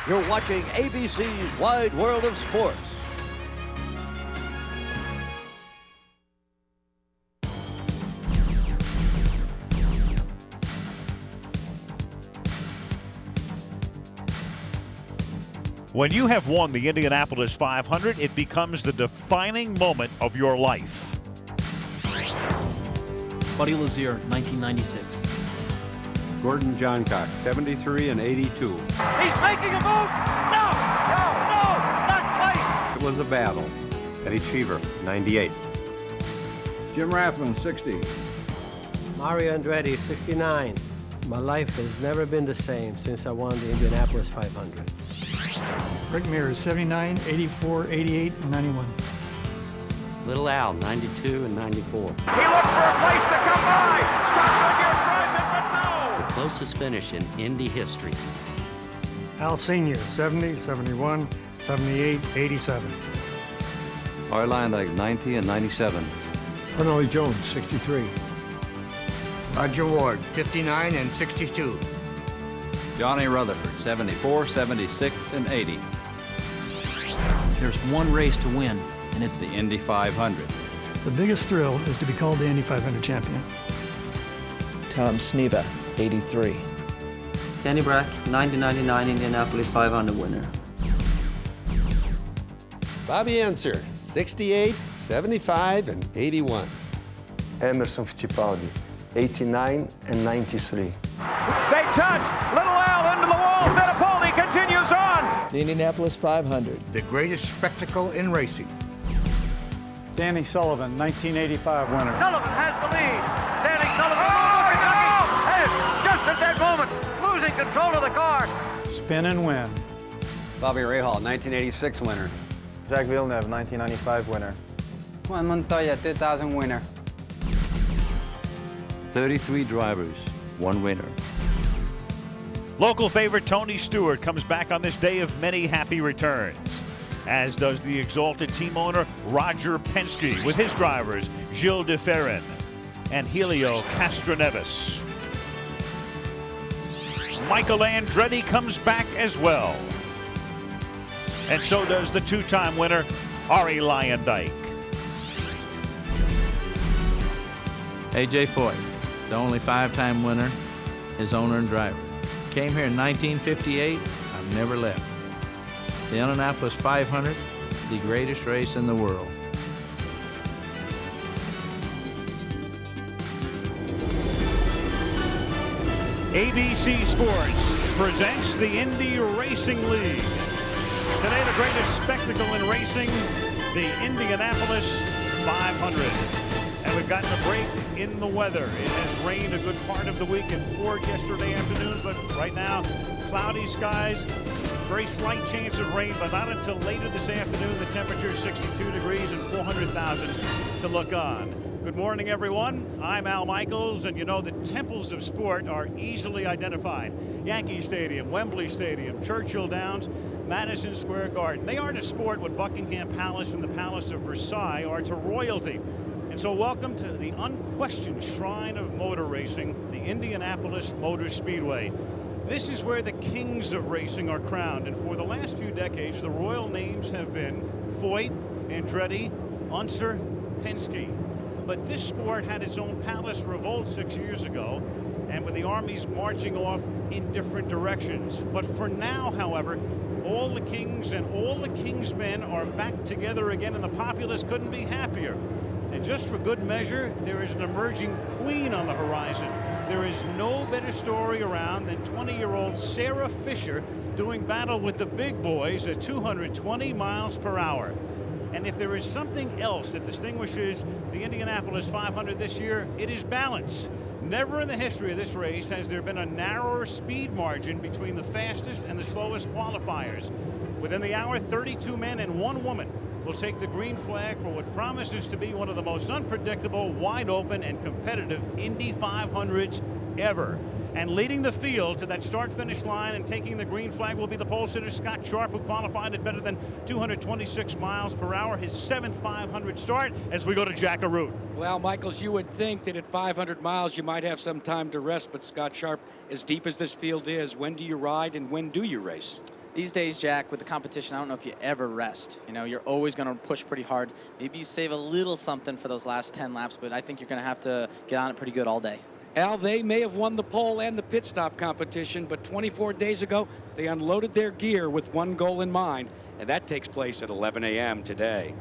You're watching ABC's Wide World of Sports. When you have won the Indianapolis 500, it becomes the defining moment of your life. Buddy Lazier, 1996. Gordon Johncock, 73 and 82. He's making a move! No! Not quite! It was a battle. Eddie Cheever, 98. Jim Rathman, 60. Mario Andretti, 69. My life has never been the same since I won the Indianapolis 500. Rick Mears, 79, 84, 88, and 91. Little Al, 92 and 94. He looks for a place to come by. Scott Goodyear tries it, but no. The closest finish in Indy history. Al Sr., 70, 71, 78, 87. Roy Landag, 90 and 97. Harnelly Jones, 63. Roger Ward, 59 and 62. Johnny Rutherford, 74, 76, and 80. There's one race to win, and it's The Indy 500. The biggest thrill is to be called the Indy 500 champion. Tom Sneva, 83. Kenny Brack, 1999 Indianapolis 500 winner. Bobby Anser, 68, 75, and 81. Emerson Fittipaldi, 89 and 93. They touch. Little Al into the wall. Fittipaldi continues on. The Indianapolis 500. The greatest spectacle in racing. Danny Sullivan, 1985 winner. Sullivan has the lead. Danny Sullivan. Just at that moment, losing control of the car. Spin and win. Bobby Rahal, 1986 winner. Jacques Villeneuve, 1995 winner. Juan Montoya, 2000 winner. 33 drivers, one winner. Local favorite Tony Stewart comes back on this day of many happy returns, as does the exalted team owner Roger Penske with his drivers Gilles de Ferran and Helio Castroneves. Michael Andretti comes back as well, and so does the two-time winner Arie Luyendyk. A.J. Foyt, the only five-time winner, his owner and driver. Came here in 1958, I've never left. The Indianapolis 500, the greatest race in the world. ABC Sports presents the Indy Racing League. Today, the greatest spectacle in racing, the Indianapolis 500. And we've gotten a break in the weather. It has rained a good part of the week and poured yesterday afternoon, but right now, cloudy skies, very slight chance of rain, but not until later this afternoon. The temperature is 62 degrees and 400,000 to look on. Good morning, everyone. I'm Al Michaels, and you know the temples of sport are easily identified. Yankee Stadium, Wembley Stadium, Churchill Downs, Madison Square Garden. They are to sport what Buckingham Palace and the Palace of Versailles are to royalty. And so welcome to the unquestioned shrine of motor racing, the Indianapolis Motor Speedway. This is where the kings of racing are crowned, and for the last few decades, the royal names have been Foyt, Andretti, Unser, Penske. But this sport had its own palace revolt 6 years ago, and with the armies marching off in different directions. But for now, however, all the kings and all the king's men are back together again, and the populace couldn't be happier. And just for good measure, there is an emerging queen on the horizon. There is no better story around than 20-year-old Sarah Fisher doing battle with the big boys at 220 miles per hour. And if there is something else that distinguishes the Indianapolis 500 this year, it is balance. Never in the history of this race has there been a narrower speed margin between the fastest and the slowest qualifiers. Within the hour, 32 men and 1 woman will take the green flag for what promises to be one of the most unpredictable, wide open, and competitive Indy 500s ever. And leading the field to that start-finish line and taking the green flag will be the pole sitter Scott Sharp, who qualified at better than 226 miles per hour, his 7th 500 start, as we go to Jack Arute. Well, Michaels, you would think that at 500 miles you might have some time to rest, but Scott Sharp, as deep as this field is, when do you ride and when do you race? These days, Jack, with the competition, I don't know if you ever rest. You know, you're always going to push pretty hard. Maybe you save a little something for those last 10 laps, but I think you're going to have to get on it pretty good all day. Al, they may have won the pole and the pit stop competition, but 24 days ago, they unloaded their gear with one goal in mind, and that takes place at 11 a.m. today.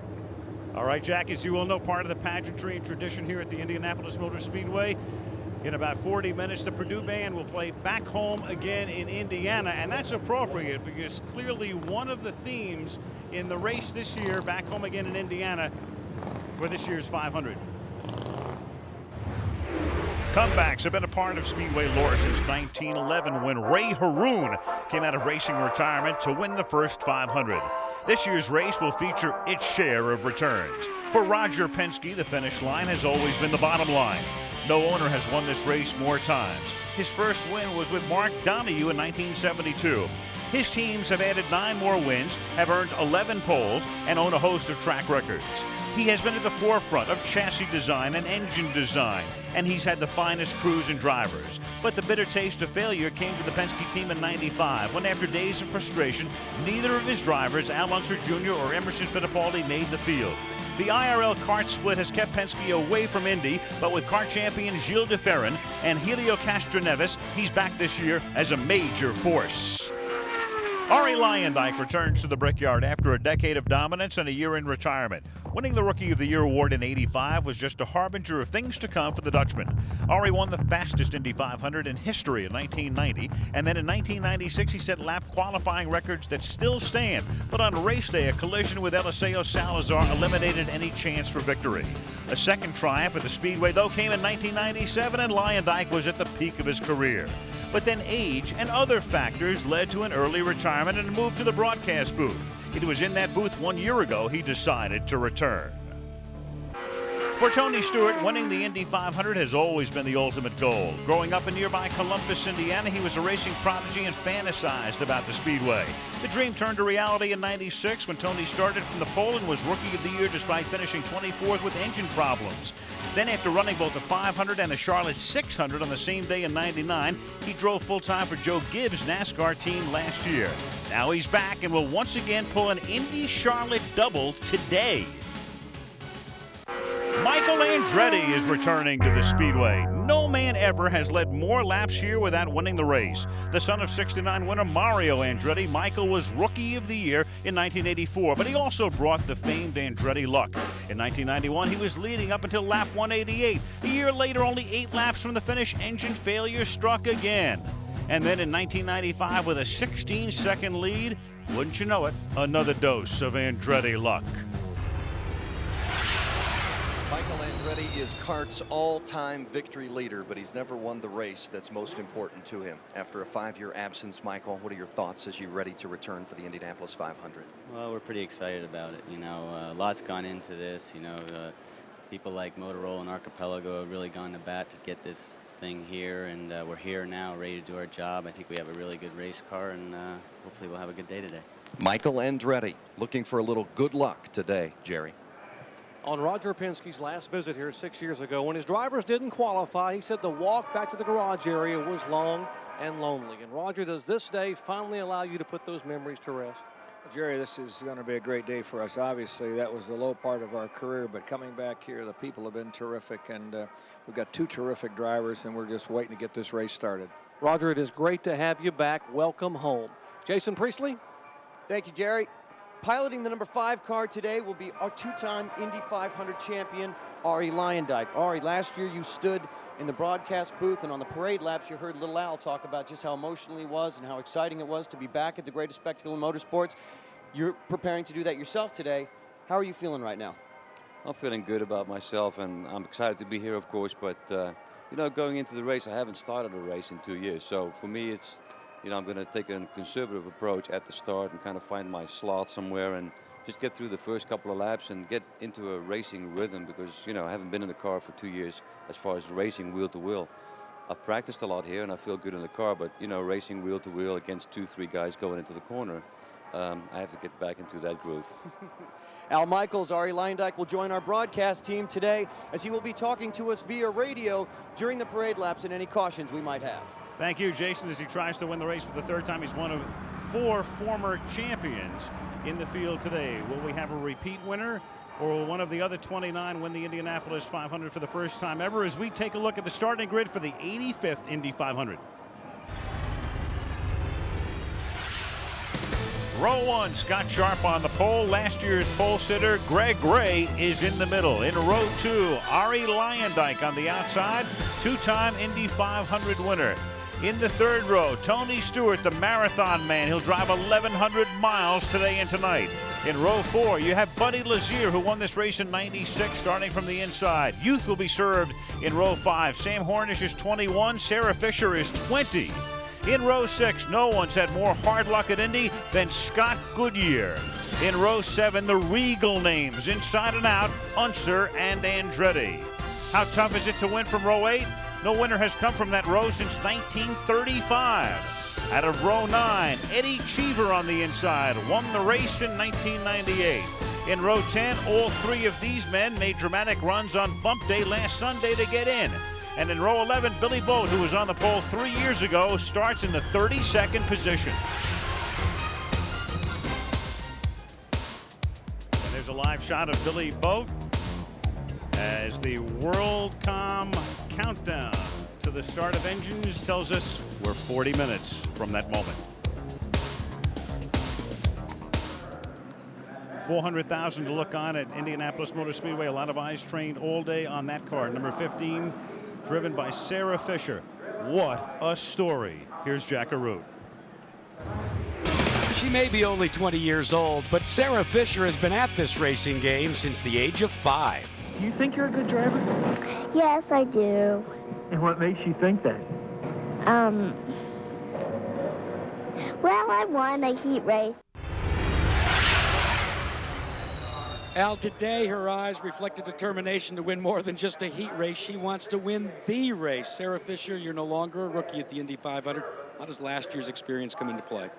All right, Jack, as you will know, part of the pageantry and tradition here at the Indianapolis Motor Speedway. In about 40 minutes, the Purdue Band will play Back Home Again in Indiana, and that's appropriate because clearly one of the themes in the race this year, Back Home Again in Indiana, for this year's 500. Comebacks have been a part of Speedway lore since 1911 when Ray Haroon came out of racing retirement to win the first 500. This year's race will feature its share of returns. For Roger Penske, the finish line has always been the bottom line. No owner has won this race more times. His first win was with Mark Donohue in 1972. His teams have added 9 more wins, have earned 11 poles, and own a host of track records. He has been at the forefront of chassis design and engine design, and he's had the finest crews and drivers. But the bitter taste of failure came to the Penske team in '95, when after days of frustration, neither of his drivers, Al Unser Jr. or Emerson Fittipaldi, made the field. The IRL kart split has kept Penske away from Indy, but with kart champion Gilles de Ferran and Helio Castroneves, he's back this year as a major force. Arie Luyendyk returns to the Brickyard after a decade of dominance and a year in retirement. Winning the Rookie of the Year award in '85 was just a harbinger of things to come for the Dutchman. Arie won the fastest Indy 500 in history in 1990, and then in 1996 he set lap qualifying records that still stand. But on race day, a collision with Eliseo Salazar eliminated any chance for victory. A second triumph at the Speedway, though, came in 1997, and Luyendyk was at the peak of his career. But then age and other factors led to an early retirement and a move to the broadcast booth. It was in that booth 1 year ago he decided to return. For Tony Stewart, winning the Indy 500 has always been the ultimate goal. Growing up in nearby Columbus, Indiana, he was a racing prodigy and fantasized about the Speedway. The dream turned to reality in '96 when Tony started from the pole and was Rookie of the Year despite finishing 24th with engine problems. Then after running both a 500 and a Charlotte 600 on the same day in '99, he drove full-time for Joe Gibbs' NASCAR team last year. Now he's back and will once again pull an Indy Charlotte double today. Michael Andretti is returning to the Speedway. No man ever has led more laps here without winning the race. The son of '69 winner Mario Andretti, Michael was Rookie of the Year in 1984, but he also brought the famed Andretti luck. In 1991, he was leading up until lap 188. A year later, only 8 laps from the finish, engine failure struck again. And then in 1995, with a 16-second lead, wouldn't you know it, another dose of Andretti luck. Michael Andretti is kart's all-time victory leader, but he's never won the race that's most important to him. After a 5-year absence, Michael, what are your thoughts as you're ready to return for the Indianapolis 500? Well, we're pretty excited about it. You know, a lot's gone into this. You know, people like Motorola and Archipelago have really gone to bat to get this thing here, and we're here now, ready to do our job. I think we have a really good race car, and hopefully we'll have a good day today. Michael Andretti looking for a little good luck today, Jerry. On Roger Penske's last visit here 6 years ago, when his drivers didn't qualify, he said the walk back to the garage area was long and lonely. And Roger, does this day finally allow you to put those memories to rest? Jerry, this is going to be a great day for us. Obviously, that was the low part of our career, but coming back here, the people have been terrific, and we've got 2 terrific drivers, and we're just waiting to get this race started. Roger, it is great to have you back. Welcome home. Jason Priestley? Thank you, Jerry. Piloting the number 5 car today will be our 2-time Indy 500 champion, Arie Luyendyk. Arie, last year you stood in the broadcast booth, and on the parade laps you heard Little Al talk about just how emotional he was and how exciting it was to be back at the greatest spectacle in motorsports. You're preparing to do that yourself today. How are you feeling right now? I'm feeling good about myself, and I'm excited to be here, of course, but you know, going into the race, I haven't started a race in 2 years, so for me it's, you know, I'm going to take a conservative approach at the start and kind of find my slot somewhere and just get through the first couple of laps and get into a racing rhythm, because, you know, I haven't been in the car for 2 years as far as racing wheel to wheel. I've practiced a lot here and I feel good in the car, but, you know, racing wheel to wheel against 2-3 guys going into the corner, I have to get back into that groove. Al Michaels, Arie Luyendyk will join our broadcast team today as he will be talking to us via radio during the parade laps and any cautions we might have. Thank you, Jason, as he tries to win the race for the 3rd time. He's one of 4 former champions in the field today. Will we have a repeat winner, or will one of the other 29 win the Indianapolis 500 for the first time ever, as we take a look at the starting grid for the 85th Indy 500. Row 1, Scott Sharp on the pole. Last year's pole sitter, Greg Gray, is in the middle. In row 2, Arie Luyendyk on the outside, 2-time Indy 500 winner. In the third row, Tony Stewart, the marathon man. He'll drive 1,100 miles today and tonight. In row 4, you have Buddy Lazier, who won this race in '96, starting from the inside. Youth will be served in row 5. Sam Hornish is 21. Sarah Fisher is 20. In row 6, no one's had more hard luck at Indy than Scott Goodyear. In row 7, the regal names, inside and out, Unser and Andretti. How tough is it to win from row 8? No winner has come from that row since 1935. Out of row 9, Eddie Cheever on the inside, won the race in 1998. In row 10, all 3 of these men made dramatic runs on bump day last Sunday to get in. And in row 11, Billy Boat, who was on the pole 3 years ago, starts in the 32nd position. And there's a live shot of Billy Boat as the WorldCom countdown to the start of engines tells us we're 40 minutes from that moment. 400,000 to look on at Indianapolis Motor Speedway. A lot of eyes trained all day on that car. Number 15, driven by Sarah Fisher. What a story. Here's Jack Arute. She may be only 20 years old, but Sarah Fisher has been at this racing game since the age of 5. Do you think you're a good driver? Yes, I do. And what makes you think that? Well, I won a heat race. Al, today her eyes reflect a determination to win more than just a heat race. She wants to win the race. Sarah Fisher, you're no longer a rookie at the Indy 500. How does last year's experience come into play?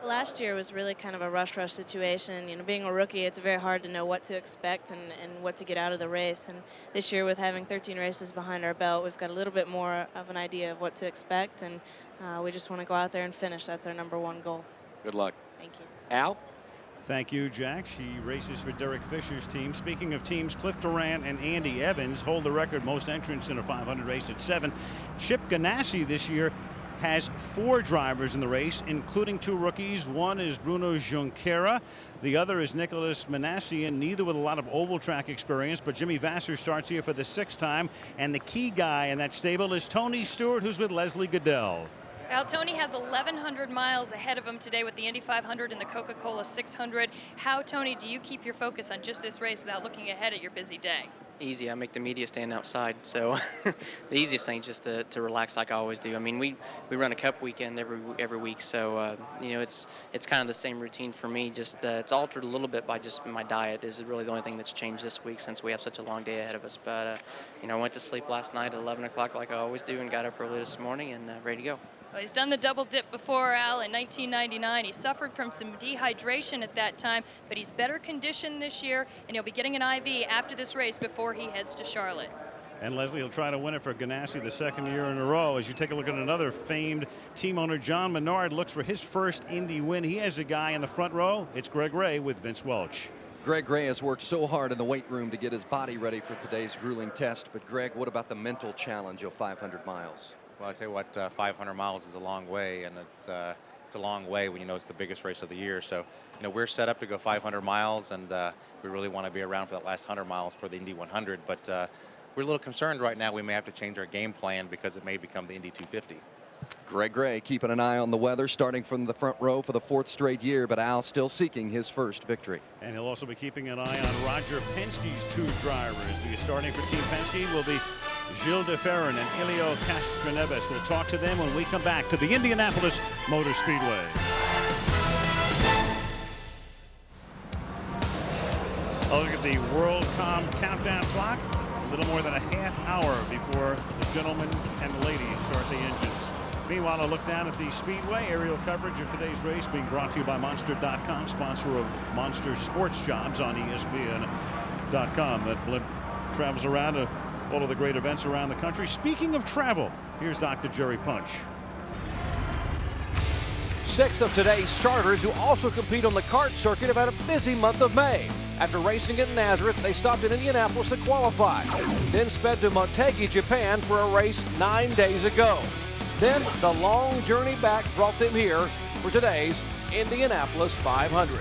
Last year was really kind of a rush situation. You know, being a rookie, it's very hard to know what to expect and what to get out of the race. And this year, with having 13 races behind our belt, we've got a little bit more of an idea of what to expect, and we just want to go out there and finish. That's our #1 goal. Good luck. Thank you. Al? Thank you, Jack. She races for Derek Fisher's team. Speaking of teams, Cliff Durant and Andy Evans hold the record most entrants in a 500 race at 7. Chip Ganassi this year has 4 drivers in the race, including 2 rookies. One is Bruno Junqueira. The other is Nicholas Manassian, neither with a lot of oval track experience, but Jimmy Vasser starts here for the 6th time. And the key guy in that stable is Tony Stewart, who's with Leslie Goodell. Well, Tony has 1,100 miles ahead of him today with the Indy 500 and the Coca-Cola 600. How, Tony, do you keep your focus on just this race without looking ahead at your busy day? Easy. I make the media stand outside, so the easiest thing is just to relax like I always do. I mean, we run a Cup weekend every week, so you know, it's kind of the same routine for me. Just it's altered a little bit by just my diet. Is really the only thing that's changed this week since we have such a long day ahead of us. But you know, I went to sleep last night at 11 o'clock like I always do, and got up early this morning and ready to go. Well, he's done the double dip before, Al, in 1999. He suffered from some dehydration at that time, but he's better conditioned this year, and he'll be getting an IV after this race before he heads to Charlotte. And Leslie will try to win it for Ganassi the 2nd year in a row. As you take a look at another famed team owner, John Menard looks for his first Indy win. He has a guy in the front row. It's Greg Ray with Vince Welch. Greg Ray has worked so hard in the weight room to get his body ready for today's grueling test. But Greg, what about the mental challenge of 500 miles? Well, I tell you what, 500 miles is a long way, and it's a long way when you know it's the biggest race of the year. So, you know, we're set up to go 500 miles, and we really want to be around for that last 100 miles for the Indy 100. But we're a little concerned right now. We may have to change our game plan because it may become the Indy 250. Greg Ray keeping an eye on the weather, starting from the front row for the 4th straight year, but Al still seeking his first victory. And he'll also be keeping an eye on Roger Penske's 2 drivers. The starting for Team Penske will be Gilles de Ferran and Elio Castroneves. We'll talk to them when we come back to the Indianapolis Motor Speedway. A look at the WorldCom countdown clock. A little more than a half hour before the gentlemen and the ladies start the engines. Meanwhile, a look down at the Speedway. Aerial coverage of today's race being brought to you by Monster.com, sponsor of Monster Sports Jobs on ESPN.com. That blimp travels around to all of the great events around the country. Speaking of travel, here's Dr. Jerry Punch. 6 of today's starters who also compete on the kart circuit have had a busy month of May. After racing at Nazareth, they stopped in Indianapolis to qualify, then sped to Motegi, Japan for a race 9 days ago. Then the long journey back brought them here for today's Indianapolis 500.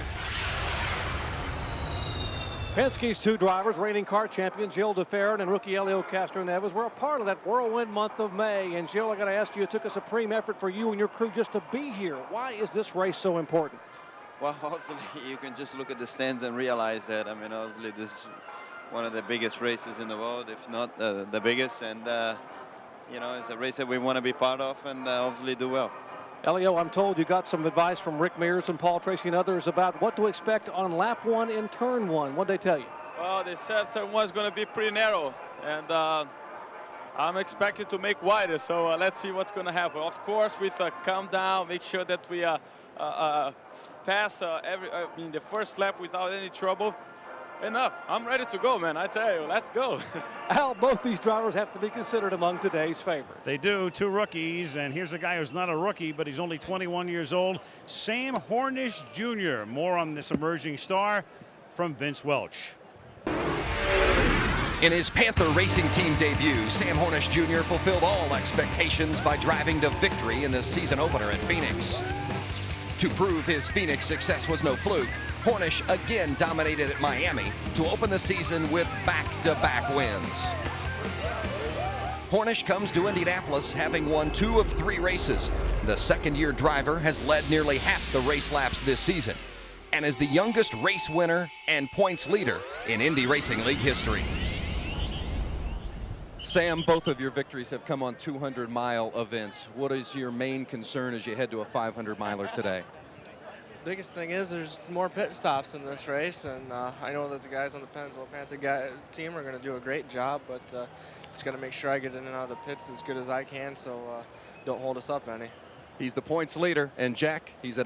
Penske's two drivers, reigning kart champion Gilles DeFerrin and rookie Elio Castroneves, were a part of that whirlwind month of May. And Gilles, I got to ask you, it took a supreme effort for you and your crew just to be here. Why is this race so important? Well, obviously, you can just look at the stands and realize that. I mean, obviously, this is one of the biggest races in the world, if not the biggest. And, you know, it's a race that we want to be part of and obviously do well. Elio, I'm told you got some advice from Rick Mears and Paul Tracy and others about what to expect on lap 1 in turn 1. What'd they tell you? Well, they said turn 1 is going to be pretty narrow, and I'm expected to make wider, so let's see what's going to happen. Of course, with a calm down, make sure that we pass the first lap without any trouble. Enough. I'm ready to go, man. I tell you, let's go. Al, both these drivers have to be considered among today's favorites. They do, two rookies, and here's a guy who's not a rookie, but he's only 21 years old, Sam Hornish Jr. More on this emerging star from Vince Welch. In his Panther Racing Team debut, Sam Hornish Jr. fulfilled all expectations by driving to victory in the season opener at Phoenix. To prove his Phoenix success was no fluke, Hornish again dominated at Miami to open the season with back-to-back wins. Hornish comes to Indianapolis having won 2 of 3 races. The second-year driver has led nearly half the race laps this season and is the youngest race winner and points leader in Indy Racing League history. Sam, both of your victories have come on 200-mile events. What is your main concern as you head to a 500-miler today? Biggest thing is there's more pit stops in this race, and I know that the guys on the Pennzoil Panther team are going to do a great job, but just got to make sure I get in and out of the pits as good as I can, so don't hold us up any. He's the points leader, and Jack, has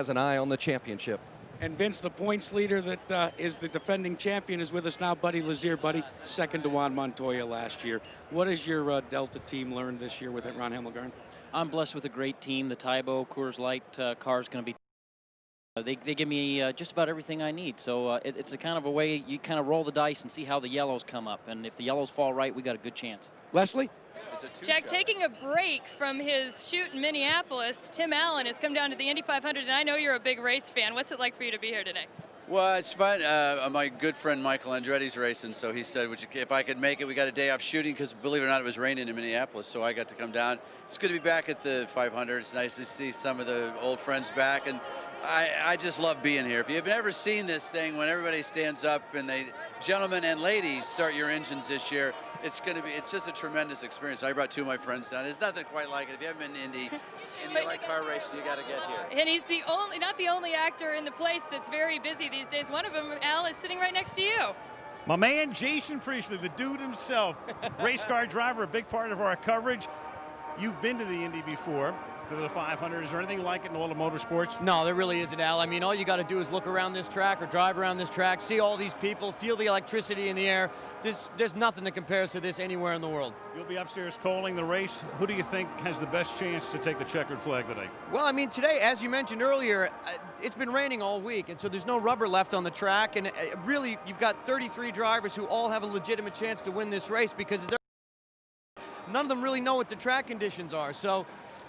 an eye on the championship. And Vince, the points leader that is the defending champion, is with us now, Buddy Lazier. Buddy, second to Juan Montoya last year. What has your Delta team learned this year with Ron Hemmelgarn? I'm blessed with a great team. The Tybo Coors Light car is going to be. They give me just about everything I need. So it's a kind of a way you kind of roll the dice and see how the yellows come up. And if the yellows fall right, we got a good chance. Leslie? Jack, taking a break from his shoot in Minneapolis, Tim Allen has come down to the Indy 500, and I know you're a big race fan. What's it like for you to be here today? Well, it's fun. My good friend Michael Andretti's racing, so he said, if I could make it, we got a day off shooting, because believe it or not, it was raining in Minneapolis, so I got to come down. It's good to be back at the 500. It's nice to see some of the old friends back, and I just love being here. If you've never seen this thing, when everybody stands up and gentlemen and ladies, start your engines this year, it's just a tremendous experience. I brought 2 of my friends down. There's nothing quite like it. If you haven't been to Indy and you like car racing, you got to get here. And he's not the only actor in the place that's very busy these days. One of them, Al, is sitting right next to you. My man, Jason Priestley, the dude himself, race car driver, a big part of our coverage. You've been to the Indy before, to the 500. Is there anything like it in all the motorsports? No, there really isn't, Al. I mean, all you got to do is look around this track or drive around this track, see all these people, feel the electricity in the air. There's nothing that compares to this anywhere in the world. You'll be upstairs calling the race. Who do you think has the best chance to take the checkered flag today? Well, I mean, today, as you mentioned earlier, it's been raining all week, and so there's no rubber left on the track. And really, you've got 33 drivers who all have a legitimate chance to win this race, because none of them really know what the track conditions are. So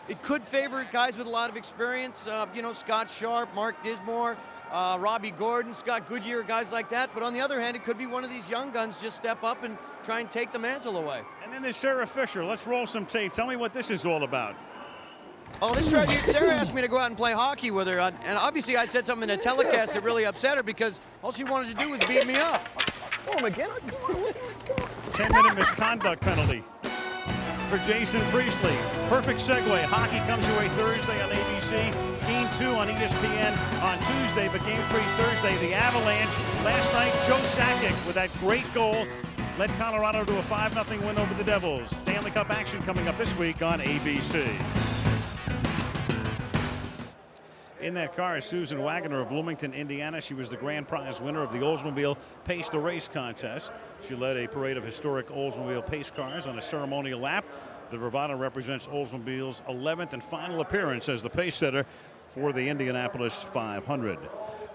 it could favor guys with a lot of experience, you know, Scott Sharp, Mark Dismore, Robbie Gordon, Scott Goodyear, guys like that. But on the other hand, it could be one of these young guns just step up and try and take the mantle away. And then there's Sarah Fisher. Let's roll some tape. Tell me what this is all about. Oh, this is right here. Sarah asked me to go out and play hockey with her. And obviously I said something in a telecast that really upset her, because all she wanted to do was beat me up. Oh, again? 10-minute misconduct penalty for Jason Priestley. Perfect segue. Hockey comes your way Thursday on ABC. Game 2 on ESPN on Tuesday, but Game 3 Thursday. The Avalanche. Last night, Joe Sakic with that great goal led Colorado to a 5-0 win over the Devils. Stanley Cup action coming up this week on ABC. In that car is Susan Wagner of Bloomington, Indiana. She was the grand prize winner of the Oldsmobile Pace the Race contest. She led a parade of historic Oldsmobile Pace cars on a ceremonial lap. The bravado represents Oldsmobile's 11th and final appearance as the pace setter for the Indianapolis 500.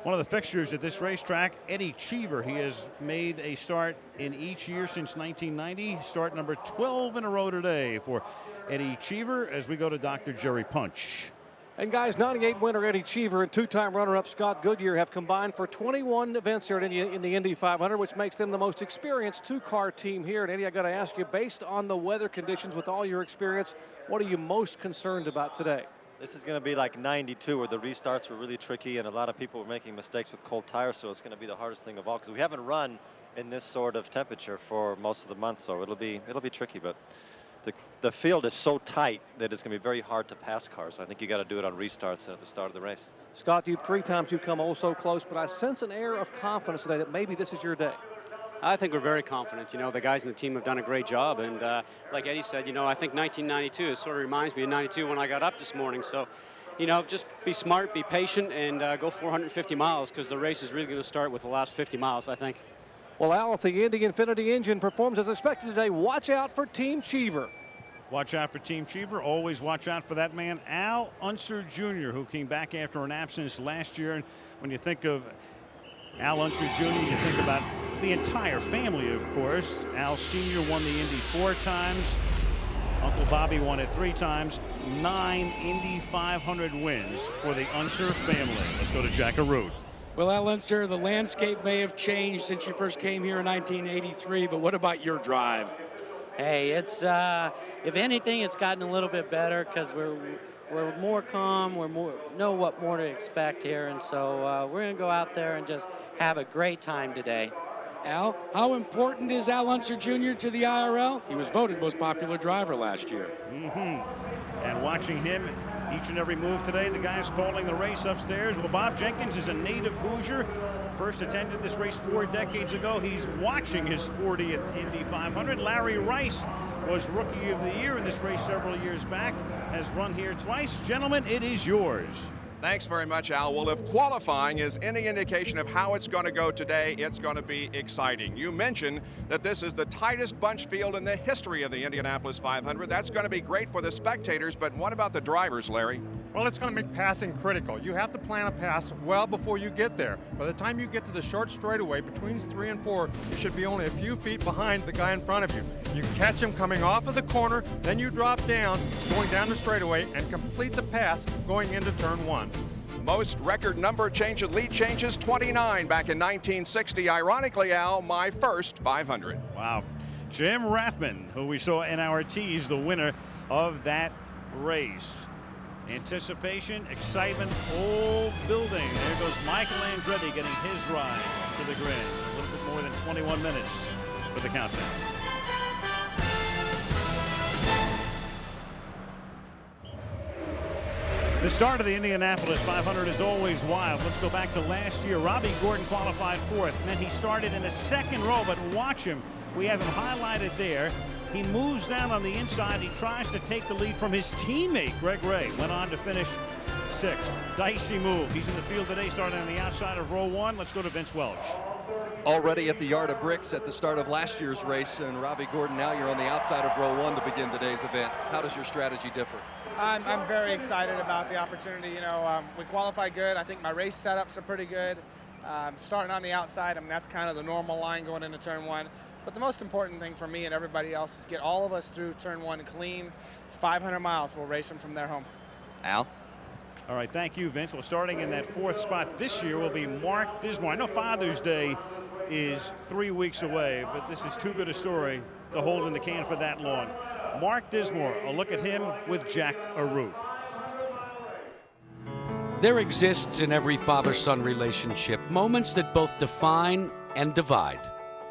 One of the fixtures at this racetrack, Eddie Cheever. He has made a start in each year since 1990. Start number 12 in a row today for Eddie Cheever as we go to Dr. Jerry Punch. And guys, 98 winner Eddie Cheever and two-time runner-up Scott Goodyear have combined for 21 events here in the Indy 500, which makes them the most experienced two-car team here. And Eddie, I got to ask you, based on the weather conditions, with all your experience, what are you most concerned about today? This is going to be like 92, where the restarts were really tricky and a lot of people were making mistakes with cold tires, so it's going to be the hardest thing of all because we haven't run in this sort of temperature for most of the month, so it'll be tricky. But the field is so tight that it's going to be very hard to pass cars. I think you got to do it on restarts at the start of the race. Scott, three times you've come oh so close, but I sense an air of confidence today that maybe this is your day. I think we're very confident. You know, the guys in the team have done a great job. And like Eddie said, you know, I think 1992 sort of reminds me of 92 when I got up this morning. So, you know, just be smart, be patient, and go 450 miles because the race is really going to start with the last 50 miles, I think. Well, Al, if the Indy Infinity engine performs as expected today, watch out for Team Cheever. Watch out for Team Cheever. Always watch out for that man, Al Unser Jr., who came back after an absence last year. And when you think of Al Unser Jr., you think about the entire family, of course. Al Sr. won the Indy 4 times. Uncle Bobby won it 3 times. 9 Indy 500 wins for the Unser family. Let's go to Jack Arute. Well, Al Unser, the landscape may have changed since you first came here in 1983, but what about your drive? Hey, it's if anything, it's gotten a little bit better because we're more calm. Know what more to expect here, and so we're going to go out there and just have a great time today. Al, how important is Al Unser Jr. to the IRL? He was voted most popular driver last year. And watching him each and every move today, the guys calling the race upstairs. Well, Bob Jenkins is a native Hoosier. First attended this race 4 decades ago. He's watching his 40th Indy 500. Larry Rice was Rookie of the Year in this race several years back. Has run here twice. Gentlemen, it is yours. Thanks very much, Al. Well, if qualifying is any indication of how it's going to go today, it's going to be exciting. You mentioned that this is the tightest bunch field in the history of the Indianapolis 500. That's going to be great for the spectators, but what about the drivers, Larry? Well, it's going to make passing critical. You have to plan a pass well before you get there. By the time you get to the short straightaway, between 3 and 4, you should be only a few feet behind the guy in front of you. You catch him coming off of the corner, then you drop down, going down the straightaway, and complete the pass going into turn 1. Most record number change of lead changes, 29 back in 1960. Ironically, Al, my first 500. Wow. Jim Rathman, who we saw in our tease, the winner of that race. Anticipation, excitement, all building. There goes Michael Andretti getting his ride to the grid. A little bit more than 21 minutes for the countdown. The start of the Indianapolis 500 is always wild. Let's go back to last year. Robbie Gordon qualified 4th. Then he started in the 2nd row, but watch him. We have him highlighted there. He moves down on the inside. He tries to take the lead from his teammate, Greg Ray. Went on to finish 6th. Dicey move. He's in the field today, starting on the outside of row 1. Let's go to Vince Welch. Already at the Yard of Bricks at the start of last year's race, and Robbie Gordon, now you're on the outside of row 1 to begin today's event. How does your strategy differ? I'm very excited about the opportunity. You know, we qualified good. I think my race setups are pretty good. Starting on the outside, I mean, that's kind of the normal line going into turn 1. But the most important thing for me and everybody else is get all of us through turn 1 clean. It's 500 miles. We'll race them from their home. Al? All right, thank you, Vince. Well, starting in that 4th spot this year will be Mark Dismore. I know Father's Day is 3 weeks away, but this is too good a story to hold in the can for that long. Mark Dismore, a look at him with Jack Arute. There exists in every father-son relationship moments that both define and divide.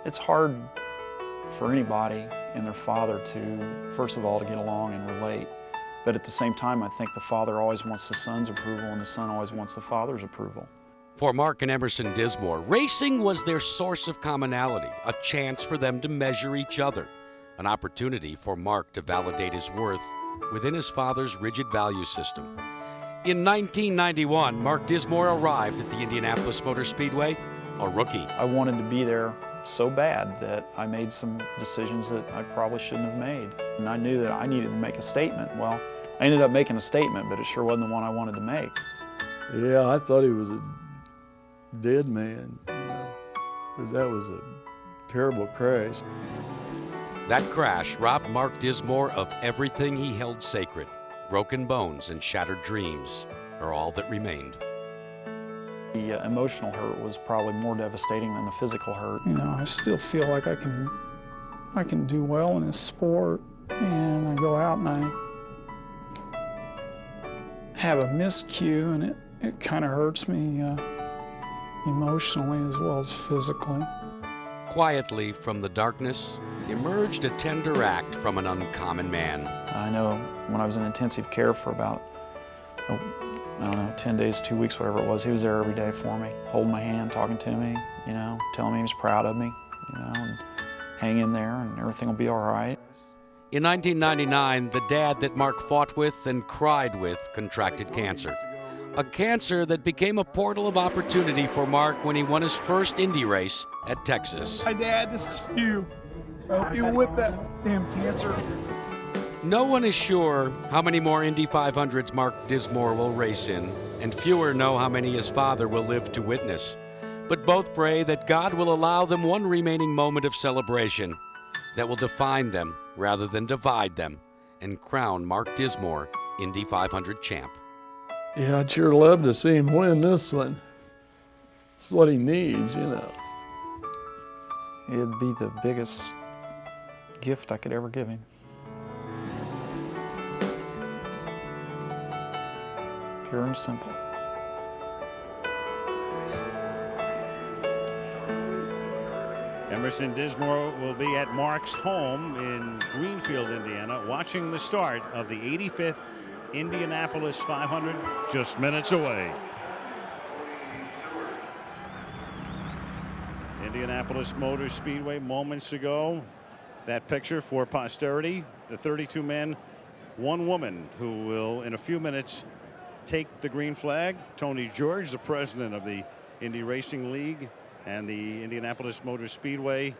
It's hard for anybody and their father to, first of all, to get along and relate. But at the same time, I think the father always wants the son's approval and the son always wants the father's approval. For Mark and Emerson Dismore, racing was their source of commonality, a chance for them to measure each other, an opportunity for Mark to validate his worth within his father's rigid value system. In 1991, Mark Dismore arrived at the Indianapolis Motor Speedway, a rookie. I wanted to be there so bad that I made some decisions that I probably shouldn't have made. And I knew that I needed to make a statement. Well, I ended up making a statement, but it sure wasn't the one I wanted to make. Yeah, I thought he was a dead man, you know, because that was a terrible crash. That crash robbed Mark Dismore of everything he held sacred. Broken bones and shattered dreams are all that remained. The emotional hurt was probably more devastating than the physical hurt. You know, I still feel like I can do well in this sport, and I go out and I have a miscue, and it kind of hurts me emotionally as well as physically. Quietly from the darkness emerged a tender act from an uncommon man. I know when I was in intensive care for about, I don't know, 10 days, 2 weeks, whatever it was, he was there every day for me, holding my hand, talking to me, you know, telling me he was proud of me, you know, and hang in there and everything will be all right. In 1999, the dad that Mark fought with and cried with contracted cancer. A cancer that became a portal of opportunity for Mark when he won his first Indy race at Texas. Hi, Dad, this is for you. I hope you whip that damn cancer. No one is sure how many more Indy 500s Mark Dismore will race in, and fewer know how many his father will live to witness. But both pray that God will allow them one remaining moment of celebration that will define them rather than divide them and crown Mark Dismore Indy 500 champ. Yeah, I'd sure love to see him win this one. It's what he needs, you know. It'd be the biggest gift I could ever give him. Pure and simple. Emerson Dismore will be at Mark's home in Greenfield, Indiana, watching the start of the 85th Indianapolis 500, just minutes away. Indianapolis Motor Speedway moments ago. That picture for posterity, the 32 men, one woman who will in a few minutes take the green flag. Tony George, the president of the Indy Racing League and the Indianapolis Motor Speedway,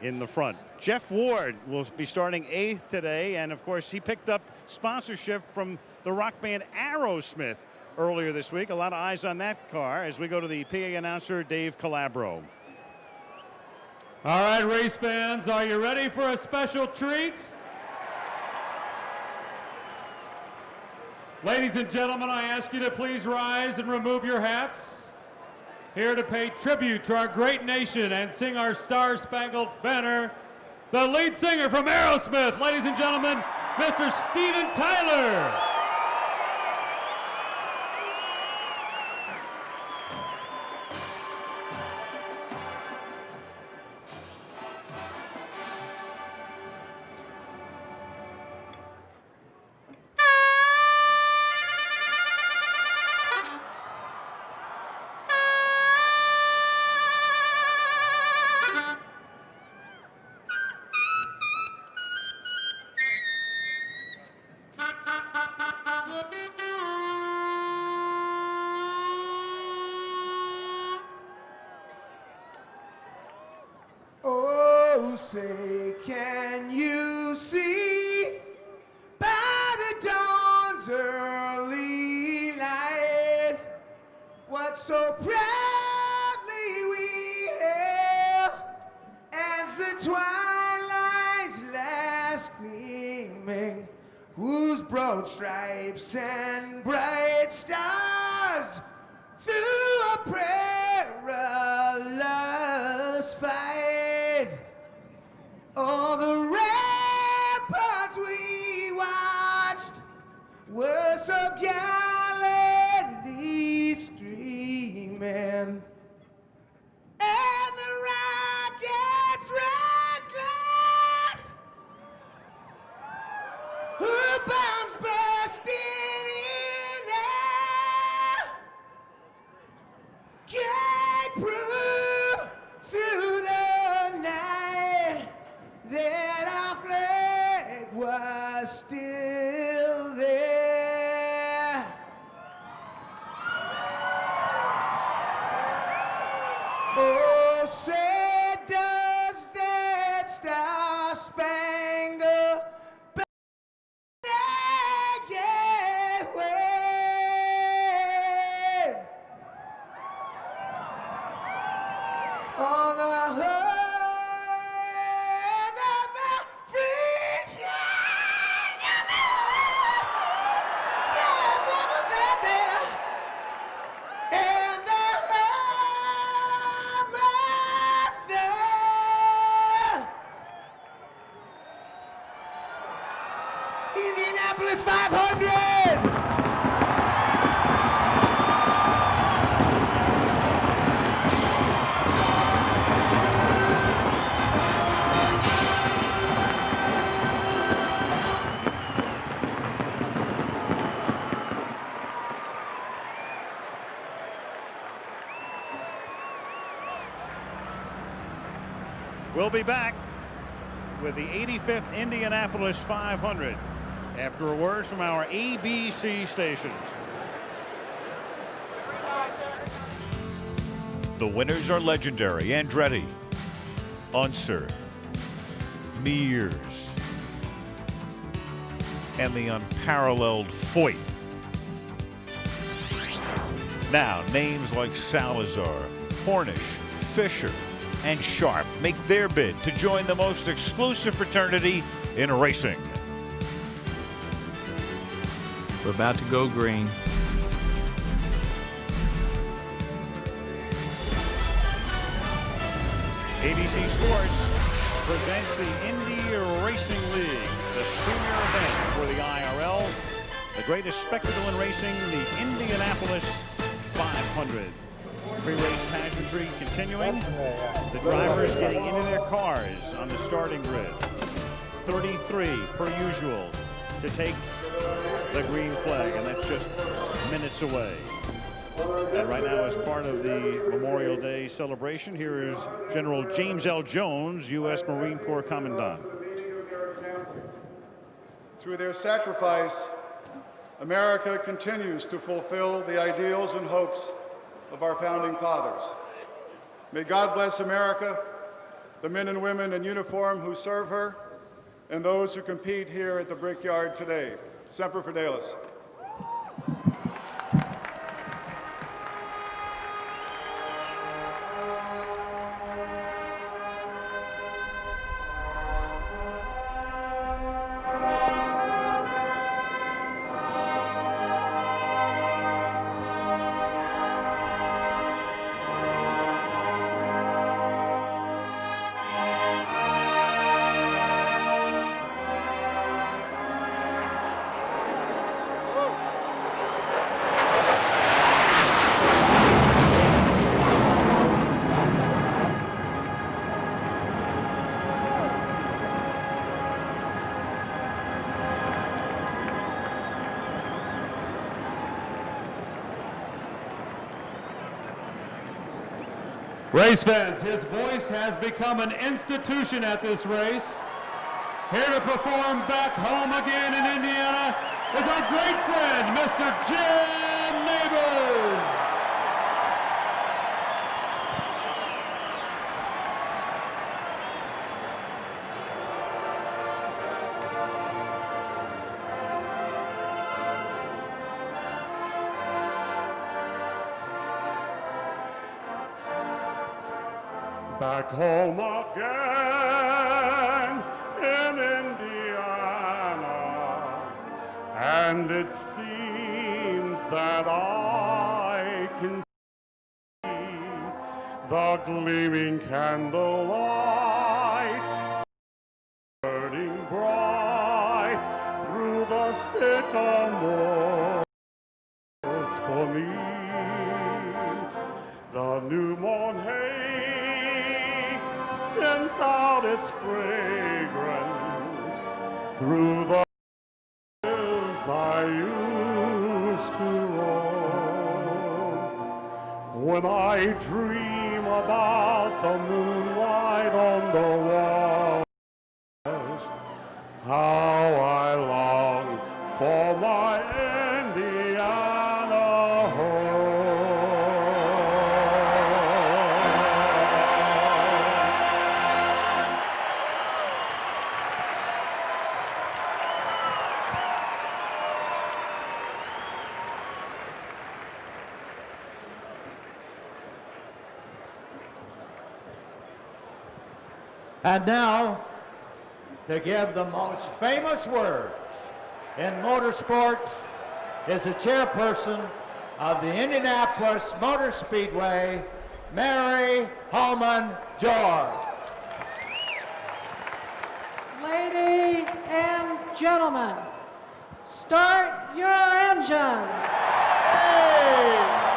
in the front. Jeff Ward will be starting 8th today, and of course he picked up sponsorship from the rock band Aerosmith earlier this week. A lot of eyes on that car as we go to the PA announcer Dave Calabro. All right, race fans, are you ready for a special treat? Ladies and gentlemen, I ask you to please rise and remove your hats. Here to pay tribute to our great nation and sing our Star-Spangled Banner, the lead singer from Aerosmith, ladies and gentlemen, Mr. Steven Tyler. Oh, say, can you see by the dawn's early light what so proudly we hail as the twilight's last gleaming, whose broad stripes and bright stars through a perilous fight, all the ramparts we watched were so gallantly streaming, and the rockets red glad, who bombs bursting in air, can't prove through the night that our flag was still there. Oh, say does that star-spangled banner yet wave? We'll be back with the 85th Indianapolis 500 after a word from our ABC stations. The winners are legendary Andretti, Unser, Mears, and the unparalleled Foyt. Now, names like Salazar, Hornish, Fisher, and Sharp make their bid to join the most exclusive fraternity in racing. We're about to go green. ABC Sports presents the Indy Racing League, the premier event for the IRL, the greatest spectacle in racing, the Indianapolis 500. Pre-race pageantry continuing. The drivers getting into their cars on the starting grid. 33 per usual to take the green flag, and that's just minutes away. And right now, as part of the Memorial Day celebration, here is General James L. Jones, U.S. Marine Corps Commandant. Through their sacrifice, America continues to fulfill the ideals and hopes of our founding fathers. May God bless America, the men and women in uniform who serve her, and those who compete here at the Brickyard today. Semper Fidelis. Race fans, his voice has become an institution at this race. Here to perform back home again in Indiana is our great friend, Mr. Jim Neighbors. Back home again in Indiana, and it seems that I can see the gleaming candlelight burning bright through the sycamores for me. The new mown hay sends out its fragrance through the hills I used to roam. When I dream about the moonlight on the walls, how I long for my Indiana home. And now, to give the most famous words in motorsports, is the chairperson of the Indianapolis Motor Speedway, Mary Holman George. Ladies and gentlemen, start your engines. Hey!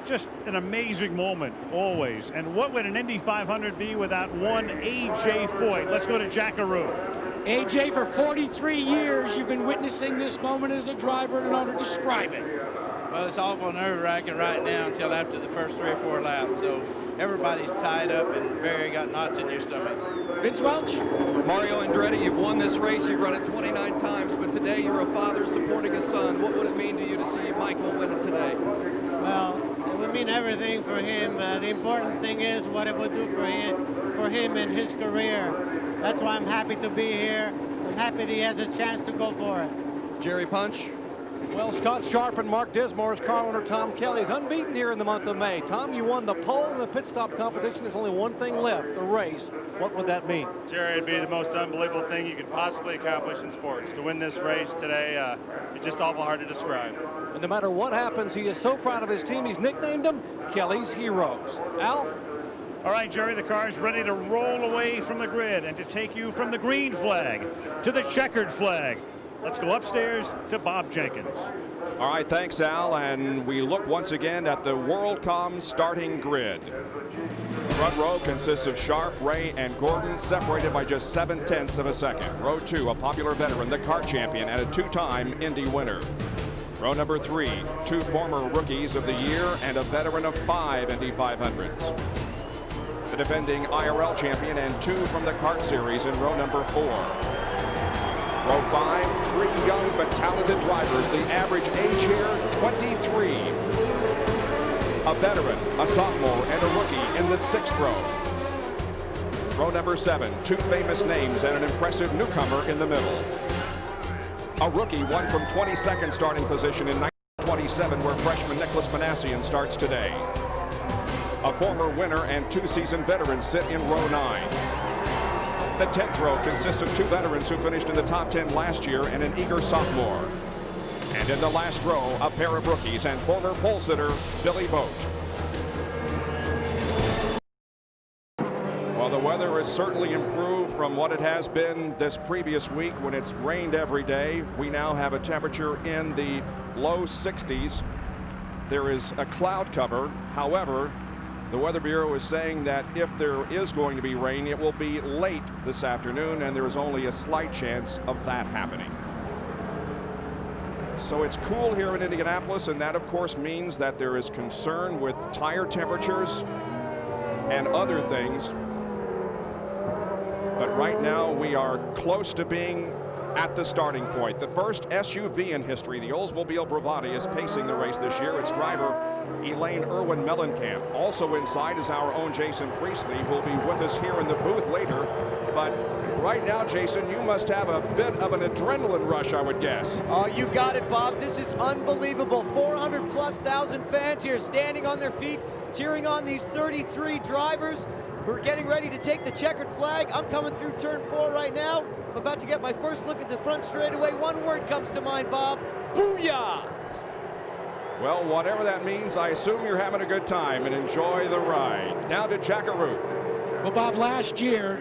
Just an amazing moment, always. And what would an Indy 500 be without one A.J. Foyt? Let's go to Jackaroo. AJ, for 43 years, you've been witnessing this moment as a driver and an owner. Describe it. Well, it's awful nerve-wracking right now until after the first 3 or 4 laps. So everybody's tied up and very got knots in your stomach. Vince Welch? Mario Andretti, you've won this race. You've run it 29 times, but today you're a father supporting his son. What would it mean to you to see Michael win it today? Well, it would mean everything for him. The important thing is what it would do for him and his career. That's why I'm happy to be here. I'm happy that he has a chance to go for it. Jerry Punch? Well, Scott Sharp and Mark Dismore's car owner Tom Kelly is unbeaten here in the month of May. Tom, you won the pole in the pit stop competition. There's only one thing left, the race. What would that mean? Jerry, it'd be the most unbelievable thing you could possibly accomplish in sports. To win this race today, it's just awful hard to describe. And no matter what happens, he is so proud of his team, he's nicknamed them Kelly's Heroes. Al? All right, Jerry, the car's ready to roll away from the grid and to take you from the green flag to the checkered flag. Let's go upstairs to Bob Jenkins. All right, thanks, Al. And we look once again at the WorldCom starting grid. Front row consists of Sharp, Ray, and Gordon, separated by just 7/10 of a second. Row 2, a popular veteran, the kart champion, and a 2-time Indy winner. Row number 3, 2 former rookies of the year and a veteran of 5 Indy 500s. The defending IRL champion and 2 from the kart series in row number 4. Row 5, 3 young but talented drivers. The average age here, 23. A veteran, a sophomore, and a rookie in the 6th row. Row number 7, 2 famous names and an impressive newcomer in the middle. A rookie won from 22nd starting position in 1927, where freshman Nicholas Manassian starts today. A former winner and 2 seasoned veterans sit in row 9. The 10th row consists of 2 veterans who finished in the top 10 last year and an eager sophomore. And in the last row, a pair of rookies and former pole sitter Billy Boat. Well, the weather has certainly improved from what it has been this previous week when it's rained every day. We now have a temperature in the low 60s. There is a cloud cover. However, the Weather Bureau is saying that if there is going to be rain, it will be late this afternoon, and there is only a slight chance of that happening. So it's cool here in Indianapolis, and that, of course, means that there is concern with tire temperatures and other things. But right now, we are close to being at the starting point. The first SUV in history, the Oldsmobile Bravati, is pacing the race this year. Its driver, Elaine Irwin Mellencamp. Also inside is our own Jason Priestley, who will be with us here in the booth later. But right now, Jason, you must have a bit of an adrenaline rush, I would guess. Oh, you got it, Bob. This is unbelievable. 400,000+ fans here standing on their feet, cheering on these 33 drivers who are getting ready to take the checkered flag. I'm coming through turn 4 right now. I'm about to get my first look at the front straightaway. One word comes to mind, Bob: booyah! Well, whatever that means, I assume you're having a good time and enjoy the ride. Down to Jackaroo. Well, Bob, last year,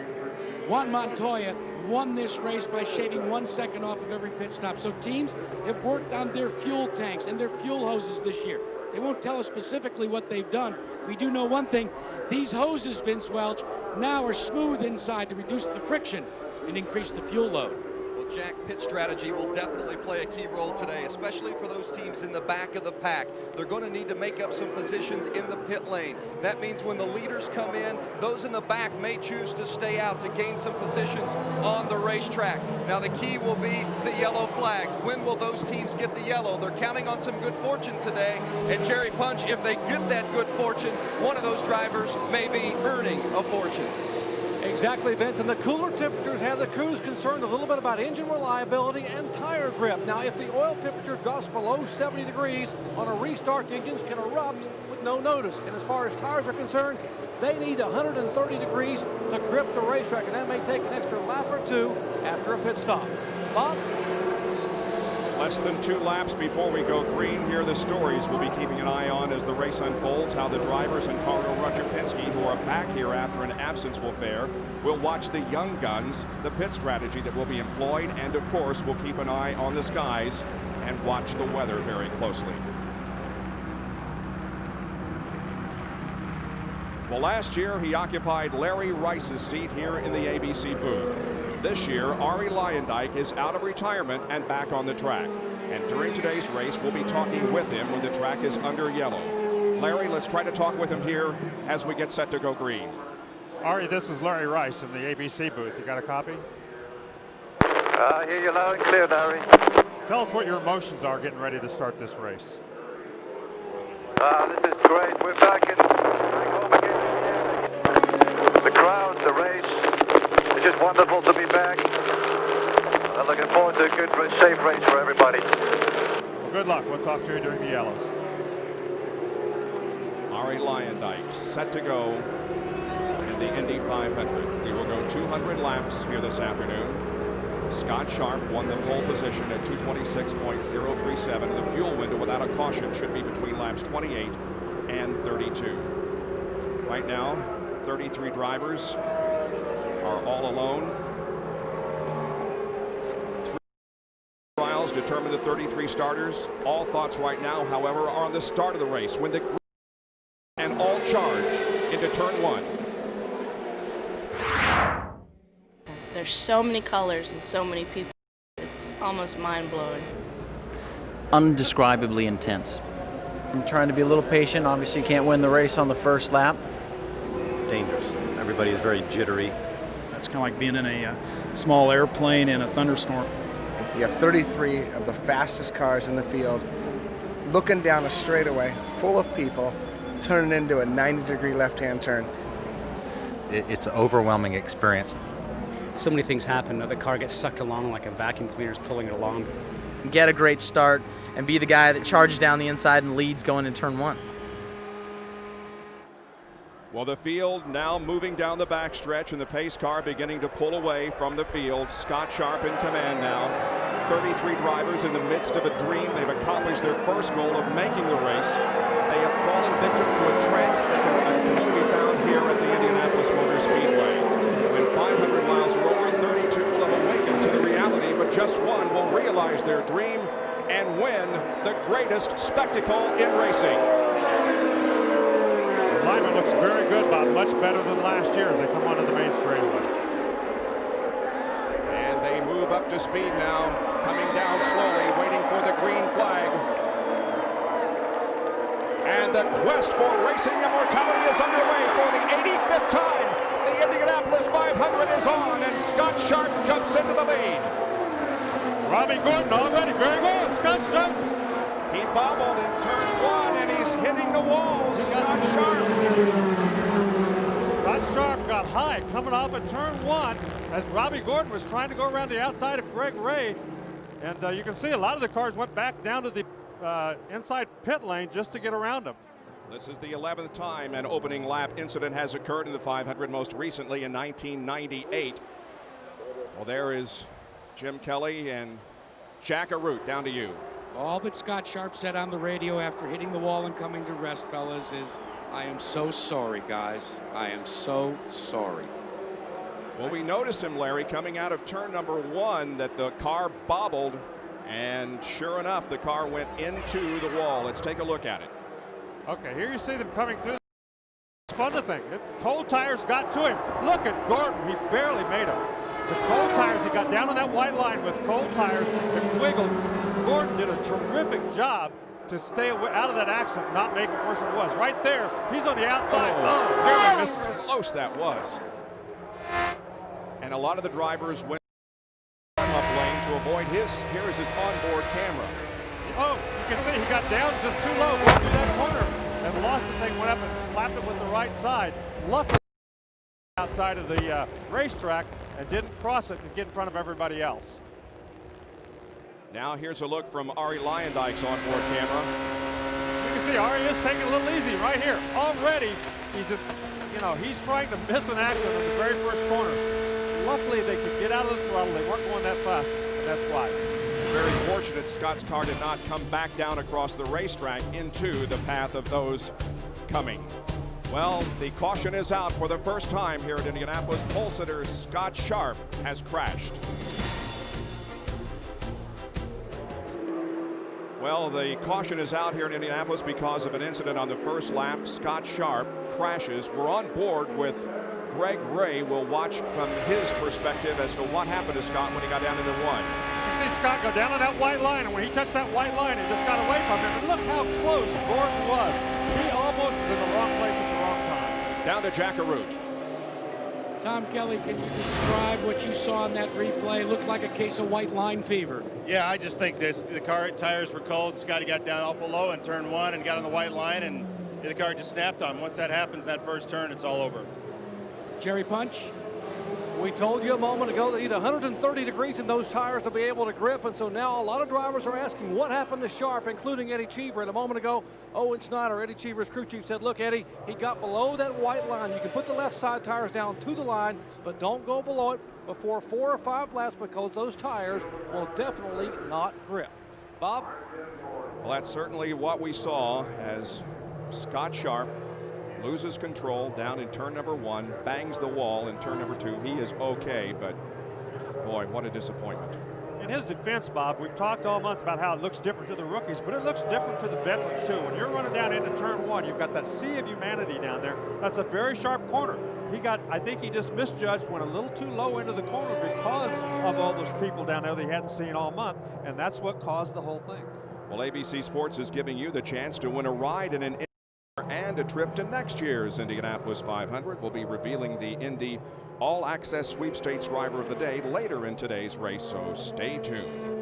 Juan Montoya won this race by shaving 1 second off of every pit stop. So teams have worked on their fuel tanks and their fuel hoses this year. They won't tell us specifically what they've done. We do know one thing. These hoses, Vince Welch, now are smooth inside to reduce the friction and increase the fuel load. Well, Jack, pit strategy will definitely play a key role today, especially for those teams in the back of the pack. They're going to need to make up some positions in the pit lane. That means when the leaders come in, those in the back may choose to stay out to gain some positions on the racetrack. Now, the key will be the yellow flags. When will those teams get the yellow? They're counting on some good fortune today. And Jerry Punch, if they get that good fortune, one of those drivers may be earning a fortune. Exactly, Vince, and the cooler temperatures have the crews concerned a little bit about engine reliability and tire grip. Now, if the oil temperature drops below 70 degrees on a restart, the engines can erupt with no notice. And as far as tires are concerned, they need 130 degrees to grip the racetrack, and that may take an extra lap or 2 after a pit stop. Bob? Less than 2 laps before we go green. Here are the stories we'll be keeping an eye on as the race unfolds, how the drivers and car owner Roger Penske, who are back here after an absence, will fare. We'll watch the young guns, the pit strategy that will be employed, and of course we'll keep an eye on the skies and watch the weather very closely. Well, last year he occupied Larry Rice's seat here in the ABC booth. This year, Arie Luyendyk is out of retirement and back on the track. And during today's race, we'll be talking with him when the track is under yellow. Larry, let's try to talk with him here as we get set to go green. Arie, this is Larry Rice in the ABC booth. You got a copy? I hear you loud and clear, Larry. Tell us what your emotions are getting ready to start this race. This is great. We're back home again. The crowd, the race. It's just wonderful to be back. I'm looking forward to a good, safe race for everybody. Well, good luck. We'll talk to you during the yellows. Arie Luyendyk set to go in the Indy 500. He will go 200 laps here this afternoon. Scott Sharp won the pole position at 226.037, and the fuel window without a caution should be between laps 28 and 32. Right now, 33 drivers are all alone. 3 trials determine the 33 starters. All thoughts right now, however, are on the start of the race when the green and all charge into turn 1. There's so many colors and so many people. It's almost mind-blowing. Undescribably intense. I'm trying to be a little patient. Obviously, you can't win the race on the first lap. Dangerous. Everybody is very jittery. That's kind of like being in a small airplane in a thunderstorm. You have 33 of the fastest cars in the field looking down a straightaway full of people, turning into a 90-degree left-hand turn. It's an overwhelming experience. So many things happen. The car gets sucked along like a vacuum cleaner is pulling it along. Get a great start and be the guy that charges down the inside and leads going into turn 1. Well, the field now moving down the backstretch, and the pace car beginning to pull away from the field. Scott Sharp in command now. 33 drivers in the midst of a dream. They've accomplished their first goal of making the race. They have fallen victim to a trance that can only be found here at the Indianapolis Motor Speedway. When 500 miles are over, 32 will have awakened to the reality, but just one will realize their dream and win the greatest spectacle in racing. The alignment looks very good, Bob. Much better than last year as they come onto the main straightaway. And they move up to speed now, coming down slowly, waiting for the green flag. And the quest for racing immortality is underway for the 85th time. The Indianapolis 500 is on, and Scott Sharp jumps into the lead. Robbie Gordon already, very good. Scott Sharp. He bobbled in turn 1, and he's hitting the walls. Scott Sharp. Scott Sharp got high coming off at turn 1 as Robbie Gordon was trying to go around the outside of Greg Ray. And you can see a lot of the cars went back down to the inside pit lane just to get around him. This is the 11th time an opening lap incident has occurred in the 500, most recently in 1998. Well, there is Jim Kelly and Jack Arute. Down to you. All that Scott Sharp said on the radio after hitting the wall and coming to rest, fellas, is, I am so sorry, guys. I am so sorry. Well, we noticed him, Larry, coming out of turn number 1 that the car bobbled, and sure enough, the car went into the wall. Let's take a look at it. Okay, here you see them coming through. Spun the thing. Cold tires got to him. Look at Gordon. He barely made him. The cold tires, he got down on that white line with cold tires and wiggled. Gordon did a terrific job to stay out of that accident, not make it worse than it was. Right there, he's on the outside. Barely missed. How close that was. And a lot of the drivers went up lane to avoid his. Here is his onboard camera. Oh, you can see he got down just too low going through that corner and lost the thing, went up and slapped it with the right side. Luckily, outside of the racetrack and didn't cross it and get in front of everybody else. Now here's a look from Arie Luyendyk's onboard camera. You can see Arie is taking it a little easy right here. Already, he's trying to miss an accident in the very first corner. Luckily, they could get out of the throttle. They weren't going that fast, and that's why. Very fortunate Scott's car did not come back down across the racetrack into the path of those coming. Well, the caution is out for the first time here at Indianapolis. Pole sitter Scott Sharp has crashed. Well, the caution is out here in Indianapolis because of an incident on the first lap. Scott Sharp crashes. We're on board with Greg Ray. We'll watch from his perspective as to what happened to Scott when he got down into one. You see Scott go down on that white line, and when he touched that white line, it just got away from him. And look how close Gordon was. He almost was in the wrong place at the wrong time. Down to Jackaroo. Tom Kelly, can you describe what you saw in that replay? It looked like a case of white line fever. Yeah, I just think the car tires were cold. Scotty got down awful low in turn one and got on the white line, and the car just snapped on him. Once that happens, that first turn, it's all over. Jerry Punch? We told you a moment ago they need 130 degrees in those tires to be able to grip, and so now a lot of drivers are asking what happened to Sharp, including Eddie Cheever. And a moment ago, Owen Snyder, Eddie Cheever's crew chief, said, look, Eddie, he got below that white line. You can put the left side tires down to the line, but don't go below it before 4 or 5 laps because those tires will definitely not grip. Bob? Well, that's certainly what we saw as Scott Sharp loses control down in turn number 1, bangs the wall in turn number 2. He is okay, but boy, what a disappointment. In his defense, Bob, we've talked all month about how it looks different to the rookies, but it looks different to the veterans too. When you're running down into turn 1, you've got that sea of humanity down there. That's a very sharp corner. I think he just misjudged, went a little too low into the corner because of all those people down there that he hadn't seen all month, and that's what caused the whole thing. Well, ABC Sports is giving you the chance to win a ride in an and a trip to next year's Indianapolis 500. We'll be revealing the Indy All-Access Sweepstakes Driver of the Day later in today's race, so stay tuned.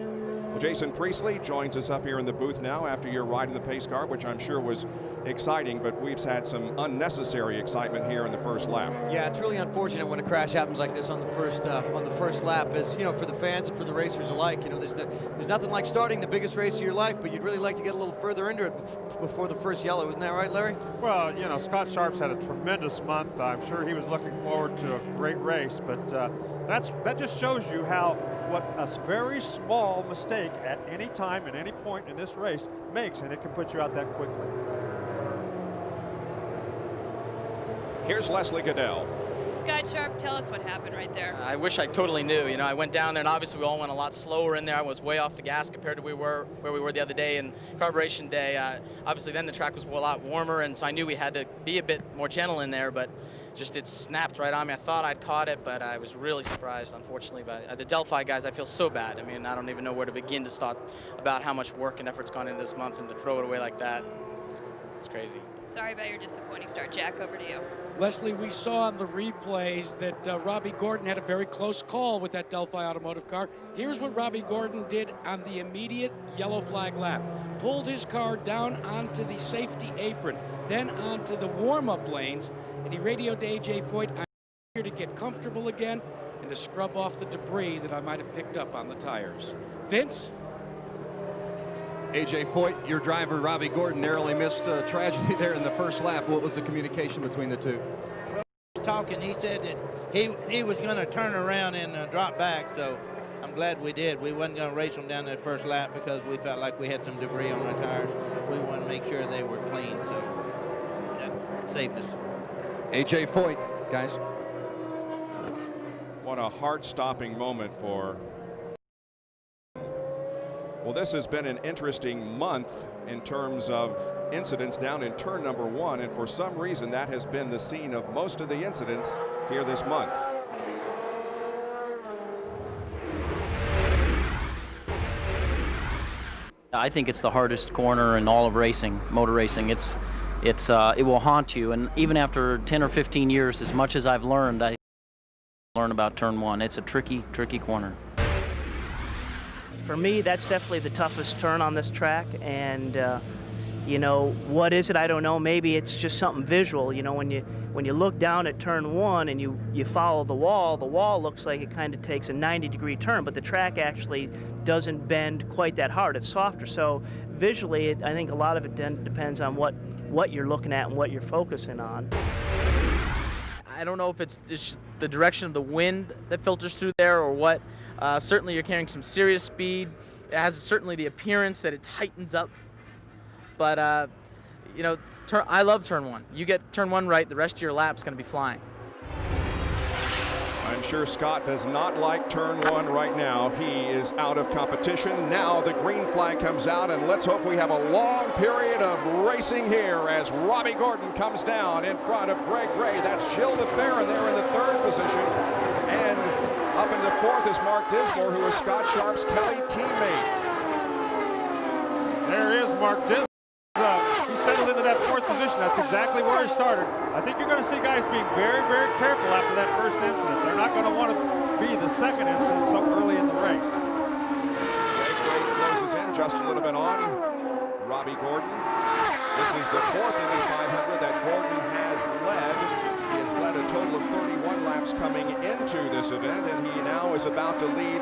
Well, Jason Priestley joins us up here in the booth now after your ride in the pace car, which I'm sure was exciting, but we've had some unnecessary excitement here in the first lap. Yeah, it's really unfortunate when a crash happens like this on the first lap, as you know, for the fans and for the racers alike. You know, there's nothing like starting the biggest race of your life, but you'd really like to get a little further into it before the first yellow. Isn't that right, Larry? Well, you know, Scott Sharp's had a tremendous month. I'm sure he was looking forward to a great race, but that just shows you how what a very small mistake at any time, at any point in this race makes, and it can put you out that quickly. Here's Leslie Goodell. Scott Sharp, tell us what happened right there. I wish I totally knew. You know, I went down there, and obviously we all went a lot slower in there. I was way off the gas compared to where we were the other day in carburation day. Obviously then the track was a lot warmer, and so I knew we had to be a bit more gentle in there, but just it snapped right on me. I thought I'd caught it, but I was really surprised, unfortunately. By the Delphi guys, I feel so bad. I mean, I don't even know where to begin to talk about how much work and effort's gone into this month, and to throw it away like that, it's crazy. Sorry about your disappointing start. Jack, over to you. Leslie, we saw on the replays that Robbie Gordon had a very close call with that Delphi automotive car. Here's what Robbie Gordon did on the immediate yellow flag lap. Pulled his car down onto the safety apron, then onto the warm-up lanes, and he radioed to A.J. Foyt, I'm here to get comfortable again and to scrub off the debris that I might have picked up on the tires. Vince? A.J. Foyt, your driver, Robbie Gordon, narrowly missed a tragedy there in the first lap. What was the communication between the two? Well, talking, he said that he was going to turn around and drop back, so I'm glad we did. We wasn't going to race them down that first lap because we felt like we had some debris on our tires. We wanted to make sure they were clean, so that saved us. A.J. Foyt, guys. What a heart-stopping moment for... Well, this has been an interesting month in terms of incidents down in turn number 1, and for some reason that has been the scene of most of the incidents here this month. I think it's the hardest corner in all of racing, motor racing. It will haunt you, and even after 10 or 15 years, as much as I've learned, I learn about turn 1. It's a tricky, tricky corner. For me, that's definitely the toughest turn on this track, and you know, what is it? I don't know. Maybe it's just something visual. You know, when you look down at turn 1 and you follow the wall looks like it kind of takes a 90-degree turn, but the track actually doesn't bend quite that hard. It's softer. So visually, I think a lot of it depends on what you're looking at and what you're focusing on. I don't know if it's just the direction of the wind that filters through there or what. Certainly you're carrying some serious speed. It has certainly the appearance that it tightens up. But, you know, I love turn 1. You get turn 1 right, the rest of your lap's going to be flying. I'm sure Scott does not like turn one right now. He is out of competition. Now the green flag comes out, and let's hope we have a long period of racing here as Robbie Gordon comes down in front of Greg Ray. That's Gilles DeFerrin there in the third position. And up into fourth is Mark Dismore, who is Scott Sharp's Kelly teammate. There is Mark Dismore. He settled into that fourth position. That's exactly where he started. I think you're going to see guys being very, very careful after that first incident. They're not going to want to be the second incident so early in the race. Greg Ray closes in just a little bit on Robbie Gordon. This is the fourth Indy 500 that Gordon has led. He has led a total of 31 laps coming into this event, and he now is about to lead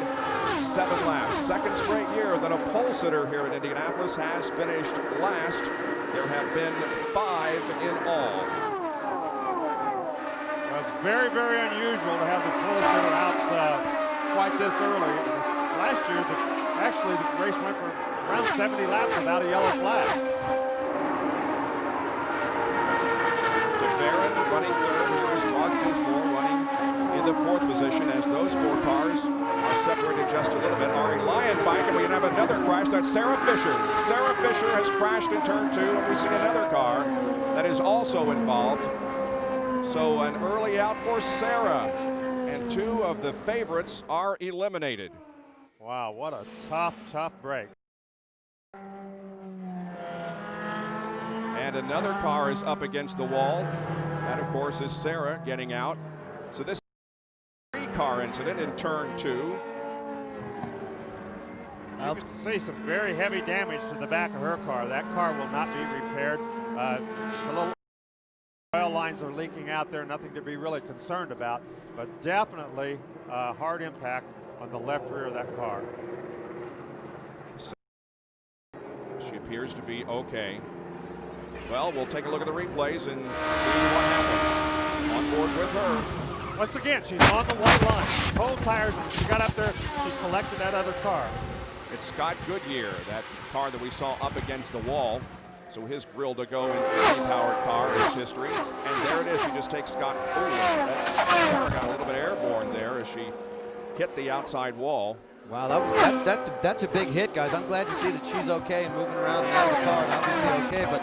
7 laps. Second straight year that a pole sitter here in Indianapolis has finished last. There have been 5 in all. Well, it's very, very unusual to have the pole sitter out quite this early. Last year, actually the race went for around 70 laps without a yellow flag. DeFerrin running third. Here is Mark Dismore running in the fourth position as those 4 cars are separated just a little bit. Ari Lyon bike, and we have another crash. That's Sarah Fisher. Sarah Fisher has crashed in turn 2, and we see another car that is also involved. So an early out for Sarah, and 2 of the favorites are eliminated. Wow, what a tough, tough break. And another car is up against the wall. That, of course, is Sarah getting out. So this is a 3-car incident in turn 2. You can see some very heavy damage to the back of her car. That car will not be repaired. It's a little oil lines are leaking out there, nothing to be really concerned about, but definitely a hard impact on the left rear of that car. She appears to be okay. Well, we'll take a look at the replays and see what happened. On board with her. Once again, she's on the white line. Cold tires, and she got up there, she collected that other car. It's Scott Goodyear, that car that we saw up against the wall. So his grill to go Infinity powered car is history. And there it is. She just takes Scott. Sarah got a little bit airborne there as she hit the outside wall. Wow, that's a big hit, guys. I'm glad to see that she's okay and moving around and out of the car and obviously okay, but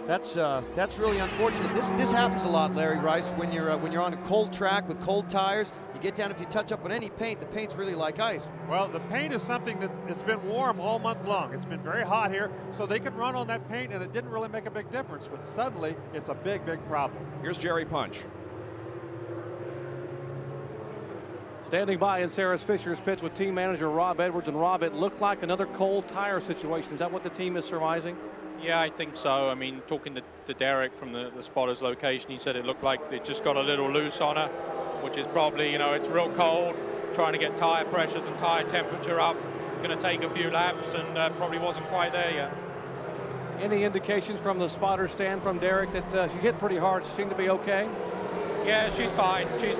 that's really unfortunate. This happens a lot, Larry Rice, when you're on a cold track with cold tires. You get down, if you touch up on any paint, the paint's really like ice. Well, the paint is something that it's been warm all month long. It's been very hot here, so they could run on that paint, and it didn't really make a big difference. But suddenly, it's a big, big problem. Here's Jerry Punch. Standing by in Sarah Fisher's pits with team manager Rob Edwards. And Rob, it looked like another cold tire situation. Is that what the team is surmising? Yeah, I think so. I mean, talking to Derek from the spotter's location, he said it looked like it just got a little loose on her, which is probably, it's real cold, trying to get tire pressures and tire temperature up. Going to take a few laps and probably wasn't quite there yet. Any indications from the spotter stand from Derek that she hit pretty hard? She seemed to be okay? Yeah, she's fine. She's,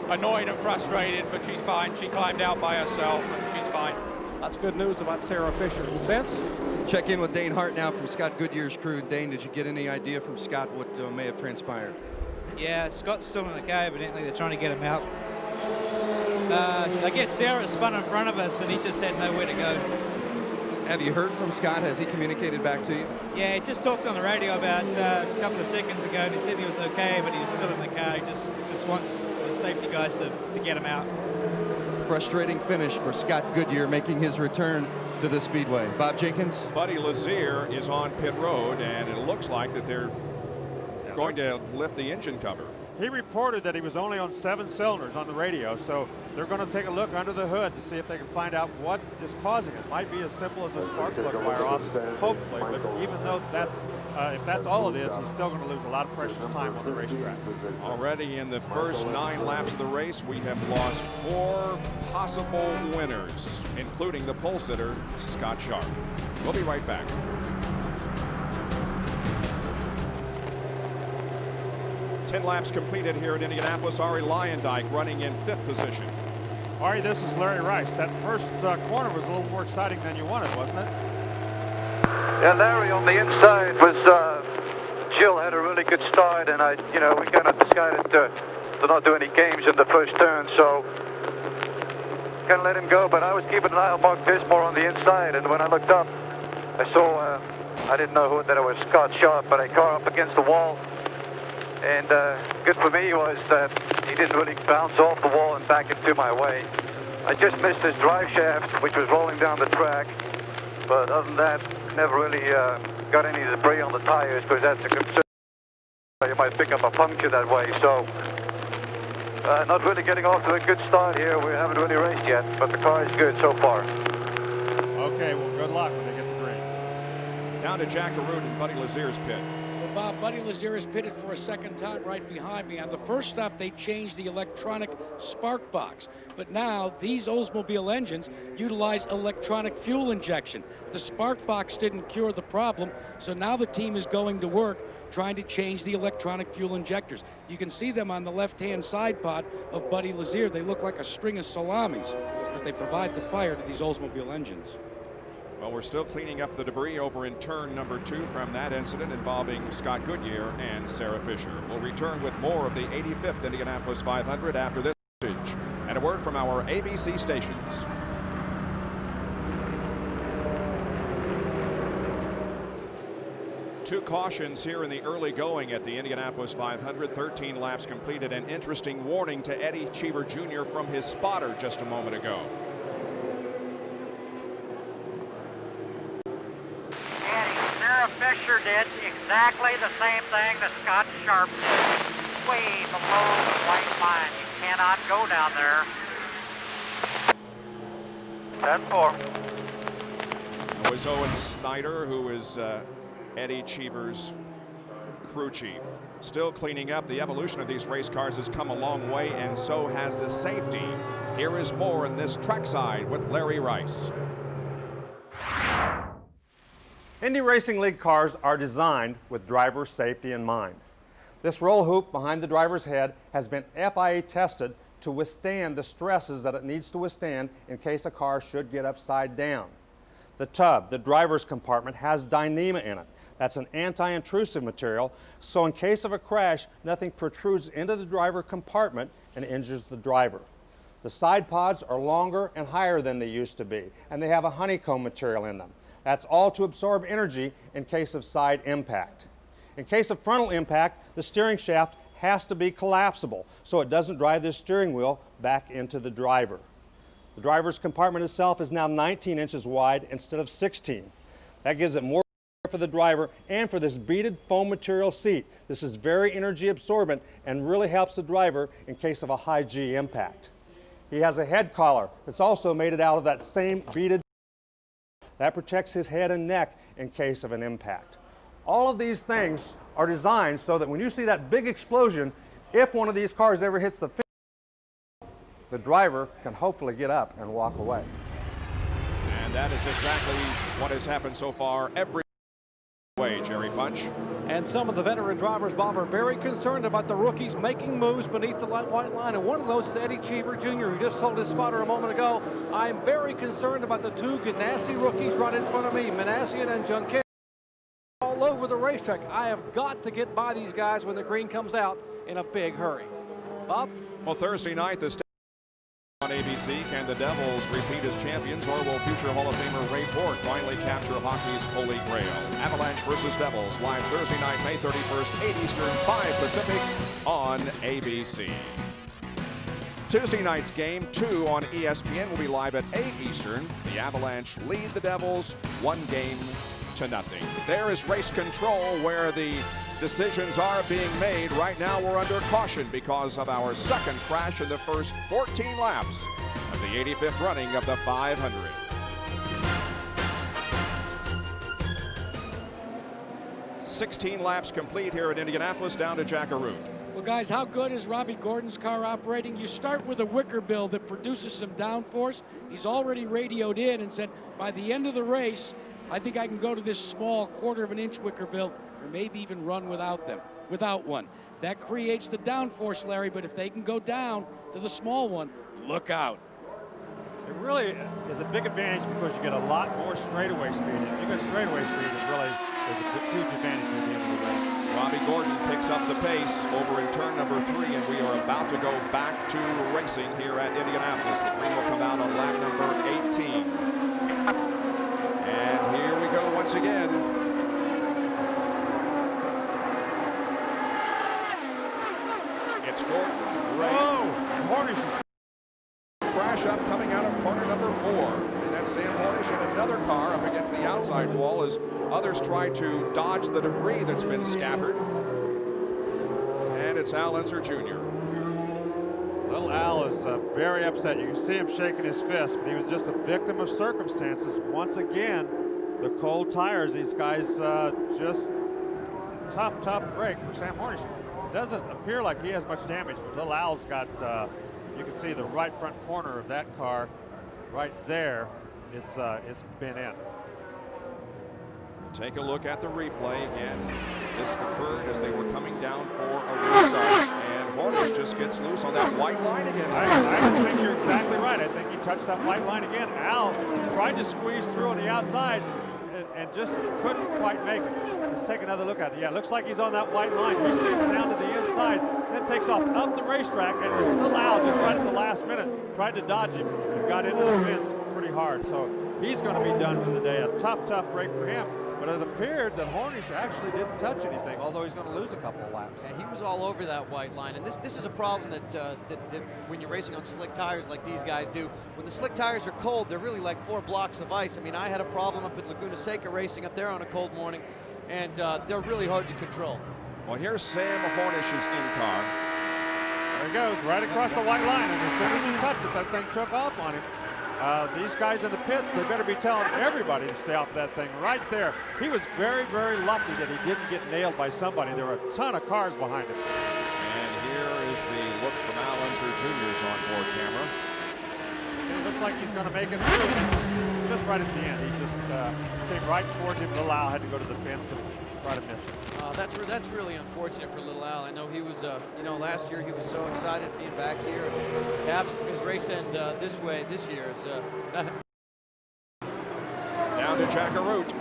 annoyed and frustrated, but she's fine. She climbed out by herself and she's fine. That's good news about Sarah Fisher. Vince? Check in with Dane Hart now from Scott Goodyear's crew. Dane, did you get any idea from Scott what may have transpired? Yeah, Scott's still in the car. Evidently, they're trying to get him out. I guess Sarah spun in front of us, and he just had nowhere to go. Have you heard from Scott? Has he communicated back to you? Yeah, he just talked on the radio about a couple of seconds ago, and he said he was okay, but he was still in the car. He just wants the safety guys to get him out. Frustrating finish for Scott Goodyear making his return to the Speedway. Bob Jenkins? Buddy Lazier is on pit road, and it looks like that they're going to lift the engine cover. He reported that he was only on 7 cylinders on the radio, so they're going to take a look under the hood to see if they can find out what is causing it. Might be as simple as a spark plug wire off, hopefully, but even though if that's all it is, he's still going to lose a lot of precious time on the racetrack. Already in the first 9 laps of the race, we have lost 4 possible winners, including the pole sitter, Scott Sharp. We'll be right back. Ten laps completed here at Indianapolis. Ari Lyondike running in 5th position. Ari, this is Larry Rice. That first corner was a little more exciting than you wanted, wasn't it? Yeah, Larry on the inside was, Jill had a really good start, and we kind of decided to to not do any games in the first turn, so can let him go. But I was keeping an eye on Mark Dismore on the inside, and when I looked up, I saw, I didn't know that it was Scott Sharp, but a car up against the wall. And good for me was that he didn't really bounce off the wall and back into my way. I just missed his drive shaft, which was rolling down the track. But other than that, never really got any debris on the tires, because that's a concern. You might pick up a puncture that way. So not really getting off to a good start here. We haven't really raced yet, but the car is good so far. Okay, well, good luck when they get the green. Down to Jack Arute and Buddy Lazier's pit. Well, Bob, Buddy Lazier is pitted for a second time right behind me. On the first stop, they changed the electronic spark box. But now, these Oldsmobile engines utilize electronic fuel injection. The spark box didn't cure the problem, so now the team is going to work trying to change the electronic fuel injectors. You can see them on the left-hand side pod of Buddy Lazier. They look like a string of salamis, but they provide the fire to these Oldsmobile engines. Well, we're still cleaning up the debris over in turn number 2 from that incident involving Scott Goodyear and Sarah Fisher. We'll return with more of the 85th Indianapolis 500 after this message and a word from our ABC stations. Two cautions here in the early going at the Indianapolis 500. 13 laps completed. An interesting warning to Eddie Cheever Jr. from his spotter just a moment ago. Sarah Fisher did exactly the same thing that Scott Sharp did. Way below the white line. You cannot go down there. 10-4. It was Owen Snyder, who is Eddie Cheever's crew chief. Still cleaning up. The evolution of these race cars has come a long way, and so has the safety. Here is more in this trackside with Larry Rice. Indy Racing League cars are designed with driver safety in mind. This roll hoop behind the driver's head has been FIA tested to withstand the stresses that it needs to withstand in case a car should get upside down. The tub, the driver's compartment, has Dyneema in it. That's an anti-intrusive material, so in case of a crash, nothing protrudes into the driver compartment and injures the driver. The side pods are longer and higher than they used to be, and they have a honeycomb material in them. That's all to absorb energy in case of side impact. In case of frontal impact, the steering shaft has to be collapsible so it doesn't drive the steering wheel back into the driver. The driver's compartment itself is now 19 inches wide instead of 16. That gives it more for the driver and for this beaded foam material seat. This is very energy absorbent and really helps the driver in case of a high G impact. He has a head collar that's also made out of that same beaded. That protects his head and neck in case of an impact. All of these things are designed so that when you see that big explosion, if one of these cars ever hits the fence, the driver can hopefully get up and walk away. And that is exactly what has happened so far every way, Jerry Punch. And some of the veteran drivers, Bob, are very concerned about the rookies making moves beneath the white line. And one of those is Eddie Cheever Jr., who just told his spotter a moment ago, I'm very concerned about the two Ganassi rookies right in front of me, Manassian and Junqueira, all over the racetrack. I have got to get by these guys when the green comes out in a big hurry. Bob? Well, Thursday night, the on ABC, can the Devils repeat as champions, or will future Hall of Famer Ray Borg finally capture hockey's holy grail? Avalanche versus Devils, live Thursday night, May 31st, 8 Eastern, 5 Pacific on ABC. Tuesday night's game, 2 on ESPN, will be live at 8 Eastern. The Avalanche lead the Devils 1-0. There is race control where the decisions are being made. Right now we're under caution because of our second crash in the first 14 laps of the 85th running of the 500. "16 laps complete here at Indianapolis, down to Jack Arute. Well, guys, how good is Robbie Gordon's car operating? You start with a wicker bill that produces some downforce. He's already radioed in and said, by the end of the race, I think I can go to this small 1/4 of an inch wicker bill, or maybe even run without one. That creates the downforce, Larry, but if they can go down to the small one, look out. It really is a big advantage because you get a lot more straightaway speed. If you get straightaway speed, it really is a huge advantage at the end of the race. Robbie Gordon picks up the pace over in turn number 3, and we are about to go back to racing here at Indianapolis. The green will come out on lap number 18. And here we go once again. It's Gordon. Hornish crash up coming out of corner number 4. And that's Sam Hornish and another car up against the outside wall as others try to dodge the debris that's been scattered. And it's Al Unser Jr. Little Al is very upset. You can see him shaking his fist, but he was just a victim of circumstances. Once again, the cold tires, these guys just tough break for Sam Hornish. Doesn't appear like he has much damage, but little Al's got, you can see the right front corner of that car right there. It's been in. Take a look at the replay again. This occurred as they were coming down for a restart, and Hornish just gets loose on that white line again. I think you're exactly right. I think he touched that white line again. Al tried to squeeze through on the outside and just couldn't quite make it. Let's take another look at it. Yeah, it looks like he's on that white line. He spins down to the inside, then takes off up the racetrack, and little Al just right at the last minute tried to dodge him and got into the fence pretty hard. So he's going to be done for the day. A tough break for him. But it appeared that Hornish actually didn't touch anything, although he's going to lose a couple of laps. Yeah, he was all over that white line, and this is a problem that when you're racing on slick tires like these guys do. When the slick tires are cold, they're really like 4 blocks of ice. I mean, I had a problem up at Laguna Seca racing up there on a cold morning, and they're really hard to control. Well, here's Sam Hornish's in-car. There he goes, right across the white line, and as soon as he touched it, that thing took off on him. These guys in the pits, they better be telling everybody to stay off of that thing right there. He was very lucky that he didn't get nailed by somebody. There were a ton of cars behind him. And here is the look from Al Unser Jr.'s onboard camera. It looks like he's going to make it through. Just right at the end, he just came right towards him. Little Al had to go to the fence and try to miss it. That's really unfortunate for little Al. I know he was, last year he was so excited being back here. To have his race end this way this year is down to Jack Arute.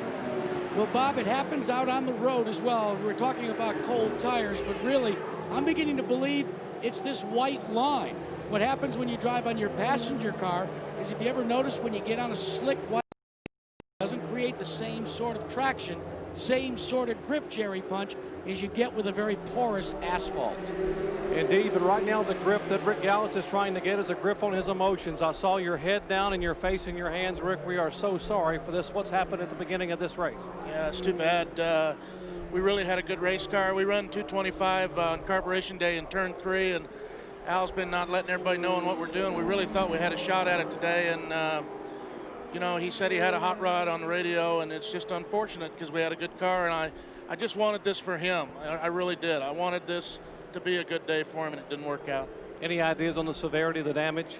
Well, Bob, it happens out on the road as well. We're talking about cold tires, but really, I'm beginning to believe it's this white line. What happens when you drive on your passenger car is, if you ever notice, when you get on a slick white, it doesn't create the same sort of traction, same sort of grip, Jerry Punch, as you get with a very porous asphalt. Indeed, but right now the grip that Rick Gallis is trying to get is a grip on his emotions. I saw your head down and your face in your hands, Rick. We are so sorry for this. What's happened at the beginning of this race? Yeah, it's too bad. We really had a good race car. We run 225 on Carburation Day in turn 3, and Al's been not letting everybody know what we're doing. We really thought we had a shot at it today, and he said he had a hot rod on the radio, and it's just unfortunate because we had a good car, and I just wanted this for him. I really did. I wanted this to be a good day for him, and it didn't work out. Any ideas on the severity of the damage?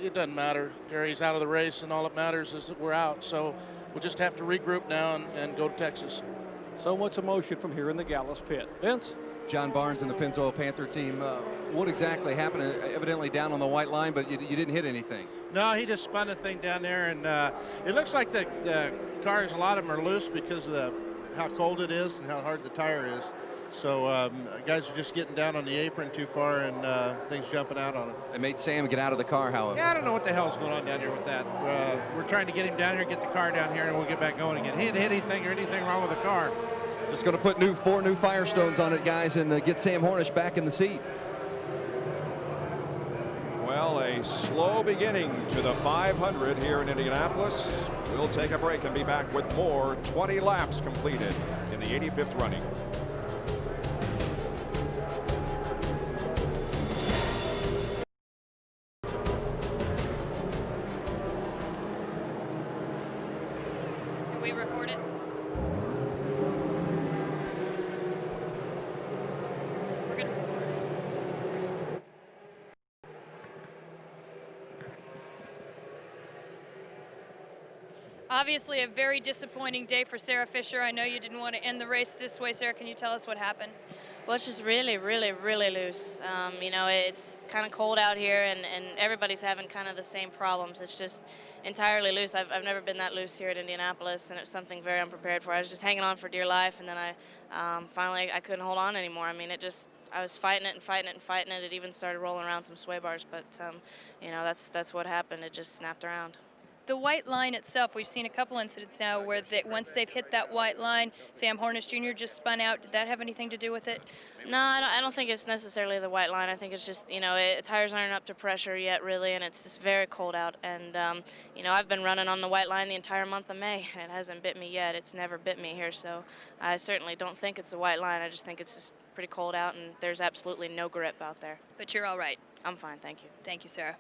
It doesn't matter. Gary's out of the race, and all that matters is that we're out. So we'll just have to regroup now and go to Texas. So much emotion from here in the Gallis pit. Vince? John Barnes and the Pennzoil Panther team. What exactly happened? Evidently down on the white line, but you didn't hit anything. No, he just spun the thing down there, and it looks like the cars, a lot of them are loose because of how cold it is and how hard the tire is. So guys are just getting down on the apron too far, and things jumping out on them. They made Sam get out of the car, however. Yeah, I don't know what the hell's going on down here with that. We're trying to get him down here, get the car down here, and we'll get back going again. He didn't hit anything or anything wrong with the car. Just going to put 4 new Firestones on it, guys, and get Sam Hornish back in the seat. Well, a slow beginning to the 500 here in Indianapolis. We'll take a break and be back with more 20 laps completed in the 85th running. Can we record it? We're good. Obviously a very disappointing day for Sarah Fisher. I know you didn't want to end the race this way, Sarah. Can you tell us what happened? Well, it's just really, really, really loose. You know, it's kind of cold out here, and everybody's having kind of the same problems. It's just entirely loose. I've never been that loose here at Indianapolis, and it was something very unprepared for. I was just hanging on for dear life, and then finally I couldn't hold on anymore. I mean, I was fighting it and fighting it and fighting it. It even started rolling around some sway bars, but you know, that's what happened. It just snapped around. The white line itself, we've seen a couple incidents now where once they've hit that white line, Sam Hornish Jr. just spun out. Did that have anything to do with it? No, I don't think it's necessarily the white line. I think it's just, you know, tires aren't up to pressure yet, really, and it's just very cold out. And, you know, I've been running on the white line the entire month of May, and it hasn't bit me yet. It's never bit me here, so I certainly don't think it's the white line. I just think it's just pretty cold out, and there's absolutely no grip out there. But you're all right. I'm fine, thank you. Thank you, Sarah.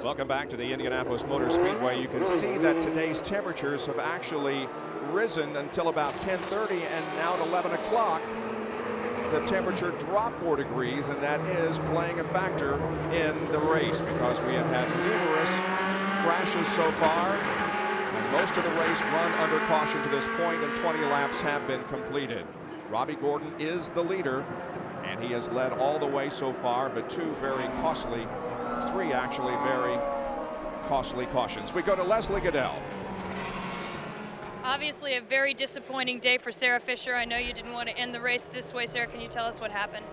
Welcome back to the Indianapolis Motor Speedway. You can see that today's temperatures have actually risen until about 10:30, and now at 11 o'clock, the temperature dropped 4 degrees, and that is playing a factor in the race because we have had numerous crashes so far, and most of the race run under caution to this point, and 20 laps have been completed. Robbie Gordon is the leader, and he has led all the way so far, but three actually very costly cautions. We go to Leslie Goodell. Obviously a very disappointing day for Sarah Fisher. I know you didn't want to end the race this way. Sarah, can you tell us what happened?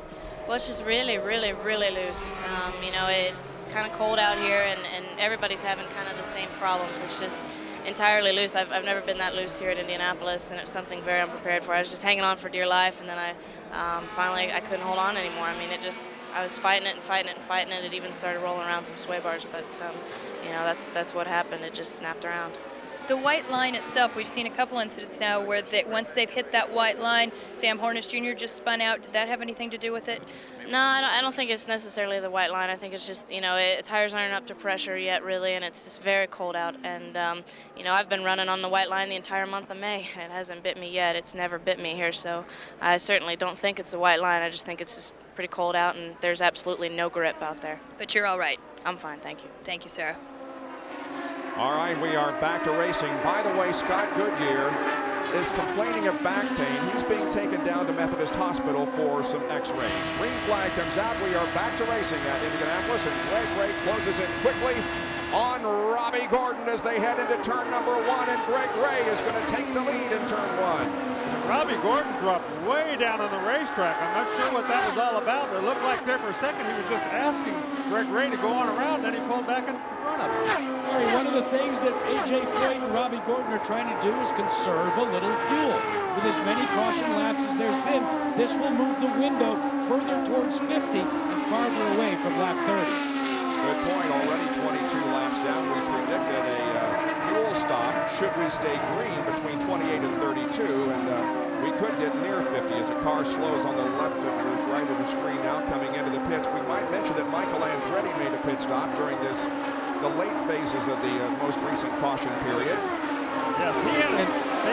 Well, it's just really, really, really loose. You know, it's kind of cold out here, and everybody's having kind of the same problems. It's just entirely loose. I've never been that loose here at Indianapolis, and it was something very unprepared for. I was just hanging on for dear life, and then finally I couldn't hold on anymore. I mean, I was fighting it and fighting it and fighting it. It even started rolling around some sway bars, but you know, that's what happened. It just snapped around. The white line itself, we've seen a couple incidents now where once they've hit that white line, Sam Hornish Jr. just spun out. Did that have anything to do with it? No, I don't think it's necessarily the white line. I think it's just, you know, tires aren't up to pressure yet, really, and it's just very cold out. And, you know, I've been running on the white line the entire month of May, and it hasn't bit me yet. It's never bit me here, so I certainly don't think it's the white line. I just think it's just pretty cold out, and there's absolutely no grip out there. But you're all right. I'm fine, thank you. Thank you, Sarah. All right, we are back to racing. By the way, Scott Goodyear is complaining of back pain. He's being taken down to Methodist Hospital for some x-rays. Green flag comes out. We are back to racing at Indianapolis, and Greg Ray closes in quickly on Robbie Gordon as they head into turn number 1, and Greg Ray is going to take the lead in turn 1. Robbie Gordon dropped way down on the racetrack. I'm not sure what that was all about, but it looked like there for a second he was just asking Greg Ray to go on around, and then he pulled back in front of him. Larry, one of the things that A.J. Foyt and Robbie Gordon are trying to do is conserve a little fuel. With as many caution laps as there's been, this will move the window further towards 50 and farther away from lap 30. Good point. Already 22 laps down. We predicted a fuel stop should we stay green between 28 and 32, and we could get near 50 as the car slows on the left of the right of the screen now coming into the pits. We might mention that Michael Andretti made a pit stop during the late phases of the most recent caution period. Yes, they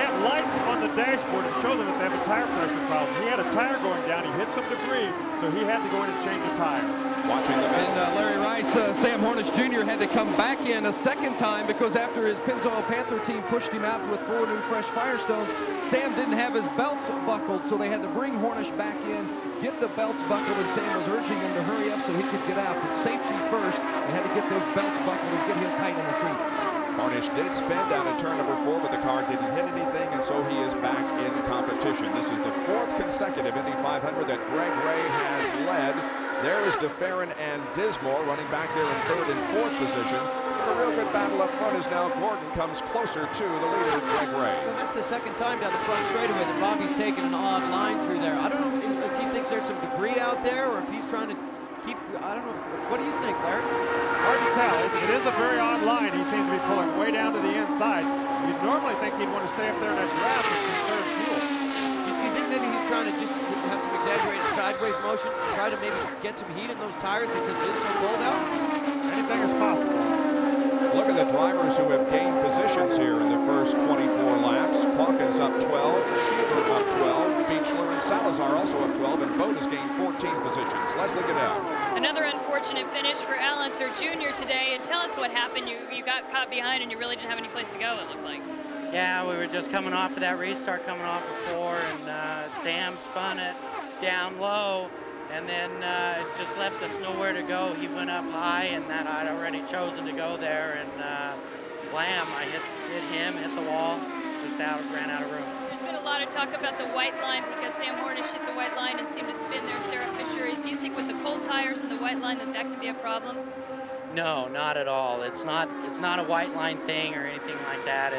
have lights on the dashboard to show them that they have a tire pressure problem. He had a tire going down, he hit some debris, so he had to go in and change the tire. Watching the and Larry Rice, Sam Hornish Jr. had to come back in a second time because after his Pennzoil Panther team pushed him out with 4 new fresh Firestones, Sam didn't have his belts buckled, so they had to bring Hornish back in, get the belts buckled, and Sam was urging him to hurry up so he could get out. But safety first, they had to get those belts buckled and get him tight in the seat. Hornish did spin down in turn number 4, but the car didn't hit anything, and so he is back in competition. This is the 4th consecutive Indy 500 that Greg Ray has led. There is DeFerrin and Dismore running back there in 3rd and 4th position. But a real good battle up front is now Gordon comes closer to the leader, Greg Ray. Well, that's the second time down the front straightaway that Robbie's taken an odd line through there. I don't know if he thinks there's some debris out there or if he's trying to keep, I don't know. What do you think, Larry? Hard to tell. It is a very odd line. He seems to be pulling way down to the inside. You'd normally think he'd want to stay up there in that draft and conserve fuel. Do you think maybe he's trying to just have some exaggerated sideways motions to try to maybe get some heat in those tires because it is so cold out? Anything is possible. Look at the drivers who have gained positions here in the first 24 laps. Hawkins up 12, Sheever up 12, Beechler and Salazar also up 12, and Boat has gained 14 positions. Leslie Goodell. Another unfortunate unfortunate finish for Al Unser Jr. today. And tell us what happened. You got caught behind and you really didn't have any place to go, it looked like. Yeah, we were just coming off of that restart, coming off of 4, and Sam spun it down low, and then it just left us nowhere to go. He went up high, and that I'd already chosen to go there, and blam, I hit him, hit the wall, just ran out of room. There's been a lot of talk about the white line because Sam Hornish hit the white line and seemed to spin there. Sarah Fisher, do you think with the cold tires and the white line that can be a problem? No, not at all. It's not a white line thing or anything like that.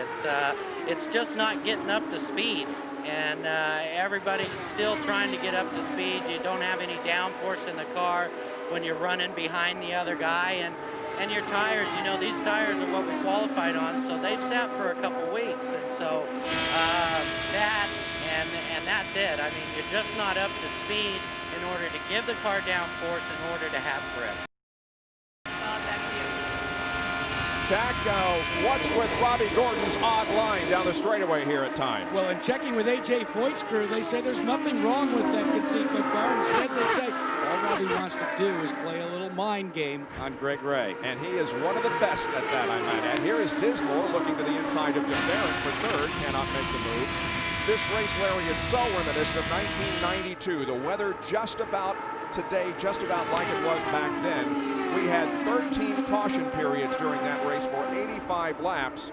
It's just not getting up to speed, and everybody's still trying to get up to speed. You don't have any downforce in the car when you're running behind the other guy, and your tires, you know, these tires are what we qualified on, so they've sat for a couple weeks, and so that and that's it. I mean, you're just not up to speed in order to give the car downforce in order to have grip. Jack, what's with Robbie Gordon's odd line down the straightaway here at times? Well, in checking with A.J. Foyt's crew, they say there's nothing wrong with that Conseco car. Instead, they say all Robbie wants to do is play a little mind game on Greg Ray. And he is one of the best at that, I might add. Here is Dismore looking to the inside of DeBarrett for third, cannot make the move. This race, Larry, is so reminiscent of 1992. The weather just about today, just about like it was back then. We had 13 caution periods during that race for 85 laps.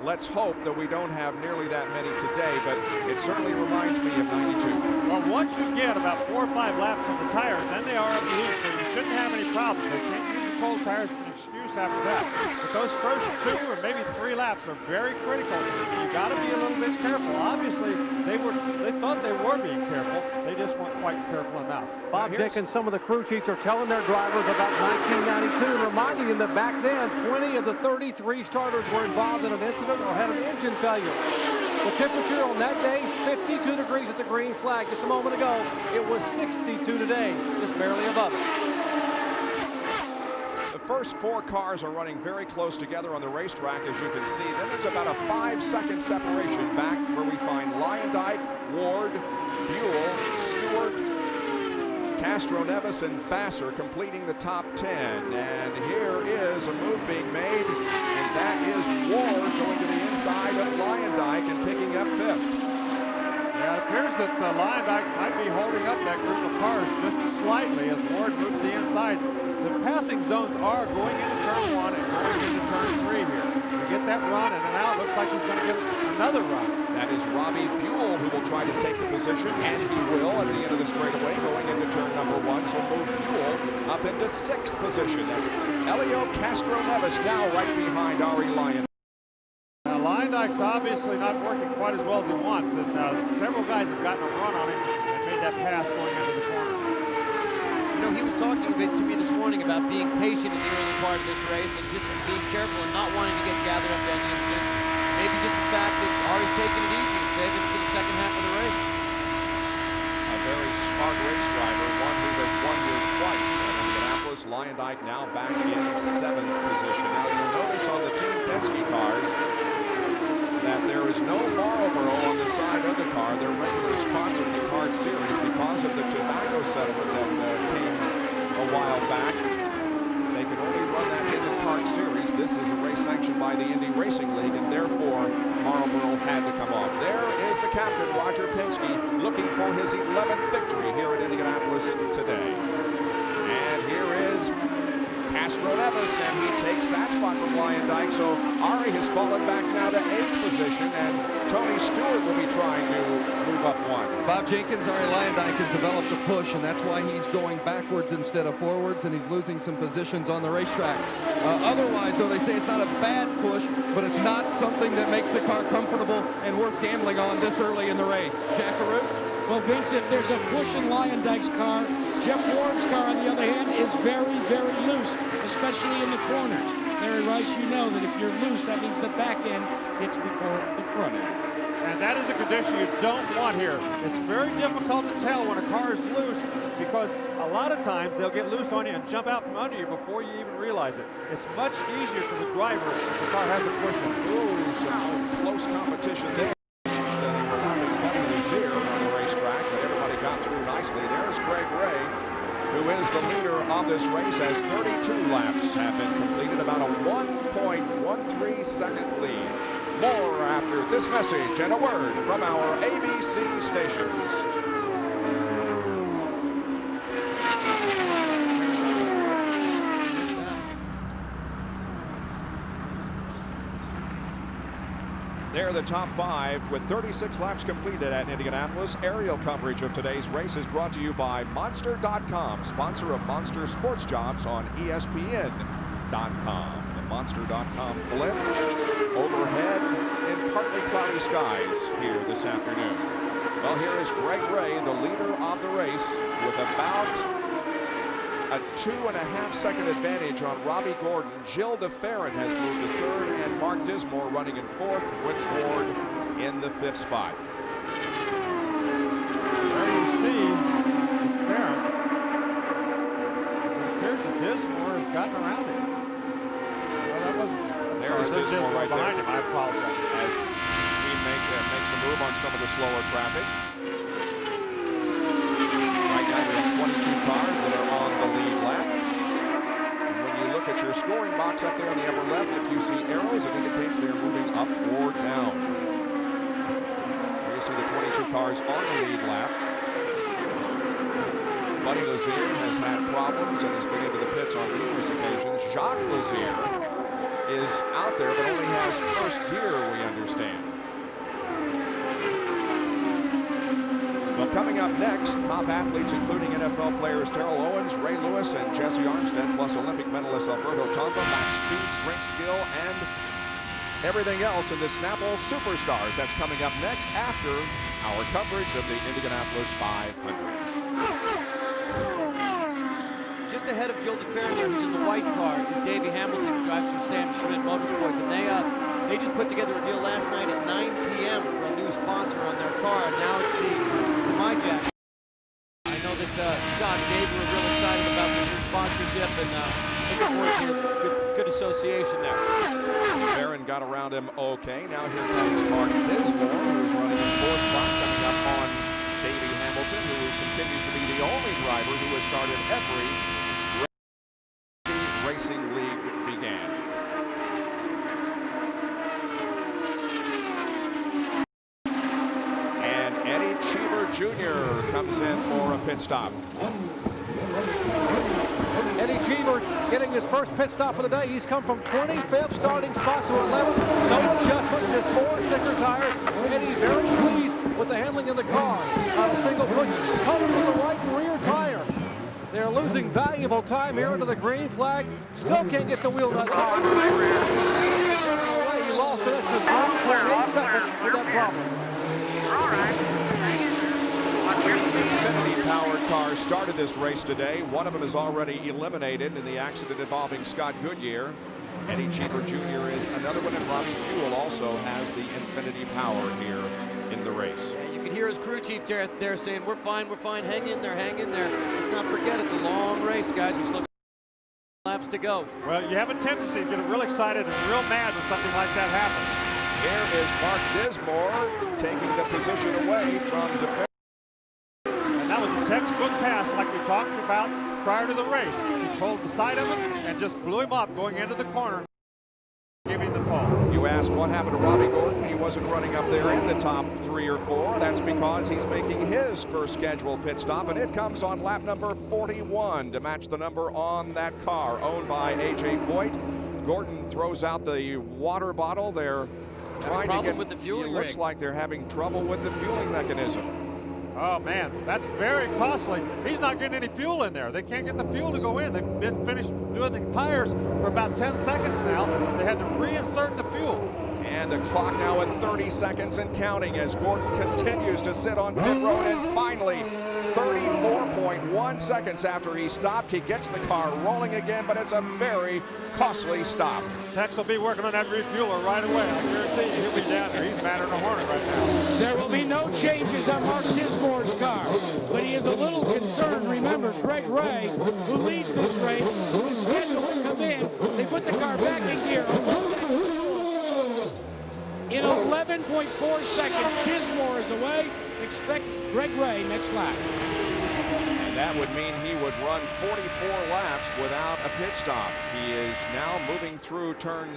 Let's hope that we don't have nearly that many today, but it certainly reminds me of 92. Well, once you get about 4 or 5 laps on the tires, then they are up to you, so you shouldn't have any problems. They can't use the cold tires as an excuse after that. But those first 2 or maybe 3 laps are very critical. You got to be a little bit careful. Obviously, they thought they were being careful. They just weren't quite careful enough. Bob Jenkins, some of the crew chiefs are telling their drivers about 1992, reminding them that back then, 20 of the 33 starters were involved in an incident or had an engine failure. The temperature on that day, 52 degrees at the green flag just a moment ago. It was 62 today, just barely above it. The first 4 cars are running very close together on the racetrack, as you can see. Then there's about a 5-second separation back where we find Lyondike, Ward, Buell, Stewart, Castro Nevis, and Vassar completing the top 10. And here is a move being made, and that is Ward going to the inside of Lyondike and picking up 5th. Yeah, it appears that Lyondike might be holding up that group of cars just slightly as Ward moved to the inside. The passing zones are going into turn 1 and going into turn 3 here. You get that run, and now it looks like he's going to get another run. That is Robbie Buell who will try to take the position, and he will at the end of the straightaway going into turn number 1. So move Buell up into 6th position. That's Elio Castro Nevis now right behind Ari Lyon. Lyondike's obviously not working quite as well as he wants, and several guys have gotten a run on him and made that pass going into the corner. You know, he was talking a bit to me this morning about being patient in the early part of this race and just being careful and not wanting to get gathered up in the incidents. Maybe just the fact that Ari's taking it easy and saving it for the second half of the race. A very smart race driver, one who has won here twice at Indianapolis. Lyondike now back in 7th position. Now you'll notice on the Team Penske cars that there is no Marlboro on the side of the car. Their regular sponsor, the Card Series, because of the tobacco settlement that came a while back. They can only run that in the Card Series. This is a race sanctioned by the Indy Racing League, and therefore Marlboro had to come off. There is the captain, Roger Penske, looking for his 11th victory here at Indianapolis today. And here is Castro Nevis, and he takes that spot from Lyondike. So Ari has fallen back now to 8th position, and Tony Stewart will be trying to move up 1. Bob Jenkins, Ari Lyondike has developed a push, and that's why he's going backwards instead of forwards, and he's losing some positions on the racetrack. Otherwise, though, they say it's not a bad push, but it's not something that makes the car comfortable and worth gambling on this early in the race. Jack Arute? Well, Vince, if there's a push in Lyondike's car, Jeff Ward's car, on the other hand, is very, very loose, especially in the corners. Larry Rice, you know that if you're loose, that means the back end hits before the front end. And that is a condition you don't want here. It's very difficult to tell when a car is loose because a lot of times they'll get loose on you and jump out from under you before you even realize it. It's much easier for the driver if the car has a cushion. Ooh, some close competition there. They were having Beverly Zier on the racetrack, but everybody got through nicely. There's Greg Ray. who is the leader of this race, as 32 laps have been completed, about a 1.13 second lead. More after this message and a word from our ABC stations. They're the top 5 with 36 laps completed at Indianapolis. Aerial coverage of today's race is brought to you by Monster.com, sponsor of Monster Sports Jobs on ESPN.com. The Monster.com blimp overhead in partly cloudy skies here this afternoon. Well, here is Greg Ray, the leader of the race, with about a 2.5 second advantage on Robbie Gordon. Jill DeFerrin has moved to 3rd, and Mark Dismore running in 4th with Ward in the 5th spot. There you see DeFerrin. So it appears that Dismore has gotten around it. Well, that wasn't. There's Dismore right behind there. him. I apologize. As he makes a move on some of the slower traffic. Right now we have 22 cars that are on the lead lap. And when you look at your scoring box up there on the upper left, if you see arrows, it indicates they're moving up or down. There you see the 22 cars on the lead lap. Buddy Lazier has had problems and has been into the pits on numerous occasions. Jacques Lazier is out there, but only has first gear, we understand. Well, coming up next, top athletes including NFL players Terrell Owens, Ray Lewis, and Jesse Armstead, plus Olympic medalist Alberto Tomba, match speed, strength, skill, and everything else in the Snapple Superstars. That's coming up next after our coverage of the Indianapolis 500. Just ahead of Jill DeFerrin there, who's in the white car, is Davey Hamilton, who drives for Sam Schmidt Motorsports. And they just put together a deal last night at 9 p.m. for a new sponsor on their car. And now it's the MyJack. I know that Scott and Dave were real excited about the new sponsorship, and looking forward to a good association there. Barron got around him okay. Now here comes Mark Dismore, who's running in 4th spot, coming up on Davey Hamilton, who continues to be the only driver who has started every Racing League began. And Eddie Cheever Jr. comes in for a pit stop. Eddie Cheever getting his first pit stop of the day. He's come from 25th starting spot to 11th. No adjustments, just 4 sticker tires. Eddie very pleased with the handling of the car. A single push coming from the right rear tire. They're losing valuable time here into the green flag. Still can't get the wheel nuts on. He lost an extra 1.8 seconds with that problem. Infinity-powered cars started this race today. One of them is already eliminated in the accident involving Scott Goodyear. Eddie Cheever Jr. is another one, and Robbie Buell also has the Infinity power here in the race. Yeah, you can hear his crew chief there saying, we're fine, hang in there, hang in there. Let's not forget, it's a long race, guys. We still got laps to go. Well, you have a tendency to get real excited and real mad when something like that happens. Here is Mark Dismore taking the position away from DeFerrin. And that was a textbook pass like we talked about prior to the race. He pulled the side of him and just blew him up going into the corner, giving the pole. You asked what happened to Robbie Gordon. He wasn't running up there in the top 3 or 4. That's because he's making his first scheduled pit stop, and it comes on lap number 41 to match the number on that car owned by A.J. Voigt. Gordon throws out the water bottle. They're trying to get, with the fueling it looks ring. like they're having trouble with the fueling mechanism. Oh, man, that's very costly. He's not getting any fuel in there. They can't get the fuel to go in. They've been finished doing the tires for about 10 seconds now. They had to reinsert the fuel. And the clock now at 30 seconds and counting as Gordon continues to sit on pit road, and finally 34.1 seconds after he stopped, he gets the car rolling again, but it's a very costly stop. Tex will be working on that refueler right away. I guarantee you he'll be down there. He's madder than a hornet right now. There will be no changes on Mark Dismore's car, but he is a little concerned. Remember, Greg Ray, who leads this race, is scheduled to come in. They put the car back in gear. in 11.4 seconds. Dismore is away. Expect Greg Ray next lap. And that would mean he would run 44 laps without a pit stop. He is now moving through turn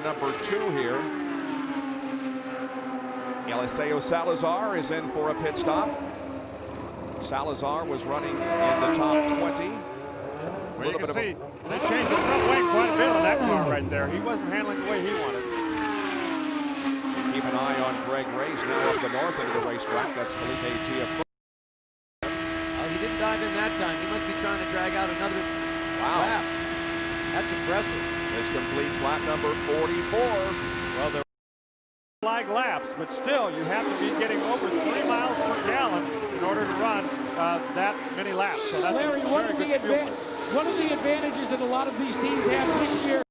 number 2 here. Eliseo Salazar is in for a pit stop. Salazar was running in the top 20. Well, you can see they changed the front wing quite a bit on that car right there. He wasn't handling the way he wanted. Keep an eye on Greg Ray's now up the north end of the racetrack. That's Felipe Giafone. He didn't dive in that time. He must be trying to drag out another lap. That's impressive. This completes lap number 44. Well, they're flag laps, but still, you have to be getting over 3 miles per gallon in order to run that many laps. So that's Larry, one of the advantages that a lot of these teams have this year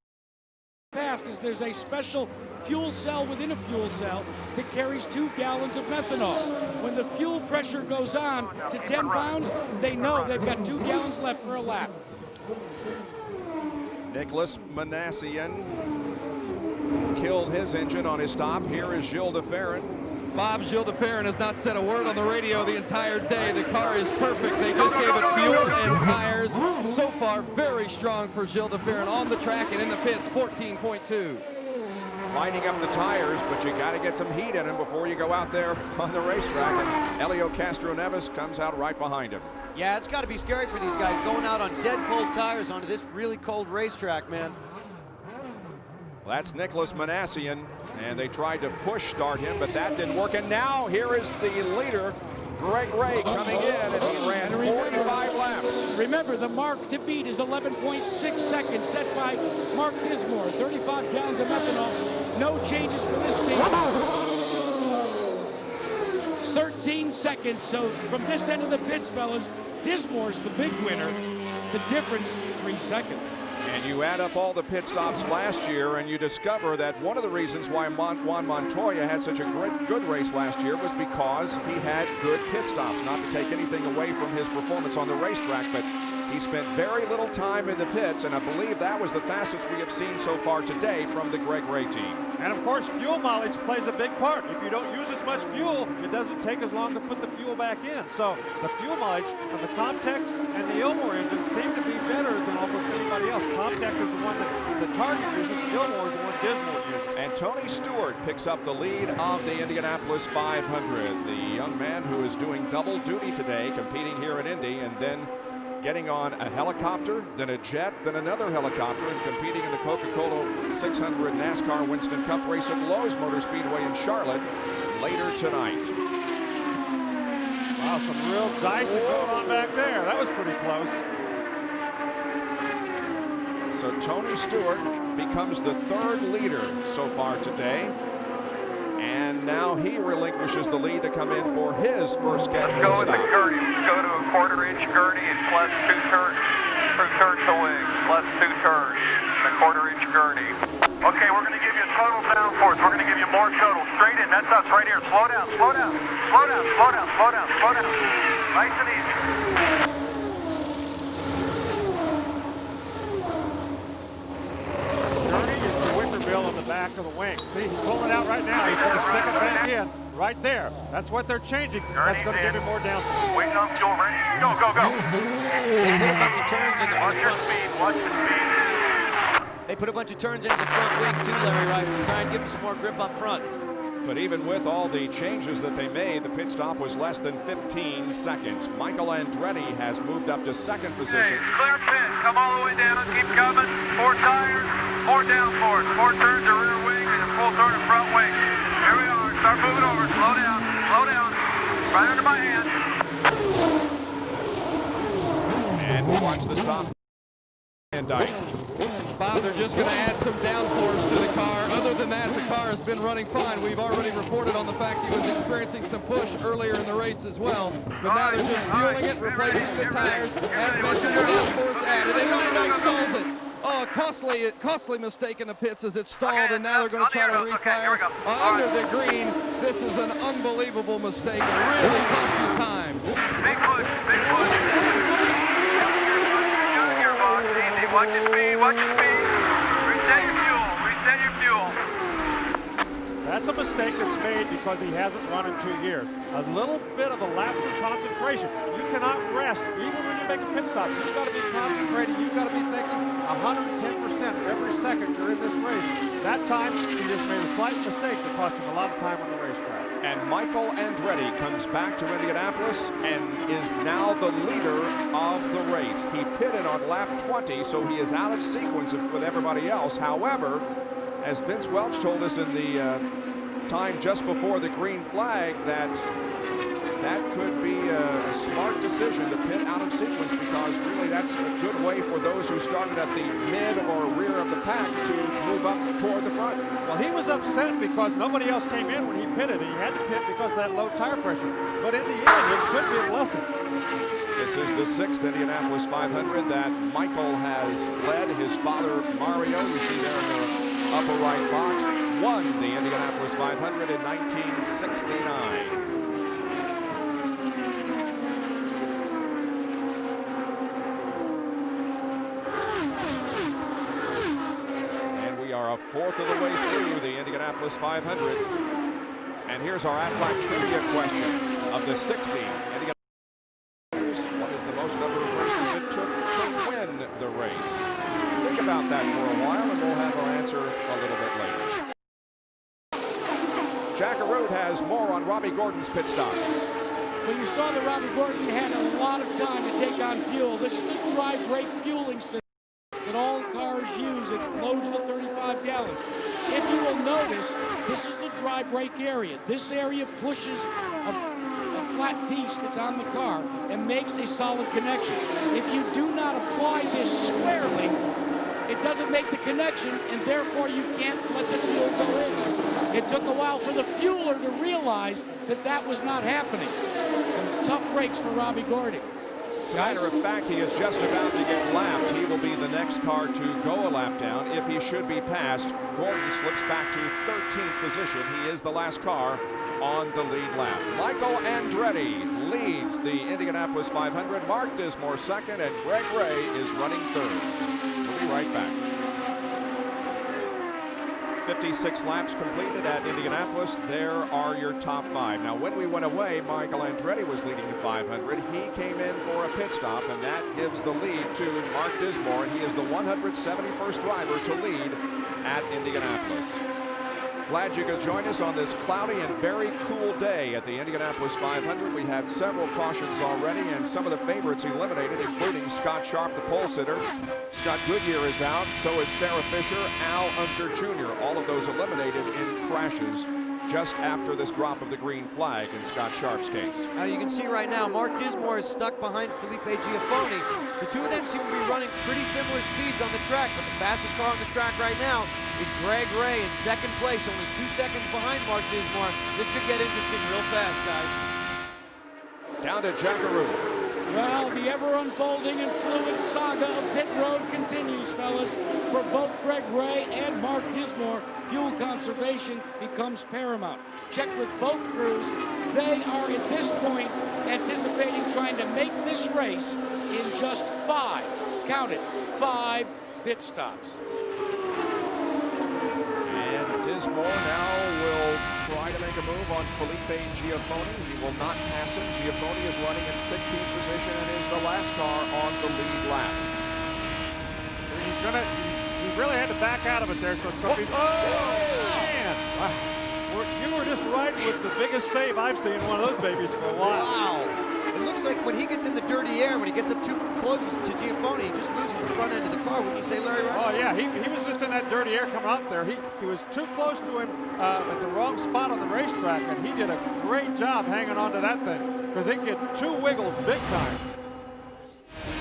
fast is there's a special fuel cell within a fuel cell that carries 2 gallons of methanol. When the fuel pressure goes on to 10 pounds, they know they've got 2 gallons left for a lap. Nicholas Manassian killed his engine on his stop. Here is Gilles de Ferran. Bob, Gilles de Ferran has not said a word on the radio the entire day. The car is perfect. They just gave it fuel and tires. So far, very strong for Gilles de Ferran on the track and in the pits, 14.2. Lining up the tires, but you got to get some heat in them before you go out there on the racetrack. And Helio Castro-Neves comes out right behind him. Yeah, it's got to be scary for these guys going out on dead cold tires onto this really cold racetrack, man. That's Nicholas Manassian, and they tried to push start him, but that didn't work. And now here is the leader, Greg Ray, coming in, and he ran 45 laps. Remember, the mark to beat is 11.6 seconds, set by Mark Dismore. 35 gallons of methanol. No changes for this team. 13 seconds. So from this end of the pits, fellas, Dismore's the big winner. The difference, 3 seconds. And you add up all the pit stops last year, and you discover that one of the reasons why Juan Montoya had such a good race last year was because he had good pit stops. Not to take anything away from his performance on the racetrack, but he spent very little time in the pits, and I believe that was the fastest we have seen so far today from the Greg Ray team. And of course, fuel mileage plays a big part. If you don't use as much fuel, it doesn't take as long to put the fuel back in. So the fuel mileage on the Comtex and the Ilmor engines seem to be better than almost anybody else. Comtech is the one that the Target uses, Ilmor is the one Dismore uses. And Tony Stewart picks up the lead of the Indianapolis 500. The young man who is doing double duty today, competing here at Indy, and then getting on a helicopter, then a jet, then another helicopter, and competing in the Coca-Cola 600 NASCAR Winston Cup race at Lowe's Motor Speedway in Charlotte later tonight. Wow, some real dicing going on back there. That was pretty close. So Tony Stewart becomes the 3rd leader so far today. And now he relinquishes the lead to come in for his first scheduled stop. Let's go with the gurney. Let's go to a 1/4-inch gurney and plus 2 turns. 2 turns to wing, plus 2 turns. And a 1/4-inch gurney. Okay, we're going to give you a total downforce. We're going to give you more total. Straight in. That's us right here. Slow down, slow down. Slow down, slow down, slow down, slow down. Nice and easy. On the back of the wing. See, he's pulling it out right now. He's going to stick it back in right there. That's what they're changing. That's going to give him more downforce. Waiting on fuel, ready? Go, go, go. They put a bunch of turns in the Watch your speed, watch the speed. They put a bunch of turns into the front wing too, Larry Rice, to try and give him some more grip up front. But even with all the changes that they made, the pit stop was less than 15 seconds. Michael Andretti has moved up to 2nd position. Okay, clear pit. Come all the way down. Keep coming. 4 tires, 4 downforce, 4 turns to rear wing, and a full turn to front wing. Here we are. Start moving over. Slow down. Slow down. Right under my hand. And we'll watch the stop. And Bob, they're just going to add some downforce to the car. Other than that, the car has been running fine. We've already reported on the fact he was experiencing some push earlier in the race as well. But now they're just fueling it, replacing the tires. As mentioned, the downforce added. And Illinois stalls it. Oh, costly mistake in the pits as it stalled, and now they're going to try to refire. Under the green, this is an unbelievable mistake. It really costs you time. Big push, big push. Watch your speed, watch your speed. Reset your fuel, reset your fuel. That's a mistake that's made because he hasn't run in 2 years. A little bit of a lapse in concentration. You cannot rest, even when you make a pit stop. You've got to be concentrating. You've got to be thinking 110% every second you're in this race. That time, he just made a slight mistake that cost him a lot of time on the racetrack. And Michael Andretti comes back to Indianapolis and is now the leader of the race. He pitted on lap 20, so he is out of sequence with everybody else. However, as Vince Welch told us in the time just before the green flag, that could be a smart decision to pit out of sequence, because really that's a good way for those who started at the mid or rear of the pack to move up toward the front. Well, he was upset because nobody else came in when he pitted. He had to pit because of that low tire pressure. But in the end, it could be a blessing. This is the 6th Indianapolis 500 that Michael has led. His father, Mario, you see there in the upper right box, won the Indianapolis 500 in 1969. A fourth of the way through the Indianapolis 500. And here's our Aflac trivia question. Of the 60 Indianapolis, what is the most number of races it took to win the race? Think about that for a while, and we'll have our answer a little bit later. Jack Arute has more on Robbie Gordon's pit stop. Well, you saw that Robbie Gordon had a lot of time to take on fuel. This is the dry brake fueling system that all cars use. It loads the 35 gallons. If you will notice, this is the dry brake area. This area pushes a flat piece that's on the car and makes a solid connection. If you do not apply this squarely, it doesn't make the connection, and therefore you can't let the fuel go in. It took a while for the fueler to realize that that was not happening. Some tough brakes for Robbie Gordon. As a matter of fact, he is just about to get lapped. He will be the next car to go a lap down. If he should be passed, Gordon slips back to 13th position. He is the last car on the lead lap. Michael Andretti leads the Indianapolis 500. Mark Dismore second, and Greg Ray is running third. We'll be right back. 56 laps completed at Indianapolis. There are your top 5. Now, when we went away, Michael Andretti was leading the 500. He came in for a pit stop, and that gives the lead to Mark Dismore, and he is the 171st driver to lead at Indianapolis. Glad you could join us on this cloudy and very cool day at the Indianapolis 500. We had several cautions already, and some of the favorites eliminated, including Scott Sharp, the pole sitter. Scott Goodyear is out, so is Sarah Fisher, Al Unser Jr. All of those eliminated in crashes just after this drop of the green flag in Scott Sharp's case. Now you can see right now, Mark Dismore is stuck behind Felipe Giafoni. The two of them seem to be running pretty similar speeds on the track, but the fastest car on the track right now is Greg Ray in second place, only 2 seconds behind Mark Dismore. This could get interesting real fast, guys. Down to Jack Arute. Well, the ever-unfolding and fluid saga of pit road continues, fellas. For both Greg Ray and Mark Dismore, fuel conservation becomes paramount. Check with both crews. They are, at this point, anticipating trying to make this race in just 5, count it, 5 pit stops. And Dismore now will try to make a move on Felipe Giafoni. He will not pass him. Giafoni is running in 16th position and is the last car on the lead lap. So he's gonna, he really had to back out of it there, so it's gonna be, oh, man. Wow. You were just right with the biggest save I've seen in one of those babies for a while. Wow. It looks like when he gets in the dirty air, when he gets up too close to Giafoni, he just loses the front end of the car, wouldn't you say, Larry Rush? Oh, yeah, he was just in that dirty air coming out there. He was too close to him at the wrong spot on the racetrack, and he did a great job hanging on to that thing, because it get 2 wiggles big time.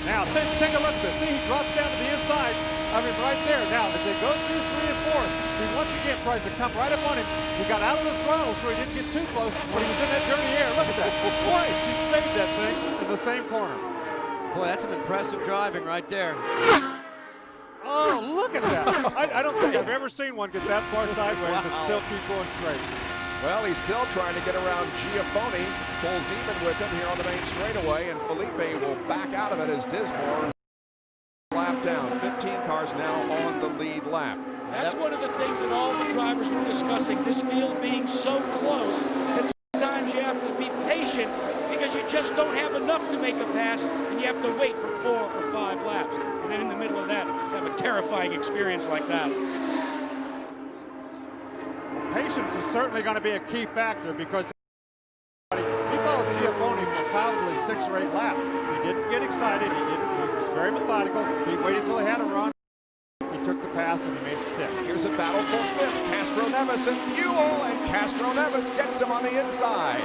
Now, take a look at this. See, he drops down to the inside of him right there. Now, as they go through 3 and 4, he once again tries to come right up on him. He got out of the throttle so he didn't get too close when he was in that dirty air. Look at that. Twice he saved that thing in the same corner. Boy, that's some impressive driving right there. Oh, look at that. I don't think I've ever seen one get that far sideways and still keep going straight. Well, he's still trying to get around Giafoni. Pulls even with him here on the main straightaway, and Felipe will back out of it as Dismore lap down. 15 cars now on the lead lap. That's one of the things that all the drivers were discussing, this field being so close that sometimes you have to be patient because you just don't have enough to make a pass, and you have to wait for 4 or 5 laps. And then in the middle of that, you have a terrifying experience like that. Patience is certainly going to be a key factor because he followed Giafone for probably 6 or 8 laps. He didn't get excited. He was very methodical. He waited till he had a run. He took the pass and he made it stick. Here's a battle for 5th. Castro Neves and Buell, and Castro Neves gets him on the inside.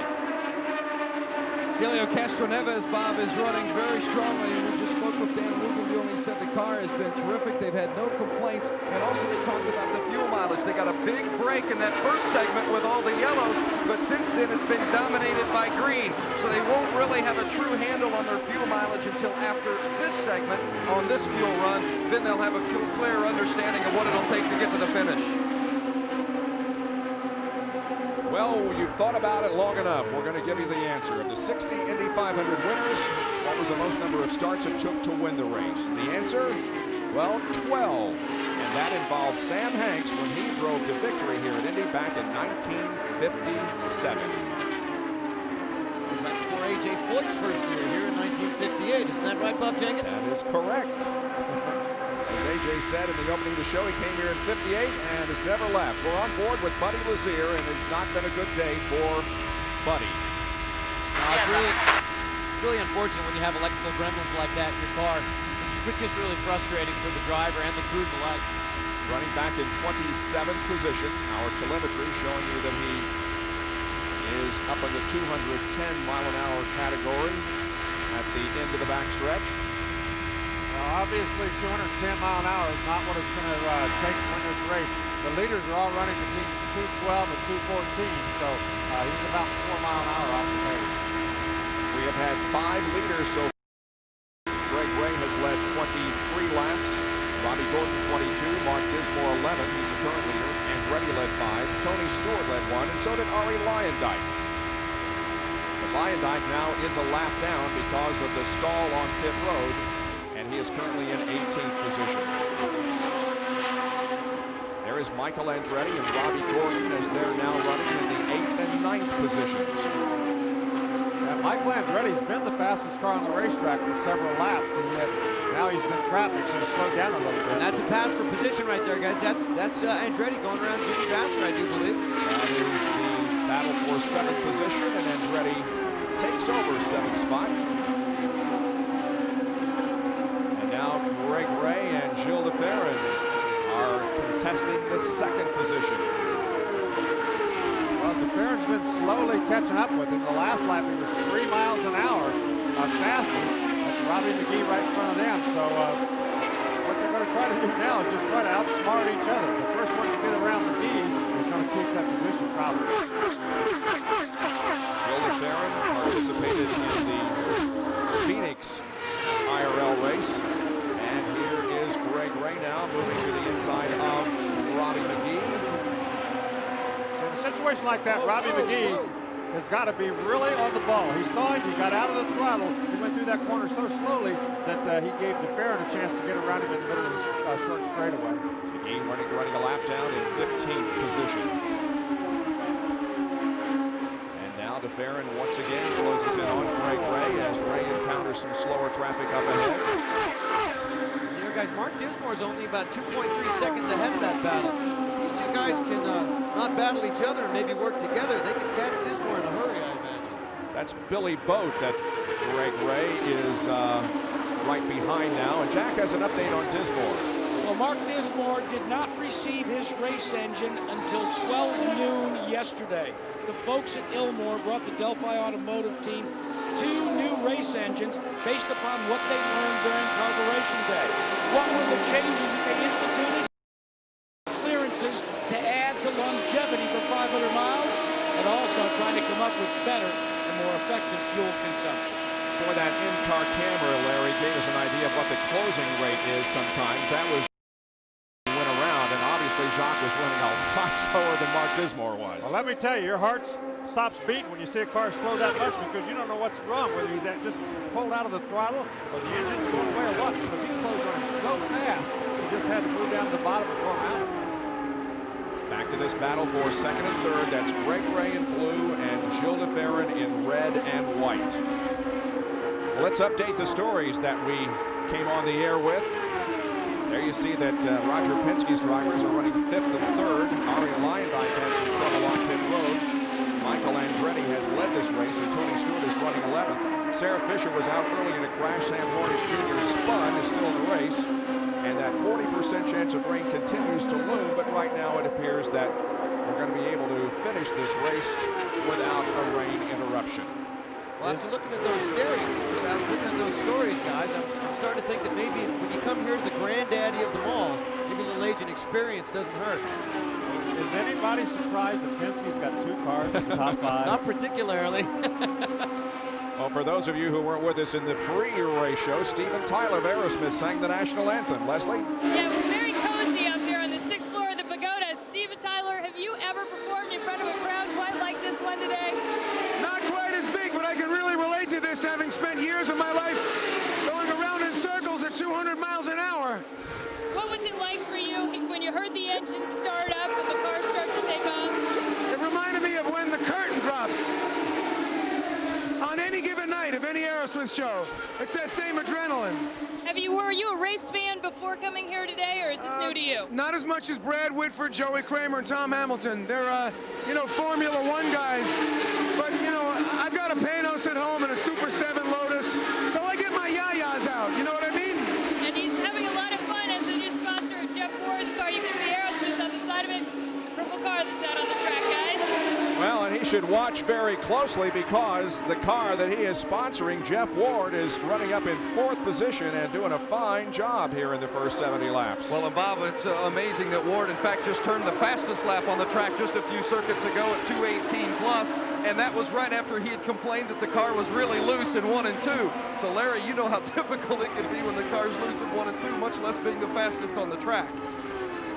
Helio Castro Neves, Bob, is running very strongly. We just spoke with Dan Luganville, and he said the car has been terrific. They've had no complaints, and also they talked about the fuel mileage. They got a big break in that first segment with all the yellows, but since then it's been dominated by green, so they won't really have a true handle on their fuel mileage until after this segment on this fuel run. Then they'll have a clear understanding of what it'll take to get to the finish. Well, you've thought about it long enough. We're going to give you the answer. Of the 60 Indy 500 winners, what was the most number of starts it took to win the race? The answer? Well, 12. And that involves Sam Hanks when he drove to victory here at Indy back in 1957. It was right before A.J. Foyt's first year here in 1958. Isn't that right, Bob Jenkins? That is correct. As A.J. said in the opening of the show, he came here in 58 and has never left. We're on board with Buddy Lazier, and it's not been a good day for Buddy. It's really unfortunate when you have electrical gremlins like that in your car. It's just really frustrating for the driver and the crews alike. Running back in 27th position. Our telemetry showing you that he is up in the 210-mile-an-hour category at the end of the backstretch. Obviously, 210 mile an hour is not what it's going to take to win this race. The leaders are all running between 212 and 214, so he's about 4 mile an hour off the pace. We have had 5 leaders so far. Greg Ray has led 23 laps. Robbie Gordon 22, Mark Dismore 11. He's a current leader. Andretti led 5. Tony Stewart led 1, and so did Ari Luyendyk. But Luyendyk now is a lap down because of the stall on pit road, and he is currently in 18th position. There is Michael Andretti and Robbie Gordon as they're now running in the 8th and 9th positions. Yeah, Michael Andretti's been the fastest car on the racetrack for several laps, and yet now he's in traffic, so he's slowed down a little bit. And that's a pass for position right there, guys. That's Andretti going around Jimmy Vasser, I do believe. That is the battle for 7th position, and Andretti takes over 7th spot. Now Greg Ray and Gilles de Ferran are contesting the 2nd position. Well, de Ferran's been slowly catching up with him. The last lap he was 3 miles an hour faster. That's Robbie McGee right in front of them. So what they're going to try to do now is just try to outsmart each other. The first one to get around McGee is going to keep that position probably. Gilles de Ferran participated in the Phoenix IRL race. And here is Greg Ray now moving to the inside of Robbie McGee. So in a situation like that, Robbie McGee has got to be really on the ball. He saw it, he got out of the throttle, he went through that corner so slowly that he gave de Ferran a chance to get around him in the middle of the short straightaway. McGee running a lap down in 15th position. And now de Ferran once again closes in on Greg Ray as Ray encounters some slower traffic up ahead. Guys, Mark Dismore is only about 2.3 seconds ahead of that battle. If these two guys can not battle each other and maybe work together, they can catch Dismore in a hurry, I imagine. That's Billy Boat that Greg Ray is right behind now. And Jack has an update on Dismore. Well, Mark Dismore did not receive his race engine until 12 noon yesterday. The folks at Ilmore brought the Delphi Automotive team 2 new race engines based upon what they learned during carburation day. What were the changes that they instituted? Clearances to add to longevity for 500 miles, and also trying to come up with better and more effective fuel consumption. Boy, that in-car camera, Larry, gave us an idea of what the closing rate is sometimes. That was went around, and obviously Jacques was running a lot slower than Mark Dismore was. Well, let me tell you, your heart stops beating when you see a car slow that much because you don't know what's wrong, whether he's just pulled out of the throttle or the engine's going away or what, because he closed on him so fast, he just had to move down to the bottom and go around. Back to this battle for second and third. That's Greg Ray in blue and Gilles de Ferran in red and white. Well, let's update the stories that we came on the air with. There you see that Roger Penske's drivers are running 5th and 3rd. Ari Leyendijk had some trouble on pit road. Michael Andretti has led this race, and Tony Stewart is running 11th. Sarah Fisher was out early in a crash. Sam Hornish Jr. spun, is still in the race. And that 40% chance of rain continues to loom, but right now it appears that we're going to be able to finish this race without a rain interruption. Well, after looking at those stories, guys, I'm starting to think that maybe when you come here to the granddaddy of them all, maybe a little age and experience doesn't hurt. Is anybody surprised that Penske's got 2 cars in the top 5? Not particularly. Well, for those of you who weren't with us in the pre-race show, Steven Tyler of Aerosmith sang the national anthem. Leslie? Yeah, we're very cozy up there on the 6th floor of the pagoda. Steven Tyler, have you ever performed in front of a crowd quite like this one today? Not quite as big, but I can really relate to this, having spent years of my life going around in circles at 200 miles an hour. What was it like for you when you heard the engine start up and the car start to take off? It reminded me of when the curtain drops on any given night of any Aerosmith show. It's that same adrenaline. Were you a race fan before coming here today, or is this new to you? Not as much as Brad Whitford, Joey Kramer, and Tom Hamilton. They're, Formula One guys. But, I've got a Panos at home and a Super 7 Lotus, so I get my yayas out. You know what I mean? And he's having a lot of fun as the new sponsor of Jeff Ward's car. You can see Aerosmith on the side of it, the purple car that's out on the track, guys. Well, and he should watch very closely because the car that he is sponsoring, Jeff Ward, is running up in 4th position and doing a fine job here in the first 70 laps. Well, and Bob, it's amazing that Ward, in fact, just turned the fastest lap on the track just a few circuits ago at 2:18 plus, and that was right after he had complained that the car was really loose in 1 and 2. So, Larry, you know how difficult it can be when the car's loose in 1 and 2, much less being the fastest on the track.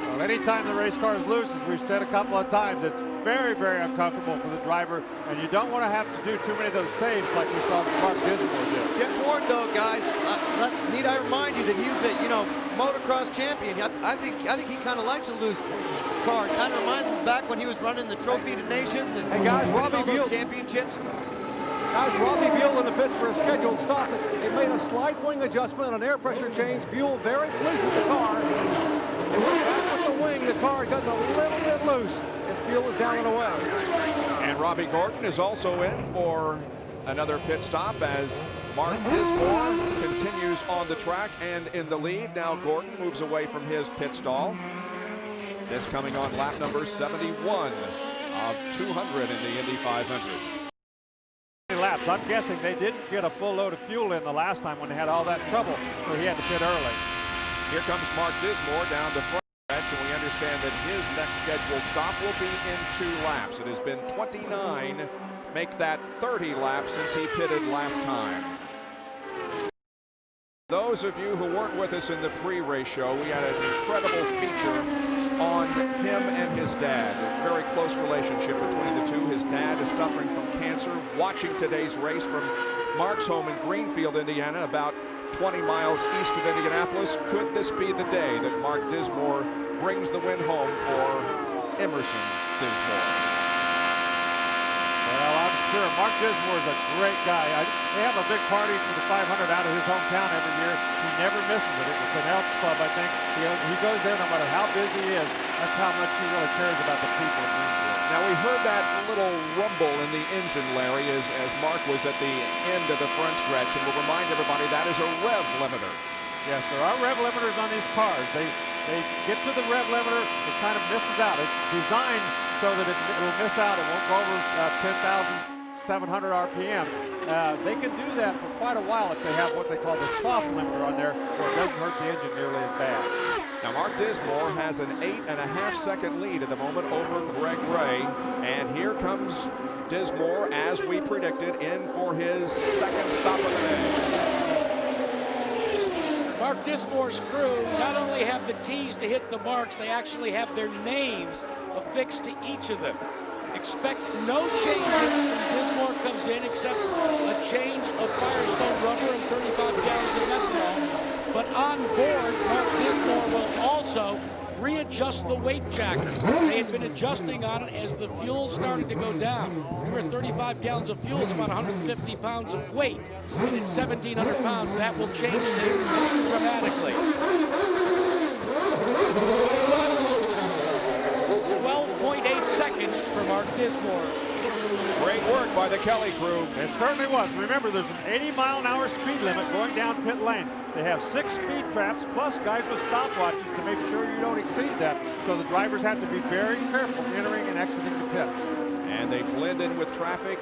Well, anytime the race car is loose, as we've said a couple of times, it's very, very uncomfortable for the driver, and you don't want to have to do too many of those saves like we saw Mark Dismore do. Jeff Ward, though, guys, need I remind you that he was a motocross champion. I think he kind of likes a loose car. Kind of reminds me back when he was running the Trophy to Nations and hey guys, all Robbie those Buell championships. Guys, Robbie Buell in the pits for a scheduled stop. He made a slight wing adjustment on air pressure change. Buell very pleased with the car. Back with the wing, the car got a little bit loose as Buell is down and away. And Robbie Gordon is also in for another pit stop as Mark Dismore continues on the track and in the lead. Now Gordon moves away from his pit stall. This coming on lap number 71 of 200 in the Indy 500. Laps. I'm guessing they didn't get a full load of fuel in the last time when they had all that trouble, so he had to pit early. Here comes Mark Dismore down the front stretch, and we understand that his next scheduled stop will be in 2 laps. It has been 29, make that 30 laps since he pitted last time. Those of you who weren't with us in the pre-race show, we had an incredible feature on him and his dad. A very close relationship between the two. His dad is suffering from cancer. Watching today's race from Mark's home in Greenfield, Indiana, about 20 miles east of Indianapolis. Could this be the day that Mark Dismore brings the win home for Emerson Dismore? Well, I'm sure Mark Dismore is a great guy. They have a big party for the 500 out of his hometown every year. He never misses it. It's an Elks Club, I think. He goes there no matter how busy he is. That's how much he really cares about the people in Greenfield. Now, we heard that little rumble in the engine, Larry, as Mark was at the end of the front stretch. And we'll remind everybody that is a rev limiter. Yes, there are rev limiters on these cars. They get to the rev limiter, it kind of misses out. It's designed so that it will miss out. It won't go over 10,700 RPMs. They can do that for quite a while if they have what they call the soft limiter on there, where it doesn't hurt the engine nearly as bad. Now, Mark Dismore has an 8.5-second lead at the moment over Greg Ray. And here comes Dismore, as we predicted, in for his second stop of the day. Mark Dismore's crew not only have the tees to hit the marks, they actually have their names affixed to each of them. Expect no changes when Dismore comes in except a change of Firestone rubber and 35 gallons of methanol. But on board, Mark Dismore will also readjust the weight jacker. They had been adjusting on it as the fuel started to go down. Remember, 35 gallons of fuel is about 150 pounds of weight, and at 1,700 pounds, that will change things dramatically. 12.8 seconds for Mark Dismore. Great work by the Kelly crew. It certainly was. Remember, there's an 80-mile-an-hour speed limit going down pit lane. They have 6 speed traps plus guys with stopwatches to make sure you don't exceed that. So the drivers have to be very careful entering and exiting the pits. And they blend in with traffic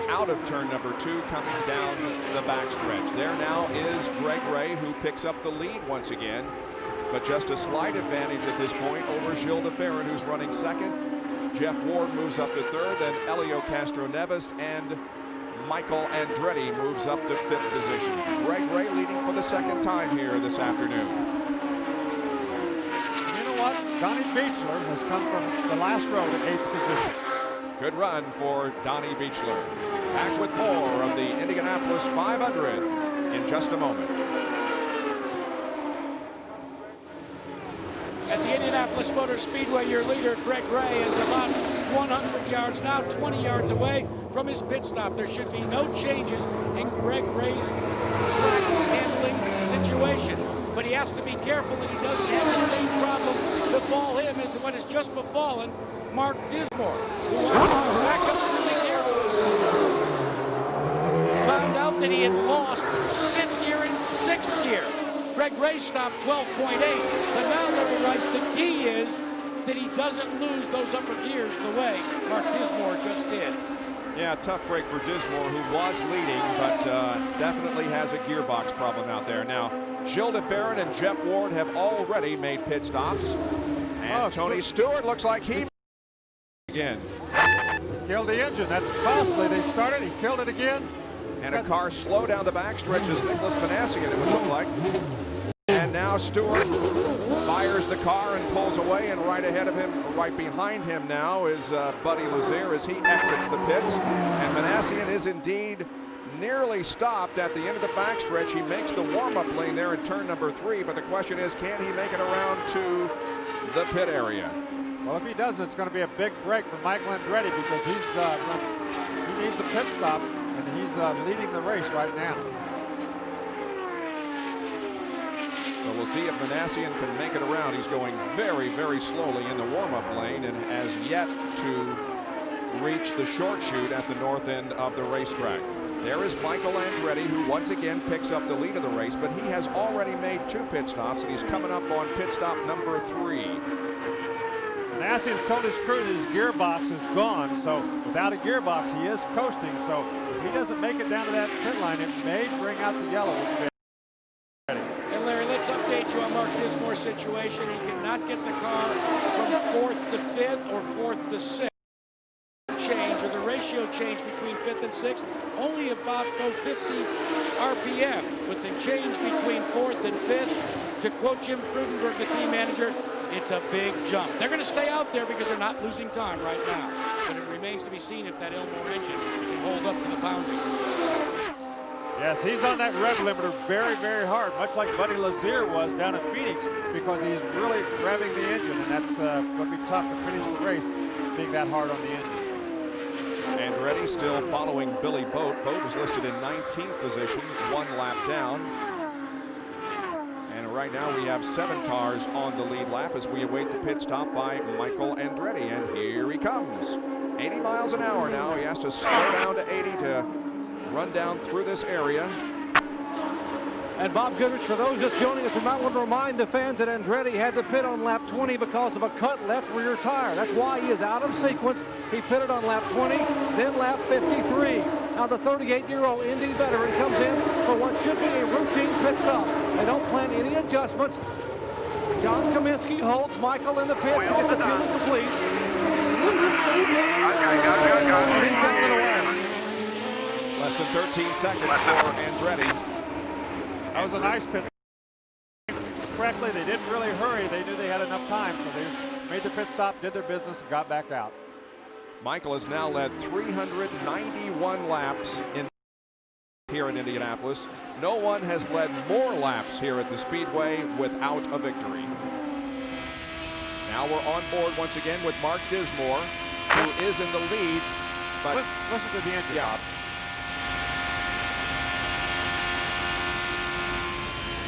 out of turn number 2 coming down the backstretch. There now is Greg Ray, who picks up the lead once again, but just a slight advantage at this point over Gilles de Ferran, who's running second. Jeff Ward moves up to third, then Elio Castro-Neves and Michael Andretti moves up to 5th position. Greg Ray leading for the second time here this afternoon. You know what? Donnie Beechler has come from the last row to 8th position. Good run for Donnie Beechler. Back with more of the Indianapolis 500 in just a moment. At the Indianapolis Motor Speedway, your leader, Greg Ray, is about 100 yards, now 20 yards away from his pit stop. There should be no changes in Greg Ray's track handling situation. But he has to be careful that he doesn't have the same problem befall him as what has just befallen Mark Dismore, who wants to back up really carefully. Found out that he had lost 5th gear and 6th gear. Greg Ray stopped 12.8, but now Larry Rice, the key is that he doesn't lose those upper gears the way Mark Dismore just did. Yeah, tough break for Dismore, who was leading, but definitely has a gearbox problem out there. Now, Gilles de Ferran and Jeff Ward have already made pit stops, and Tony Stewart looks like he again. He killed the engine. That's costly. They started, he killed it again. And a car slowed down the backstretch as Nicholas Manassian, it would look like. And now Stewart fires the car and pulls away, and right ahead of him, right behind him now is Buddy Lazier as he exits the pits. And Manassian is indeed nearly stopped at the end of the backstretch. He makes the warm-up lane there in turn number 3, but the question is, can he make it around to the pit area? Well, if he does, it's going to be a big break for Michael Andretti because he needs a pit stop, and he's leading the race right now. So we'll see if Manassian can make it around. He's going very, very slowly in the warm-up lane and has yet to reach the short chute at the north end of the racetrack. There is Michael Andretti, who once again picks up the lead of the race, but he has already made 2 pit stops, and he's coming up on pit stop number 3. Manassian's told his crew that his gearbox is gone, so without a gearbox, he is coasting. So if he doesn't make it down to that pit line, it may bring out the yellow. And Larry, let's update you on Mark Dismore's situation. He cannot get the car from 4th to 5th or 4th to 6th. Change, or the ratio change between 5th and 6th, only about 50 RPM. But the change between 4th and 5th, to quote Jim Frudenberg, the team manager, it's a big jump. They're going to stay out there because they're not losing time right now. But it remains to be seen if that Elmore engine can hold up to the pounding. Yes, he's on that rev limiter very, very hard, much like Buddy Lazier was down at Phoenix, because he's really revving the engine, and that's going to be tough to finish the race being that hard on the engine. Andretti still following Billy Boat. Boat is listed in 19th position, 1 lap down. And right now we have 7 cars on the lead lap as we await the pit stop by Michael Andretti. And here he comes. 80 miles an hour now. He has to slow down to 80 to run down through this area. And Bob Goodrich, for those just joining us, we might want to remind the fans that Andretti had to pit on lap 20 because of a cut left rear tire. That's why he is out of sequence. He pitted on lap 20, then lap 53. Now the 38-year-old Indy veteran comes in for what should be a routine pit stop. They don't plan any adjustments. John Kaminsky holds Michael in the pits to get the fuel complete. He's down and away. Less than 13 seconds for Andretti. That was a nice pit. Correctly, they didn't really hurry. They knew they had enough time, so they just made the pit stop, did their business, and got back out. Michael has now led 391 laps here in Indianapolis. No one has led more laps here at the Speedway without a victory. Now we're on board once again with Mark Dismore, who is in the lead. But listen to the engine, yeah. Bob.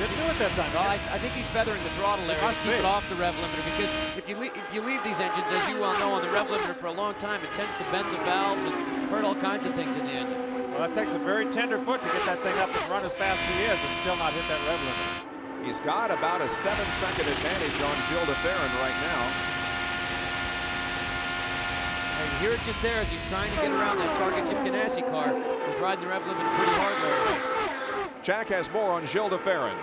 Didn't do it that time. No, I think he's feathering the throttle there to keep it off the rev limiter, because if you leave these engines, as you well know, on the rev limiter for a long time, it tends to bend the valves and hurt all kinds of things in the engine. Well, it takes a very tender foot to get that thing up and run as fast as he is and still not hit that rev limiter. He's got about a 7-second advantage on Gilles de Ferran right now. And you hear it just there as he's trying to get around that Target Chip Ganassi car, who's riding the rev limiter pretty hard, Larry. Jack has more on Gilles de Ferran.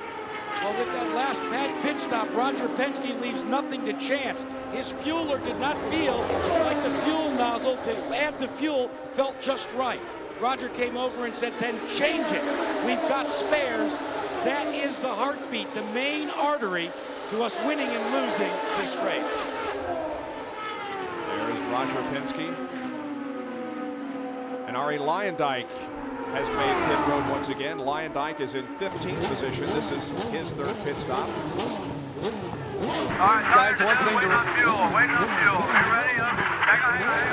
Well, with that last pit stop, Roger Penske leaves nothing to chance. His fueler did not feel like the fuel nozzle to add the fuel felt just right. Roger came over and said, then change it. We've got spares. That is the heartbeat, the main artery to us winning and losing this race. There's Roger Penske. And Arie Luyendyk has made pit road once again. Luyendyk is in 15th position. This is his third pit stop. All right, guys, one thing to fuel. Wait for fuel. Are you ready? Hang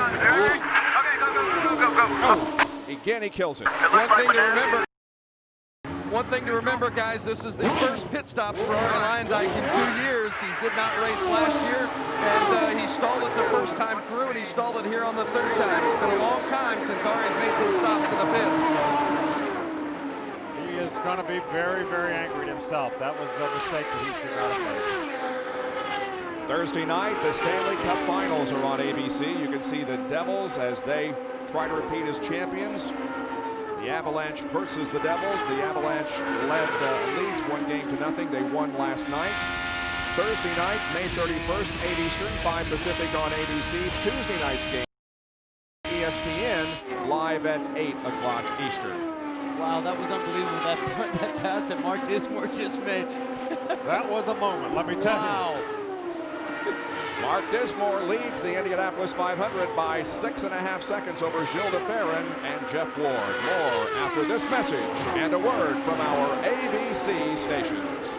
on. There. Okay, go. Again, he kills it. One thing to remember, guys, this is the first pit stops for Arie Luyendyk in 2 years. He did not race last year, and he stalled it the first time through, and he stalled it here on the third time. It's been a long time since Arie's made some stops in the pits. He is going to be very, very angry at himself. That was a mistake that he should not have made. Thursday night, the Stanley Cup Finals are on ABC. You can see the Devils as they try to repeat as champions. The Avalanche versus the Devils. The Avalanche leads 1-0. They won last night. Thursday night, May 31st, 8 Eastern, 5 Pacific on ABC. Tuesday night's game, ESPN, live at 8 o'clock Eastern. Wow, that was unbelievable, that pass that Mark Dismore just made. That was a moment, let me tell you. Mark Dismore leads the Indianapolis 500 by 6.5 seconds over Gilles de Ferran and Jeff Ward. More after this message and a word from our ABC stations.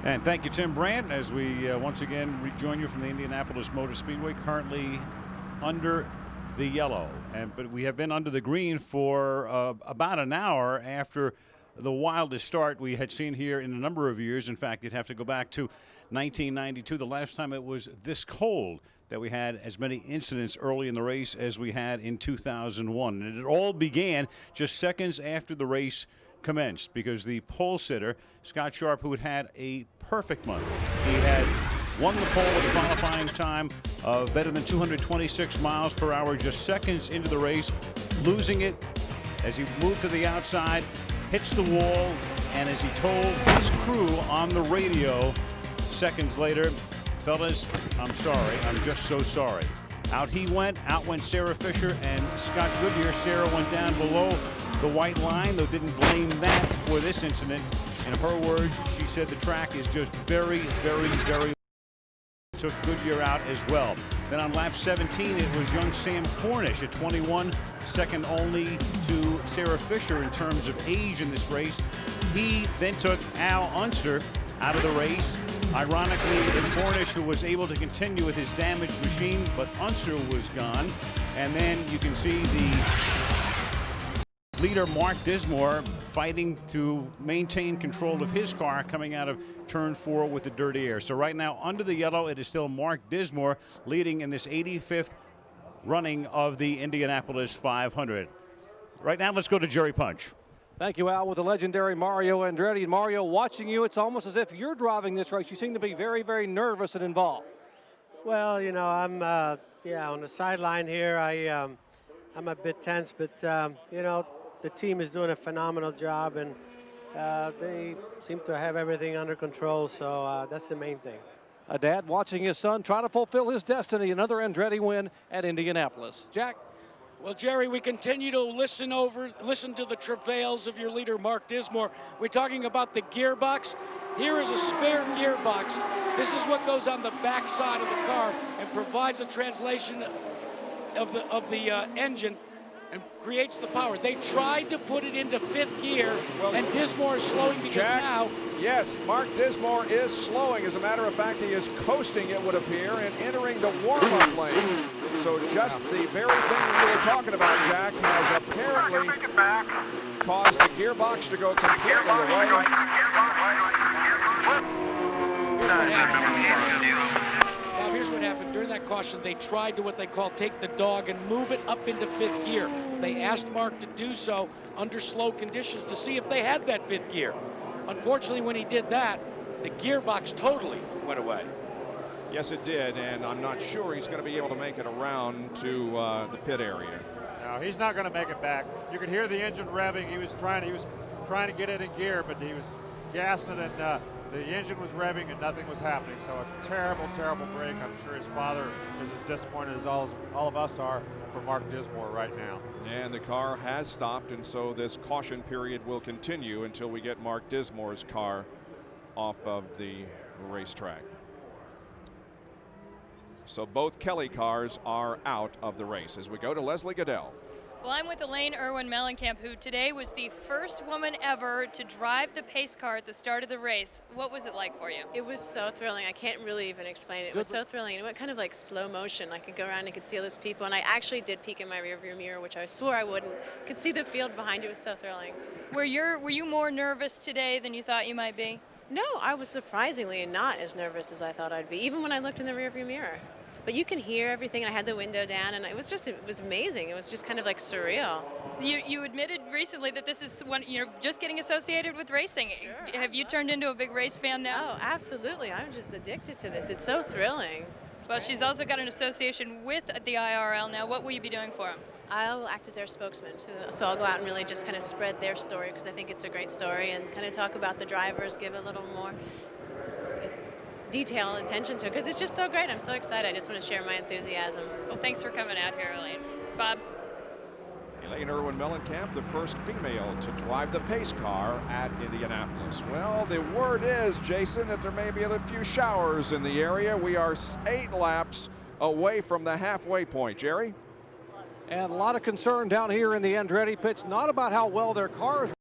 And thank you, Tim Brandt, as we once again rejoin you from the Indianapolis Motor Speedway, currently under the yellow. But we have been under the green for about an hour after the wildest start we had seen here in a number of years. In fact, you'd have to go back to 1992, the last time it was this cold that we had as many incidents early in the race as we had in 2001. And it all began just seconds after the race commenced, because the pole sitter, Scott Sharp, who had had a perfect month, he had won the pole with a qualifying time of better than 226 miles per hour just seconds into the race, losing it as he moved to the outside, hits the wall, and as he told his crew on the radio seconds later, fellas, I'm sorry, I'm just so sorry. Out went Sarah Fisher and Scott Goodyear. Sarah went down below the white line, though didn't blame that for this incident. In her words, she said the track is just very, very, very. Took Goodyear out as well. Then on lap 17, it was young Sam Cornish at 21, second only to Sarah Fisher in terms of age in this race. He then took Al Unser out of the race. Ironically, it's Cornish who was able to continue with his damaged machine, but Unser was gone. And then you can see the leader, Mark Dismore, fighting to maintain control of his car coming out of turn 4 with the dirty air. So right now, under the yellow, it is still Mark Dismore leading in this 85th running of the Indianapolis 500. Right now, let's go to Jerry Punch. Thank you, Al, with the legendary Mario Andretti. And Mario, watching you, it's almost as if you're driving this race. You seem to be very, very nervous and involved. Well, you know, I'm on the sideline here. I'm a bit tense, but you know, the team is doing a phenomenal job, and they seem to have everything under control, so that's the main thing. A dad watching his son try to fulfill his destiny, another Andretti win at Indianapolis. Jack? Well, Jerry, we continue to listen to the travails of your leader, Mark Dismore. We're talking about the gearbox. Here is a spare gearbox. This is what goes on the back side of the car and provides a translation of the engine and creates the power. They tried to put it into 5th gear, and Dismore is slowing because now. Yes, Mark Dismore is slowing. As a matter of fact, he is coasting, it would appear, and entering the warm-up lane. So just the very thing you were talking about, Jack, has apparently caused the gearbox to go completely away. Now here's what happened. During that caution, they tried to what they call take the dog and move it up into 5th gear. They asked Mark to do so under slow conditions to see if they had that 5th gear. Unfortunately, when he did that, the gearbox totally went away. Yes, it did, and I'm not sure he's going to be able to make it around to the pit area. No, he's not going to make it back. You could hear the engine revving. He was trying to get it in gear, but he was gassing it, and the engine was revving and nothing was happening. So a terrible, terrible break. I'm sure his father is as disappointed as all of us are for Mark Dismore right now. And the car has stopped, and so this caution period will continue until we get Mark Dismore's car off of the racetrack. So both Kelly cars are out of the race. As we go to Leslie Goodell. Well, I'm with Elaine Irwin-Mellencamp, who today was the first woman ever to drive the pace car at the start of the race. What was it like for you? It was so thrilling. I can't really even explain it. It was so thrilling. It went kind of like slow motion. I could go around and could see all those people, and I actually did peek in my rearview mirror, which I swore I wouldn't. Could see the field behind you. It was so thrilling. Were you more nervous today than you thought you might be? No, I was surprisingly not as nervous as I thought I'd be, even when I looked in the rearview mirror. But you can hear everything. I had the window down, and it was amazing. It was just kind of like surreal. You admitted recently that this is just getting associated with racing. Sure, have you turned into a big race fan now? Oh, absolutely. I'm just addicted to this. It's so thrilling. Well, she's also got an association with the IRL now. What will you be doing for them? I'll act as their spokesman. So I'll go out and really just kind of spread their story, because I think it's a great story, and kind of talk about the drivers, give a little more detail and attention to it, because it's just so great. I'm so excited. I just want to share my enthusiasm. Well, thanks for coming out here, Elaine. Bob? Elaine Irwin-Mellencamp, the first female to drive the pace car at Indianapolis. Well, the word is, Jason, that there may be a few showers in the area. We are 8 laps away from the halfway point. Jerry? And a lot of concern down here in the Andretti pits, not about how well their cars.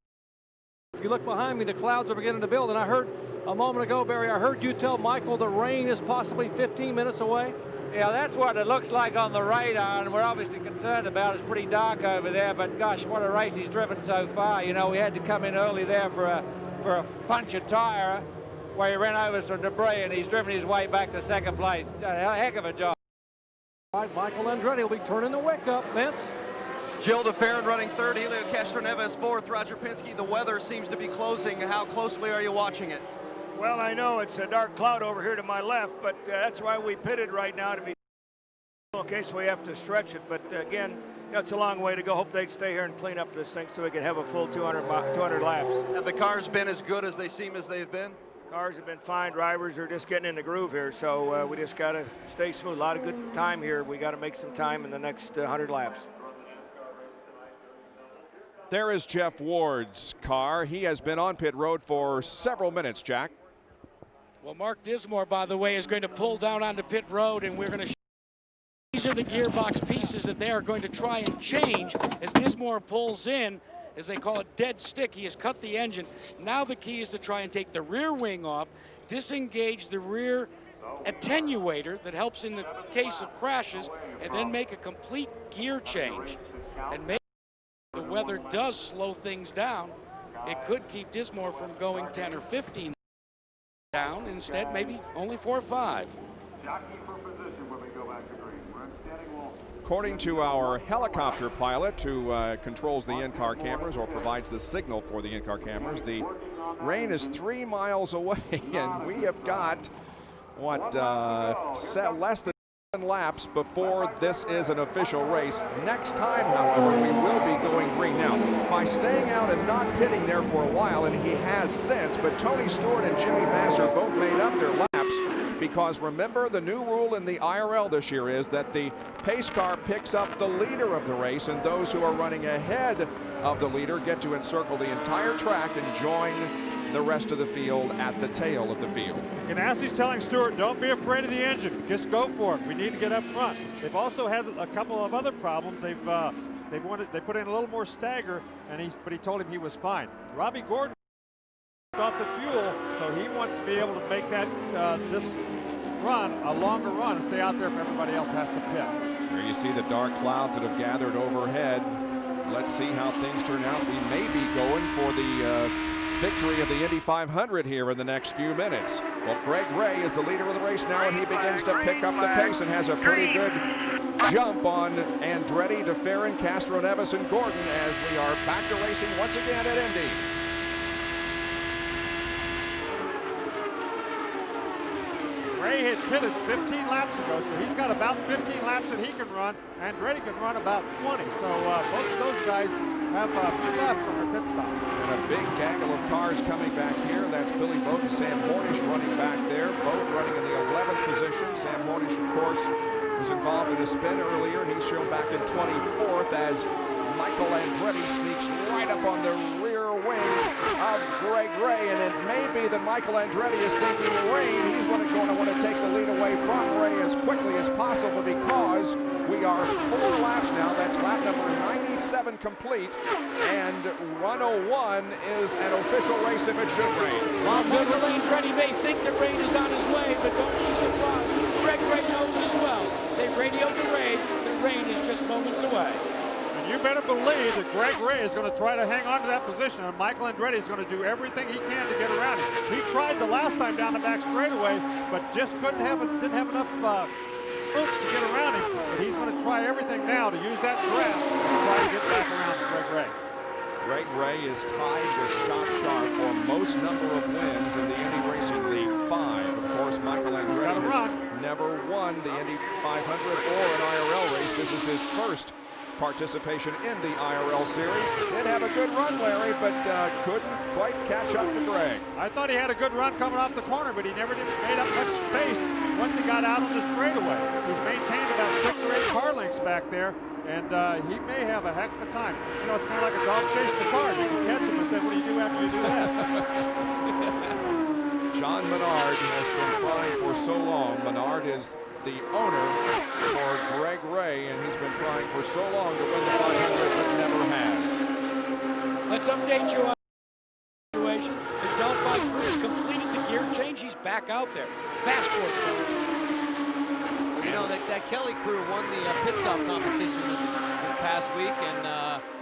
If you look behind me, the clouds are beginning to build, and I heard a moment ago, Barry, I heard you tell Michael the rain is possibly 15 minutes away. Yeah, that's what it looks like on the radar, and we're obviously concerned about it. It's pretty dark over there, but gosh, what a race he's driven so far. You know, we had to come in early there for a punctured tire where he ran over some debris, and he's driven his way back to second place. A heck of a job. All right, Michael Andretti will be turning the wick up, Vince. Jill DeFerrin running third, Helio Castroneves fourth, Roger Penske. The weather seems to be closing. How closely are you watching it? Well, I know it's a dark cloud over here to my left, but that's why we pitted right now, to be in case we have to stretch it. But again, it's a long way to go. Hope they'd stay here and clean up this thing so we can have a full 200 laps. Have the cars been as good as they seem as they've been? Cars have been fine. Drivers are just getting in the groove here, so we just got to stay smooth. A lot of good time here. We got to make some time in the next 100 laps. There is Jeff Ward's car. He has been on pit road for several minutes, Jack. Well, Mark Dismore, by the way, is going to pull down onto pit road, and we're going to show these are the gearbox pieces that they are going to try and change as Dismore pulls in, as they call it, dead stick. He has cut the engine. Now the key is to try and take the rear wing off, disengage the rear attenuator that helps in the case of crashes, and then make a complete gear change. And maybe if the weather does slow things down, it could keep Dismore from going 10 or 15 down. Instead, maybe only 4 or 5. According to our helicopter pilot who controls the in-car cameras or provides the signal for the in-car cameras, the rain is 3 miles away, and we have got, what, less than 7 laps before this is an official race. Next time, however, we will be going green. Now, by staying out and not pitting there for a while, and he has since, but Tony Stewart and Jimmy Masser both made up their laps, because remember, the new rule in the IRL this year is that the pace car picks up the leader of the race, and those who are running ahead of the leader get to encircle the entire track and join the rest of the field at the tail of the field. Ganassi's telling Stewart, don't be afraid of the engine. Just go for it. We need to get up front. They've also had a couple of other problems. They've They put in a little more stagger, but he told him he was fine. Robbie Gordon off the fuel, so he wants to be able to make that this run a longer run and stay out there if everybody else has to pit. There you see the dark clouds that have gathered overhead. Let's see how things turn out. We may be going for the victory of the Indy 500 here in the next few minutes. Well, Greg Ray is the leader of the race now, and he begins to pick up the pace and has a pretty good jump on Andretti, DeFerrin, Castro, Nevis, and Gordon as we are back to racing once again at Indy. Ray had pitted 15 laps ago, so he's got about 15 laps that he can run. Andretti can run about 20, so both of those guys have a few laps on their pit stop. And a big gaggle of cars coming back here. That's Billy Boat and Sam Hornish running back there. Boat running in the 11th position. Sam Hornish, of course, was involved in a spin earlier, and he's shown back in 24th as Michael Andretti sneaks right up on the rear wing of Greg Ray, and it may be that Michael Andretti is thinking rain. He's going to want to take the lead away from Ray as quickly as possible because we are 4 laps now. That's lap number 97 complete, and 101 is an official race if it should rain. While Michael Andretti may think the rain is on his way, but don't be surprised. Greg Ray knows as well. They radioed the rain. The rain is just moments away. And you better believe that Greg Ray is going to try to hang on to that position, and Michael Andretti is going to do everything he can to get around him. He tried the last time down the back straightaway, but just didn't have enough oomph to get around him. But he's going to try everything now to use that draft to try to get back around to Greg Ray. Greg Ray is tied with Scott Sharp for most number of wins in the Indy Racing League, 5. Of course, Michael Andretti has never won the Indy 500 or an IRL race. This is his first participation in the IRL series. Did have a good run, Larry, but couldn't quite catch up to Greg. I thought he had a good run coming off the corner, but he never made up much space once he got out on the straightaway. He's maintained about 6 or 8 car lengths back there, and he may have a heck of a time. You know, it's kind of like a dog chasing the car. You can catch him, but then what do you do after you do that? John Menard has been trying for so long. Menard is the owner for Greg Ray, and he's been trying for so long to win the 500, but never has. Let's update you on the situation. The Delphi crew has completed the gear change. He's back out there. Fast work, fellas. You know, that Kelly crew won the pit stop competition this past week, and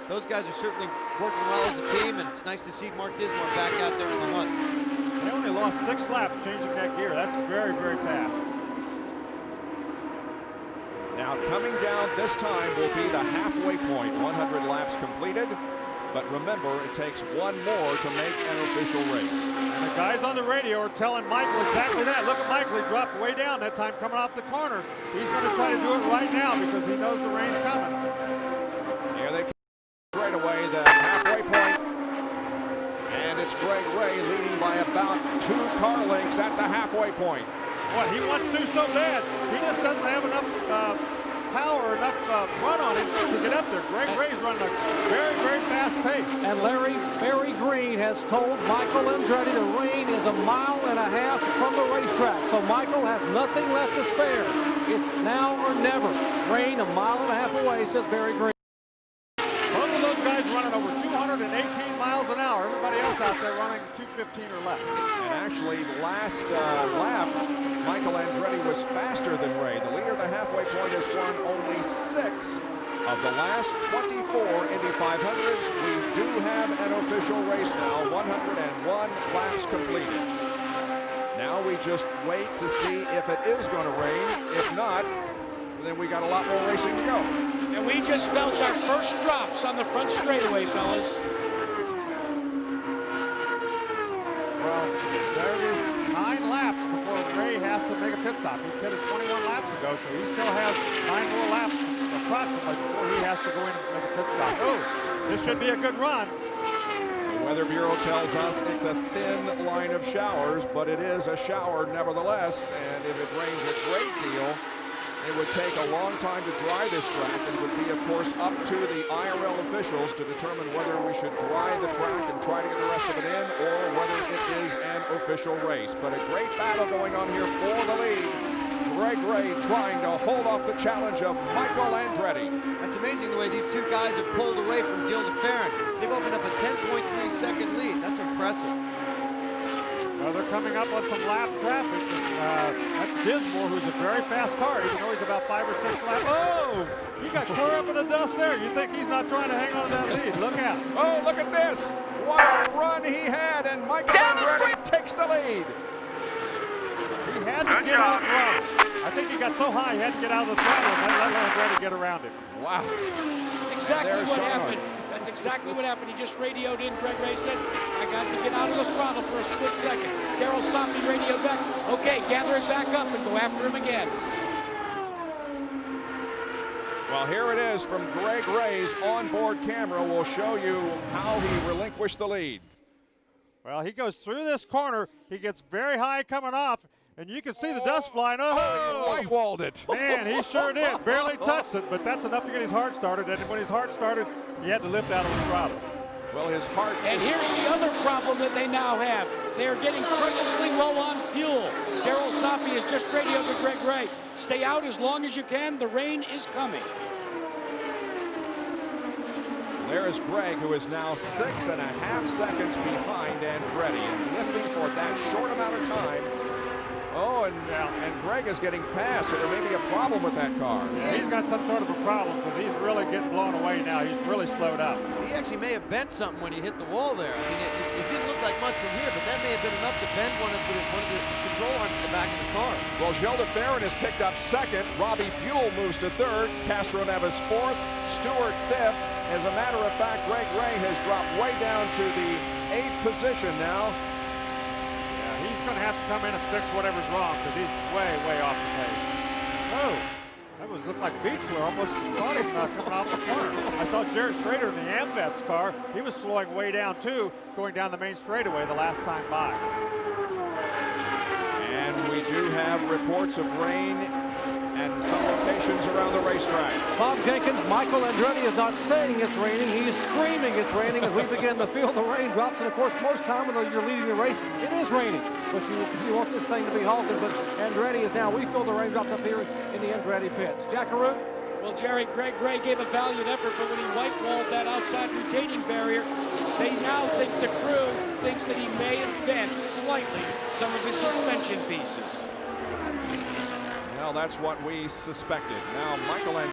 those guys are certainly working well as a team, and it's nice to see Mark Dismore back out there in the hunt. They only lost 6 laps changing that gear. That's very, very fast. Now coming down this time will be the halfway point, 100 laps completed. But remember, it takes 1 more to make an official race. And the guys on the radio are telling Michael exactly that. Look at Michael, he dropped way down that time coming off the corner. He's going to try to do it right now because he knows the rain's coming. Here they come straight away, the halfway point. And it's Greg Ray leading by about 2 car lengths at the halfway point. Boy, he wants to so bad. He just doesn't have enough power, enough run on him to get up there. Greg Ray's running a very, very fast pace. And Barry Green has told Michael Andretti the rain is 1.5 miles from the racetrack. So Michael has nothing left to spare. It's now or never. Rain 1.5 miles away, says Barry Green. Both of those guys running over 218 miles an hour. Everybody else out there running 215 or less. And actually, last lap, Michael Andretti was faster than Ray. The leader of the halfway point has won only 6 of the last 24 Indy 500s. We do have an official race now, 101 laps completed. Now we just wait to see if it is going to rain. If not, then we got a lot more racing to go. And we just felt our first drops on the front straightaway, fellas. Well, there it is, 9 laps before Ray has to make a pit stop. He pitted 21 laps ago, so he still has 9 more laps approximately before he has to go in and make a pit stop. Oh, this should be a good run. The Weather Bureau tells us it's a thin line of showers, but it is a shower nevertheless, and if it rains a great deal, it would take a long time to dry this track, and would be, of course, up to the IRL officials to determine whether we should dry the track and try to get the rest of it in, or whether it is an official race. But a great battle going on here for the lead. Greg Ray trying to hold off the challenge of Michael Andretti. That's amazing the way these two guys have pulled away from Gil DeFerrin. They've opened up a 10.3 second lead. That's impressive. Well, they're coming up on some lap traffic. And, that's Dismore, who's a very fast car, even though he's about 5 or 6 laps. Oh, he got clear up in the dust there. You think he's not trying to hang on to that lead. Look out. Oh, look at this. What a run he had, and Michael Andretti takes the lead. He had to get out of the throttle. I think he got so high he had to get out of the throttle and let Andretti get around him. Wow. That's exactly what happened. That's exactly what happened. He just radioed in. Greg Ray said, I got to get out of the throttle for a split second. Darrell Soppy radioed back. Okay, gather it back up and go after him again. Well, here it is from Greg Ray's onboard camera. We'll show you how he relinquished the lead. Well, he goes through this corner. He gets very high coming off, and you can see the dust flying. Oh, he white-walled it. Man, he sure did. Barely touched it, but that's enough to get his heart started. And when his heart started, he had to lift out of the throttle. Well, his heart. And here's the other problem that they now have. They are getting tremendously low on fuel. Darrell Soppy has just radioed to Greg Ray. Stay out as long as you can. The rain is coming. There is Greg, who is now 6.5 seconds behind Andretti and lifting for that short amount of time. Oh, and Greg is getting past, so there may be a problem with that car. Yeah, he's got some sort of a problem because he's really getting blown away now. He's really slowed up. He actually may have bent something when he hit the wall there. I mean, it didn't look like much from here, but that may have been enough to bend one of the control arms in the back of his car. Well, Gil DeFerrin has picked up second. Robbie Buell moves to third. Castro Neves fourth. Stewart fifth. As a matter of fact, Greg Ray has dropped way down to the 8th position now. Yeah, he's going to have to come in and fix whatever's wrong because he's way, way off the pace. Oh, that looked like Beechler almost caught him coming off the corner. I saw Jared Schrader in the Amvets car. He was slowing way down too, going down the main straightaway the last time by. And we do have reports of rain and some locations around the racetrack. Bob Jenkins, Michael Andretti is not saying it's raining. He is screaming it's raining as we begin to feel the raindrops. And of course, most time when you're leading the race, it is raining. But you want this thing to be halted. But Andretti is now, we feel the raindrops up here in the Andretti pits. Jackaroo? Well, Jerry, Greg Ray gave a valiant effort, but when he white-walled that outside retaining barrier, they now think the crew thinks that he may have bent slightly some of his suspension pieces. Well, that's what we suspected. Now, Michael and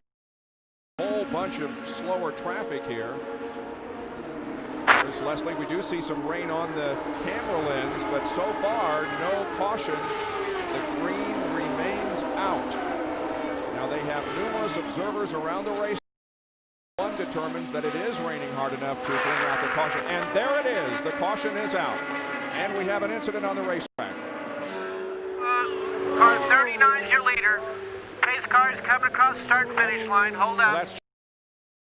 a whole bunch of slower traffic here. There's Leslie. We do see some rain on the camera lens, but so far, no caution. The green remains out. Now, they have numerous observers around the race. One determines that it is raining hard enough to bring out the caution. And there it is. The caution is out. And we have an incident on the racetrack. Car 39 is your leader. Pace car is coming across the start and finish line. Hold out. Well, that's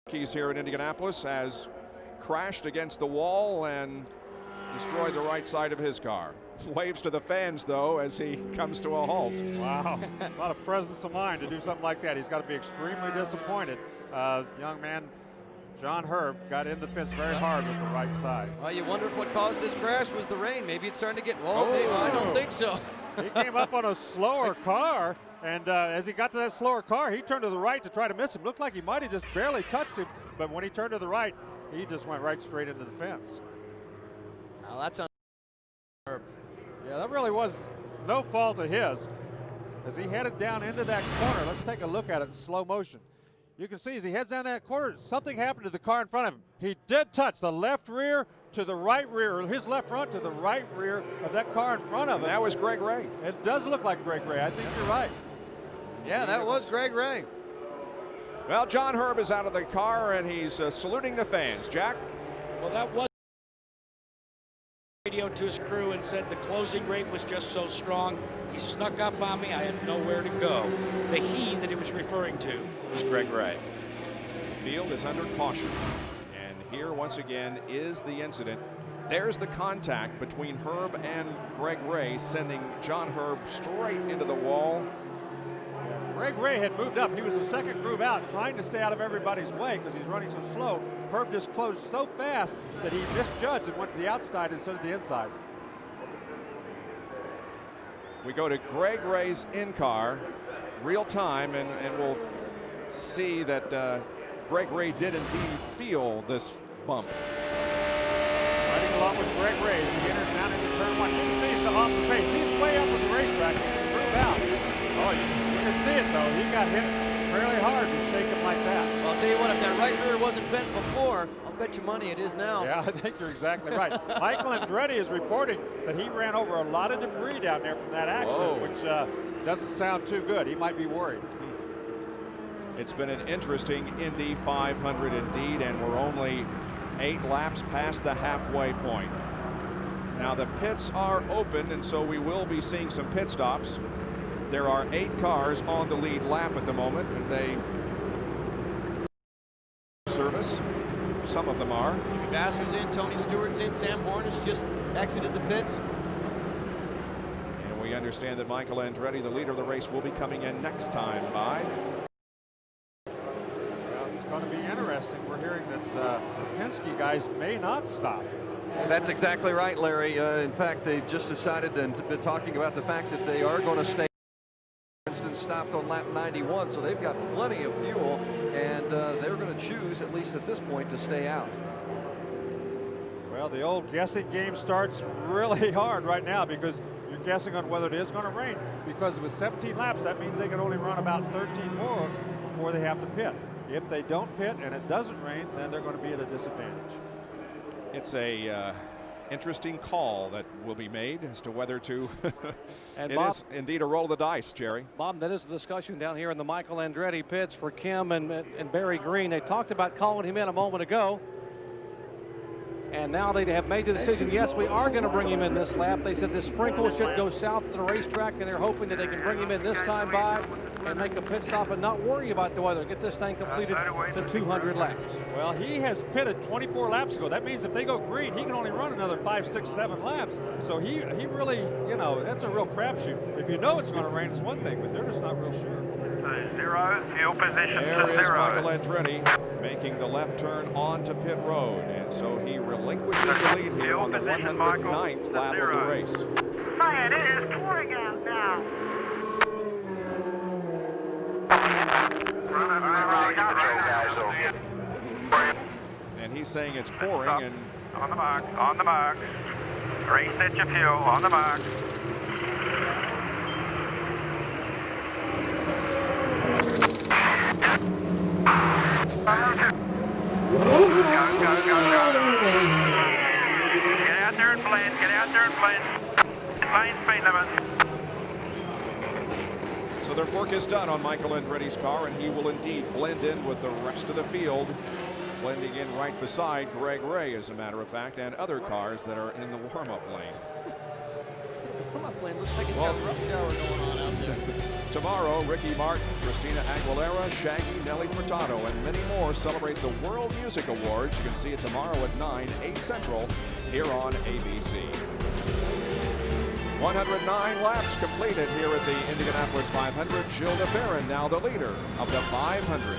Keys here in Indianapolis has crashed against the wall and destroyed the right side of his car. Waves to the fans, though, as he comes to a halt. Wow, a lot of presence of mind to do something like that. He's got to be extremely disappointed. Young man, John Herb, got in the pits very hard with the right side. Well, you wonder if what caused this crash was the rain. Maybe it's starting to get, maybe, I don't think so. He came up on a slower car, and as he got to that slower car, he turned to the right to try to miss him. Looked like he might have just barely touched him, but when he turned to the right, he just went right straight into the fence. Now that's on Herb. Yeah, that really was no fault of his. As he headed down into that corner, let's take a look at it in slow motion. You can see as he heads down that corner, something happened to the car in front of him. He did touch the left rear to the right rear, or his left front to the right rear of that car in front of him. That was Greg Ray. It does look like Greg Ray. I think you're right. Yeah, that was Greg Ray. Well, John Herb is out of the car, and he's saluting the fans. Jack? Well, that was radio to his crew and said the closing rate was just so strong. He snuck up on me. I had nowhere to go. The he that he was referring to was Greg Ray. The field is under caution. And here, once again, is the incident. There's the contact between Herb and Greg Ray, sending John Herb straight into the wall. Greg Ray had moved up. He was the second groove out, trying to stay out of everybody's way because he's running so slow. Herb just closed so fast that he misjudged and went to the outside instead of the inside. We go to Greg Ray's in-car, real time, and we'll see that Greg Ray did indeed feel this bump. Riding along with Greg Ray as he enters down into turn 1. You can see he's off the pace. He's way up with the racetrack. He's improved out. Oh, you can see it though. He got hit fairly hard to shake him like that. Well, I'll tell you what, if that right rear wasn't bent before, I'll bet you money it is now. Yeah, I think you're exactly right. Michael Andretti is reporting that he ran over a lot of debris down there from that accident, which doesn't sound too good. He might be worried. It's been an interesting Indy 500 indeed, and we're only 8 laps past the halfway point. Now the pits are open, and so we will be seeing some pit stops. There are 8 cars on the lead lap at the moment, and they service. Some of them are. Jimmy Vasser's in, Tony Stewart's in, Sam Hornish just exited the pits. And we understand that Michael Andretti, the leader of the race, will be coming in next time by. Well, it's going to be interesting. We're hearing that the Penske guys may not stop. That's exactly right, Larry. In fact, they just decided and been talking about the fact that they are going to stay. For instance, stopped on lap 91, so they've got plenty of fuel, and they're going to choose, at least at this point, to stay out. Well, the old guessing game starts really hard right now because you're guessing on whether it is going to rain. Because with 17 laps, that means they can only run about 13 more before they have to pit. If they don't pit and it doesn't rain, then they're going to be at a disadvantage. It's a interesting call that will be made as to whether to. And it Bob, is indeed a roll of the dice, Jerry. Bob, that is the discussion down here in the Michael Andretti pits for Kim and Barry Green. They talked about calling him in a moment ago. And now they have made the decision, yes, we are going to bring him in this lap. They said the sprinkle should go south to the racetrack, and they're hoping that they can bring him in this time by and make a pit stop and not worry about the weather. Get this thing completed to 200 laps. Well, he has pitted 24 laps ago. That means if they go green, he can only run another 5, 6, 7 laps. So he really, you know, that's a real crapshoot. If you know it's going to rain, it's one thing, but they're just not real sure. 0, fuel position There to is 0. Michael Andretti making the left turn onto pit road, and so he relinquishes the lead here on the 109th lap of the race. Man, it is pouring out now. And he's saying it's pouring, and On the mark, on the mark. Reset your fuel, on the mark. Go, go, go. Get out there and blend, get out there and blend. Lane speed limit. so their work is done on Michael Andretti's car, and he will indeed blend in with the rest of the field, blending in right beside Greg Ray, as a matter of fact, and other cars that are in the warm-up lane. Warm-up lane looks like it's got a rush hour going on out there. Tomorrow, Ricky Martin, Christina Aguilera, Shaggy, Nelly Furtado, and many more celebrate the World Music Awards. You can see it tomorrow at 9, 8 Central, here on ABC. 109 laps completed here at the Indianapolis 500. Gilles DeFerrin now the leader of the 500.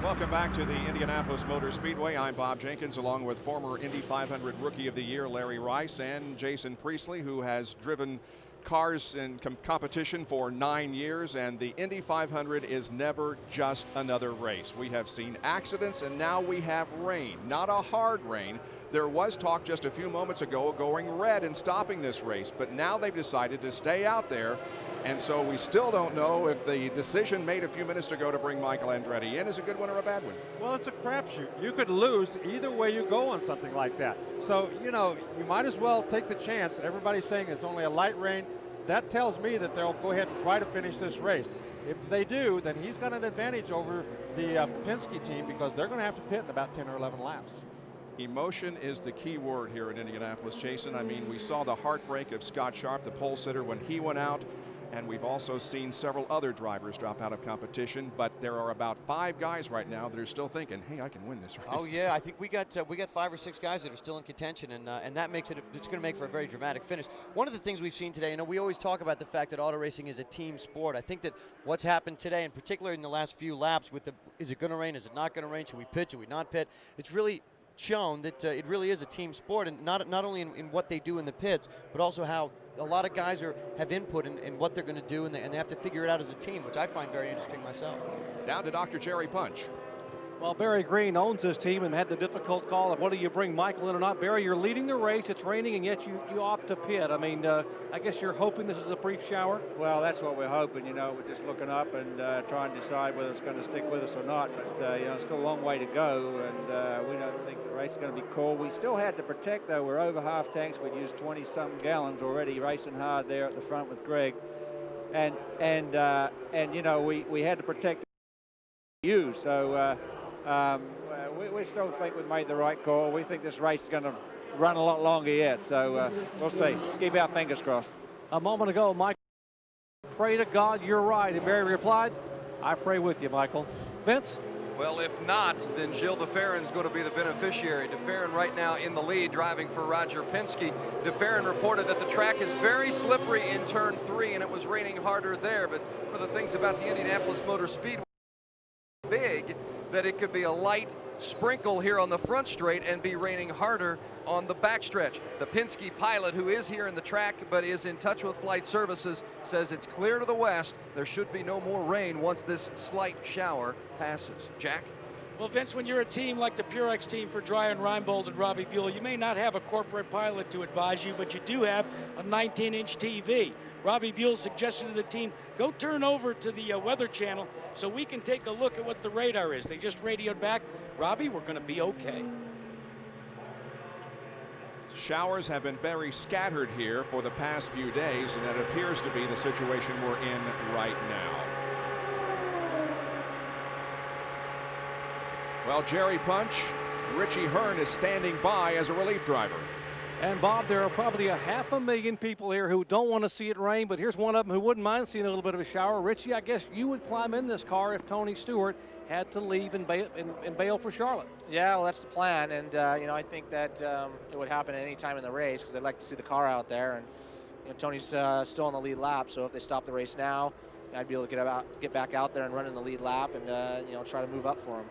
Welcome back to the Indianapolis Motor Speedway. I'm Bob Jenkins, along with former Indy 500 Rookie of the Year Larry Rice and Jason Priestley, who has driven cars in competition for 9 years, and the Indy 500 is never just another race. We have seen accidents, and now we have rain. Not a hard rain. There was talk just a few moments ago going red and stopping this race, but now they've decided to stay out there. And so we still don't know if the decision made a few minutes ago to bring Michael Andretti in is a good one or a bad one. Well, it's a crapshoot. You could lose either way you go on something like that. So, you know, you might as well take the chance. Everybody's saying it's only a light rain. That tells me that they'll go ahead and try to finish this race. If they do, then he's got an advantage over the Penske team, because they're going to have to pit in about 10 or 11 laps. Emotion is the key word here in Indianapolis, Jason. I mean, we saw the heartbreak of Scott Sharp, the pole sitter, when he went out. And we've also seen several other drivers drop out of competition, but there are about 5 guys right now that are still thinking, hey, I can win this race. Oh yeah, I think we got 5 or 6 guys that are still in contention, and that makes it's going to make for a very dramatic finish. One of the things we've seen today, you know, we always talk about the fact that auto racing is a team sport. I think that what's happened today, and particularly in the last few laps, with is it going to rain, is it not going to rain, should we pit, should we not pit, it's really shown that it really is a team sport, and not only in what they do in the pits, but also how a lot of guys have input in what they're going to do, and they have to figure it out as a team, which I find very interesting myself. Down to Dr. Jerry Punch. Well, Barry Green owns this team and had the difficult call of whether you bring Michael in or not. Barry, you're leading the race. It's raining, and yet you opt to pit. I mean, I guess you're hoping this is a brief shower? Well, that's what we're hoping. You know, we're just looking up and trying to decide whether it's going to stick with us or not. But, you know, it's still a long way to go, and we don't think the race is going to be cool. We still had to protect, though. We're over half tanks. We'd used 20-something gallons already, racing hard there at the front with Greg. And you know, we had to protect you. So we still think we made the right call. We think this race is going to run a lot longer yet. So we'll see. Keep our fingers crossed. A moment ago, Mike, pray to God you're right. And Barry replied, I pray with you, Michael. Vince? Well, if not, then Gilles de Ferran's going to be the beneficiary. De Ferran right now in the lead, driving for Roger Penske. De Ferran reported that the track is very slippery in turn 3, and it was raining harder there. But one of the things about the Indianapolis Motor Speedway big that it could be a light sprinkle here on the front straight and be raining harder on the backstretch. The Penske pilot, who is here in the track but is in touch with flight services, says it's clear to the west. There should be no more rain once this slight shower passes. Jack? Well, Vince, when you're a team like the Purex team for Dryan Reinbold and Robbie Buell, you may not have a corporate pilot to advise you, but you do have a 19-inch TV. Robbie Buell suggested to the team, go turn over to the Weather Channel so we can take a look at what the radar is. They just radioed back, Robbie, we're going to be okay. Showers have been very scattered here for the past few days, and that appears to be the situation we're in right now. Well, Jerry Punch, Richie Hearn is standing by as a relief driver. And Bob, there are probably 500,000 people here who don't want to see it rain, but here's one of them who wouldn't mind seeing a little bit of a shower. Richie, I guess you would climb in this car if Tony Stewart had to leave and bail for Charlotte. Yeah, well, that's the plan, and you know, I think that it would happen at any time in the race because I'd like to see the car out there, and you know, Tony's still on the lead lap, so if they stop the race now, I'd be able to get back out there and run in the lead lap, and you know, try to move up for him.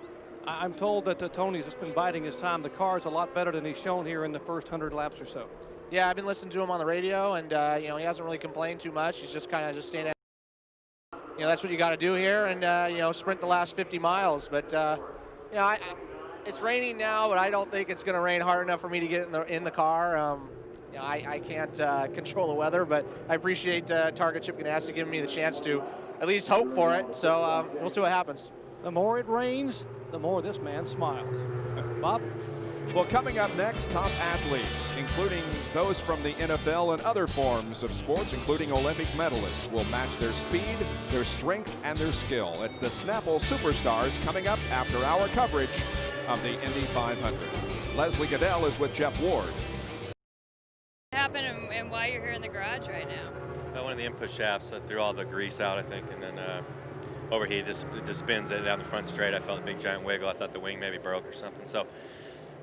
I'm told that Tony's just been biding his time. The car's a lot better than he's shown here in the first 100 laps or so. Yeah, I've been listening to him on the radio, and you know, he hasn't really complained too much. He's just kind of staying at, you know, that's what you got to do here, and you know, sprint the last 50 miles. But you know, it's raining now, but I don't think it's going to rain hard enough for me to get in the car. You know, I can't control the weather, but I appreciate Target Chip Ganassi giving me the chance to at least hope for it. So we'll see what happens. The more it rains, the more this man smiles. Bob? Well, coming up next, top athletes, including those from the NFL and other forms of sports, including Olympic medalists, will match their speed, their strength, and their skill. It's the Snapple Superstars coming up after our coverage of the Indy 500. Leslie Goodell is with Jeff Ward. What happened and why you're here in the garage right now? One of the input shafts threw all the grease out, I think, and then overheat, it just spins it down the front straight. I felt a big giant wiggle. I thought the wing maybe broke or something. So,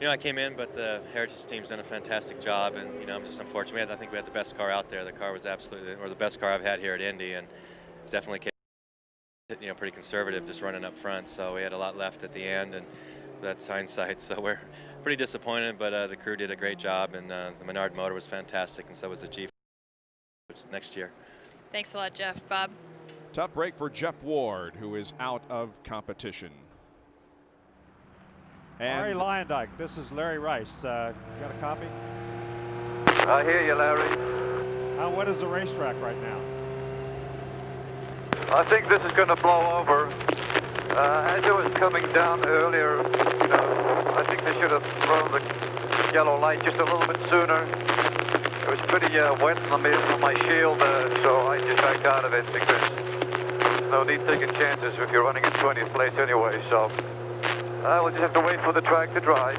you know, I came in, but the Heritage team's done a fantastic job, and, you know, I'm just unfortunate. I think we had the best car out there. The car was absolutely, or the best car I've had here at Indy, and it's definitely, you know, pretty conservative just running up front. So we had a lot left at the end, and that's hindsight. So we're pretty disappointed, but the crew did a great job, and the Menard motor was fantastic, and so was the G next year. Thanks a lot, Jeff. Bob? Tough break for Jeff Ward, who is out of competition. And Larry Lyondike, this is Larry Rice. You got a copy? I hear you, Larry. What is the racetrack right now? I think this is going to blow over. As it was coming down earlier, you know, I think they should have thrown the yellow light just a little bit sooner. It was pretty wet on my shield, so I just backed out of it because no need taking chances if you're running in 20th place anyway. So we'll just have to wait for the track to dry.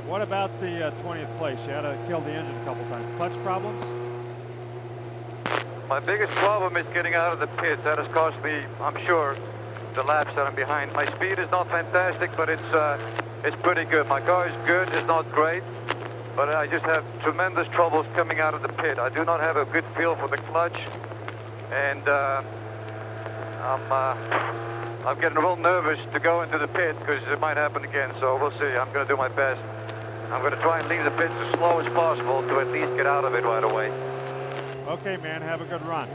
What about the 20th place? You had to kill the engine a couple times. Clutch problems? My biggest problem is getting out of the pit. That has cost me, I'm sure, the laps that I'm behind. My speed is not fantastic, but it's pretty good. My car is good. It's not great, but I just have tremendous troubles coming out of the pit. I do not have a good feel for the clutch, and I'm getting real nervous to go into the pit because it might happen again. So we'll see. I'm going to do my best. I'm going to try and leave the pit as slow as possible to at least get out of it right away. Okay, man, have a good run.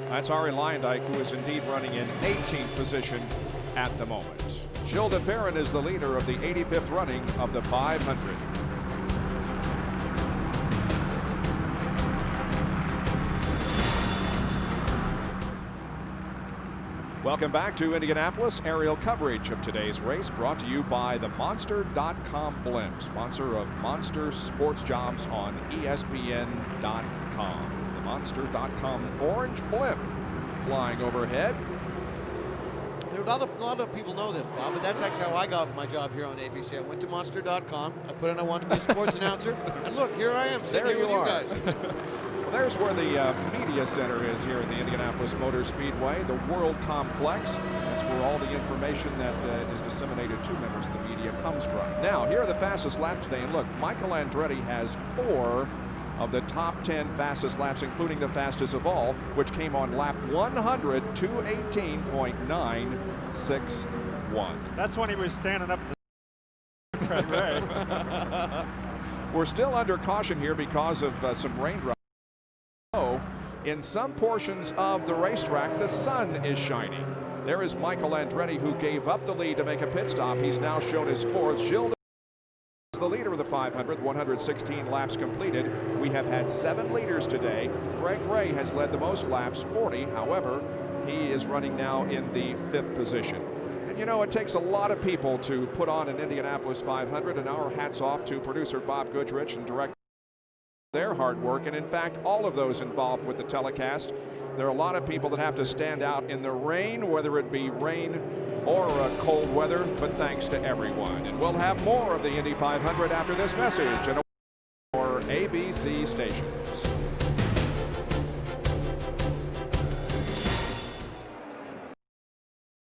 That's Ari Lyondike, who is indeed running in 18th position at the moment. Gilles de Ferran is the leader of the 85th running of the 500. Welcome back to Indianapolis. Aerial coverage of today's race brought to you by the Monster.com blimp, sponsor of Monster Sports Jobs on ESPN.com. The Monster.com orange blimp flying overhead. A lot of people know this, Bob, but that's actually how I got my job here on ABC. I went to Monster.com. I put in I wanted to be a sports announcer, and look, here I am sitting here with you guys. Well, there's where the media center is here at the Indianapolis Motor Speedway, the World Complex. That's where all the information that is disseminated to members of the media comes from. Now, here are the fastest laps today, and look, Michael Andretti has 4 of the top 10 fastest laps, including the fastest of all, which came on lap 100, 2:18.961. That's when he was standing up the way. We're still under caution here because of some raindrops. In some portions of the racetrack, the sun is shining. There is Michael Andretti, who gave up the lead to make a pit stop. He's now shown his 4th. Gilles is the leader of the 500, 116 laps completed. We have had 7 leaders today. Greg Ray has led the most laps, 40. However, he is running now in the 5th position. And you know, it takes a lot of people to put on an Indianapolis 500, and our hats off to producer Bob Goodrich and director their hard work, and in fact all of those involved with the telecast. There are a lot of people that have to stand out in the rain, whether it be rain or cold weather, but thanks to everyone. And we'll have more of the Indy 500 after this message and our ABC stations.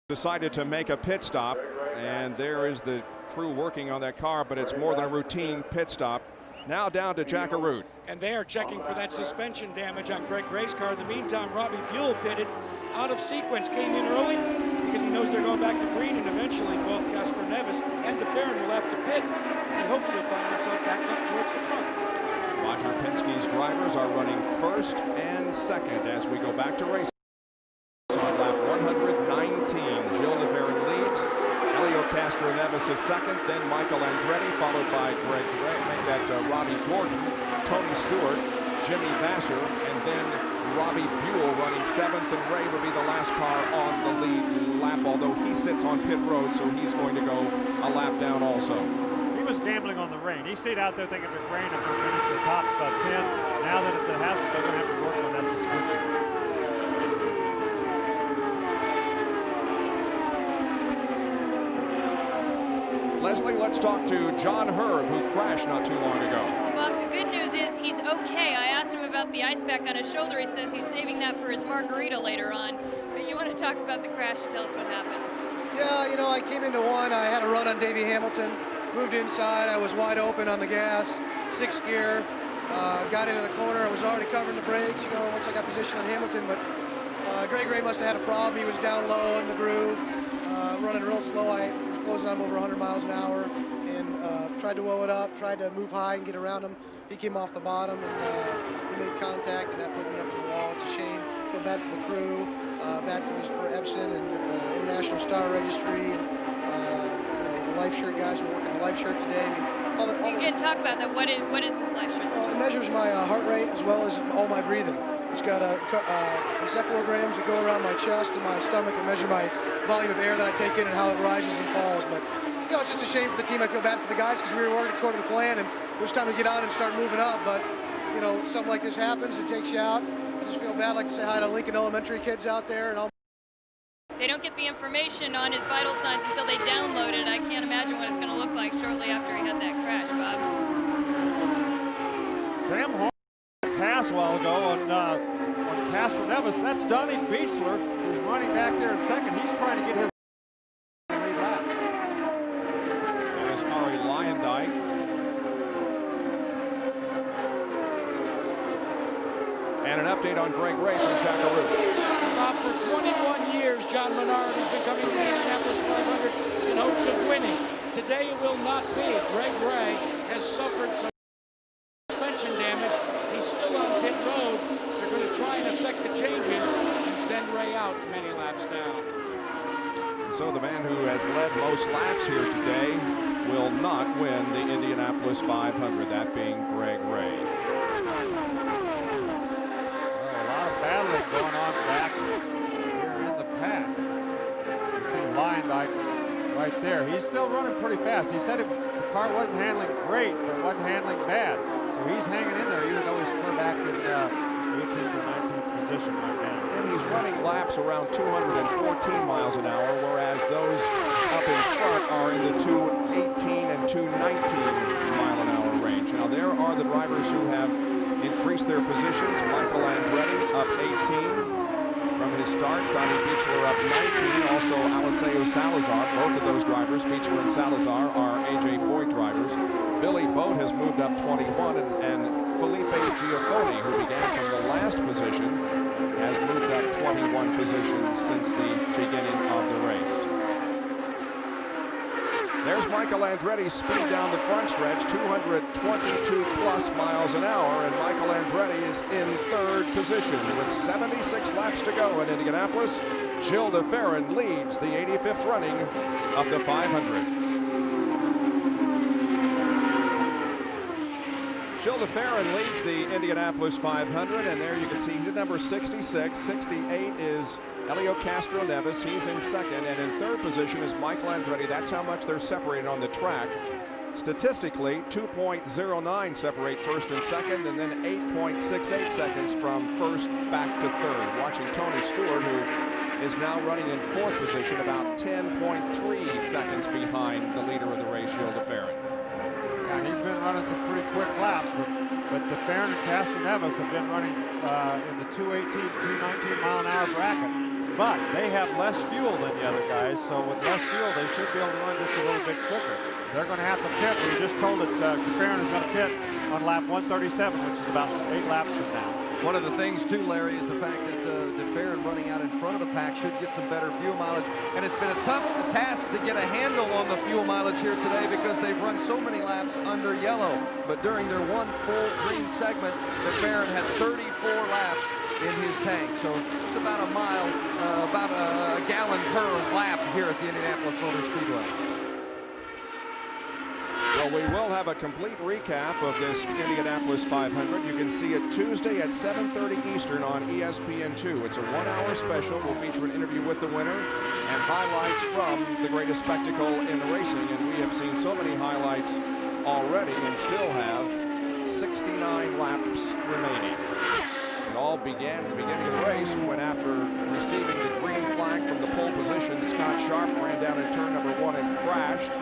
Decided to make a pit stop, and there is the crew working on that car, but it's more than a routine pit stop. Now down to Jack Arute. And they are checking for that suspension damage on Greg Ray's car. In the meantime, Robbie Buell pitted out of sequence, came in early because he knows they're going back to green, and eventually both Casper Nevis and de Ferran will have to pit. He hopes he'll find himself back up towards the front. Roger Penske's drivers are running 1st and 2nd as we go back to racing. On lap 119, Gilles de Ferran leads. Helio Castro Nevis is 2nd, then Michael Andretti, followed by Greg Ray, make that Robbie Gordon, Tony Stewart, Jimmy Vasser, and then Robbie Buell running 7th, and Ray will be the last car on the lead lap, although he sits on pit road, so he's going to go a lap down also. He was gambling on the rain. He stayed out there thinking if it rained, I'm going to finish the top 10. Now that it hasn't, they're going to have to work on that suspension. Leslie, let's talk to John Herb, who crashed not too long ago. Well, Bob, the good news is he's okay. I asked him about the ice pack on his shoulder. He says he's saving that for his margarita later on. But you want to talk about the crash and tell us what happened? Yeah, you know, I came into one. I had a run on Davey Hamilton. Moved inside. I was wide open on the gas, 6th gear. Got into the corner. I was already covering the brakes, you know, once I got position on Hamilton. But Greg Ray must have had a problem. He was down low in the groove, running real slow. I was closing on him over 100 miles an hour, and tried to woe it up, tried to move high and get around him. He came off the bottom, and we made contact, and that put me up in the wall. It's a shame. Feel bad for the crew, bad for Epson and International Star Registry, and the life shirt guys were working the life shirt today. I mean, You can talk about that. What is this life shirt? It measures my heart rate as well as all my breathing. It's got encephalograms that go around my chest and my stomach and measure my volume of air that I take in and how it rises and falls. But you know, it's just a shame for the team. I feel bad for the guys because we were working according to the plan, and it was time to get on and start moving up. But you know, something like this happens, it takes you out. I just feel bad. I'd like to say hi to Lincoln Elementary kids out there and all. They don't get the information on his vital signs until they download it. I can't imagine what it's going to look like shortly after he had that crash, Bob. Sam Horn pass a while ago on Castro Nevis. That's Donnie Beechler, who's running back there in 2nd. He's trying to get his lead lap. There's Ari Lyondike. And an update on Greg Ray from Jack Arute. Bob, for 21 years, John Menard has been coming to the Indianapolis 500 in hopes of winning. Today it will not be. Greg Ray has suffered some way out many laps down. So the man who has led most laps here today will not win the Indianapolis 500, that being Greg Ray. Well, a lot of battling going on back here in the pack. You see Leyendijk right there. He's still running pretty fast. He said the car wasn't handling great, but it wasn't handling bad. So he's hanging in there, even though he's clear back in 18th or 19th position right now. And he's running laps around 214 miles an hour, whereas those up in front are in the 218 and 219 mile an hour range. Now there are the drivers who have increased their positions. Michael Andretti up 18 from his start. Donnie Beechler up 19. Also Aliseo Salazar. Both of those drivers, Beechler and Salazar, are AJ Foyt drivers. Billy Boat has moved up 21, and Felipe Giafoni, who began from the last position, has moved up 21 positions since the beginning of the race. There's Michael Andretti's speed down the front stretch, 222 plus miles an hour, and Michael Andretti is in third position with 76 laps to go in Indianapolis. Gilles de Ferran leads the 85th running of the 500. Gilles de Ferran leads the Indianapolis 500, and there you can see he's at number 66. 68 is Helio Castro Neves. He's in second, and in third position is Michael Andretti. That's how much they're separated on the track. Statistically, 2.09 separate first and second, and then 8.68 seconds from first back to third. Watching Tony Stewart, who is now running in fourth position, about 10.3 seconds behind the leader of the race, Gilles de Ferran. Yeah, he's been running some pretty quick laps, but de Ferran and Castro Neves have been running in the 218, 219 mile an hour bracket. But they have less fuel than the other guys, so with less fuel, they should be able to run just a little bit quicker. They're going to have to pit. We were just told that de Ferran is going to pit on lap 137, which is about 8 laps from now. One of the things, too, Larry, is the fact that de Ferran running out in front of the pack should get some better fuel mileage. And it's been a tough task to get a handle on the fuel mileage here today because they've run so many laps under yellow. But during their one full green segment, de Ferran had 34 laps in his tank. So it's about a mile, about a gallon per lap here at the Indianapolis Motor Speedway. Well, we will have a complete recap of this Indianapolis 500. You can see it Tuesday at 7:30 Eastern on ESPN2. It's a 1-hour special. We'll feature an interview with the winner and highlights from the greatest spectacle in racing. And we have seen so many highlights already and still have 69 laps remaining. It all began at the beginning of the race when, after receiving the green flag from the pole position, Scott Sharp ran down in turn number 1 and crashed.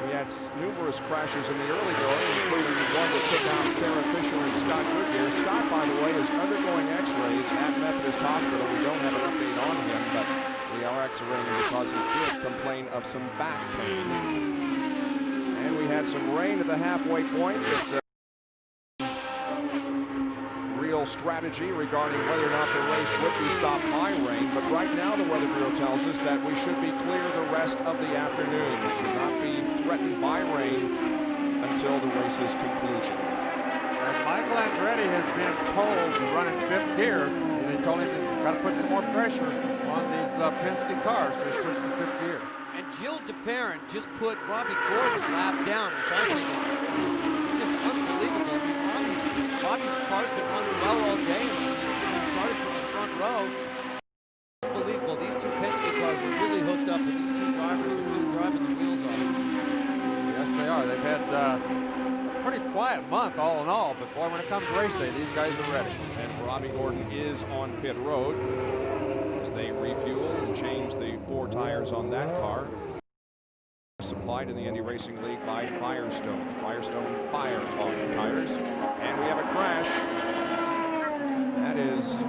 We had numerous crashes in the early going, including one that took out Sarah Fisher and Scott Goodyear. Scott, by the way, is undergoing x-rays at Methodist Hospital. We don't have an update on him, but we are x-raying him because he did complain of some back pain. And we had some rain at the halfway point that real strategy regarding whether or not the race would be stopped by rain, but right now the Weather Bureau tells us that we should be clear the rest of the afternoon. We should not be threatened by rain until the race's conclusion. And Michael Andretti has been told to run in 5th gear, and they told him they've got to put some more pressure on these Penske cars, so he switched to 5th gear. And Gilles de Ferran just put Robbie Gordon lap down, which I think is just unbelievable. I mean, Robbie's car's been running well all day. He started from the front row. Unbelievable. These two Penske cars are really hooked up, and these two drivers are just driving the wheels off. Yes, they are. They've had a pretty quiet month all in all, but boy, when it comes race day, these guys are ready. And Robbie Gordon is on pit road as they refuel and change the 4 tires on that car. Supplied in the Indy Racing League by Firestone. Firestone Firehawk tires. And we have a crash. That is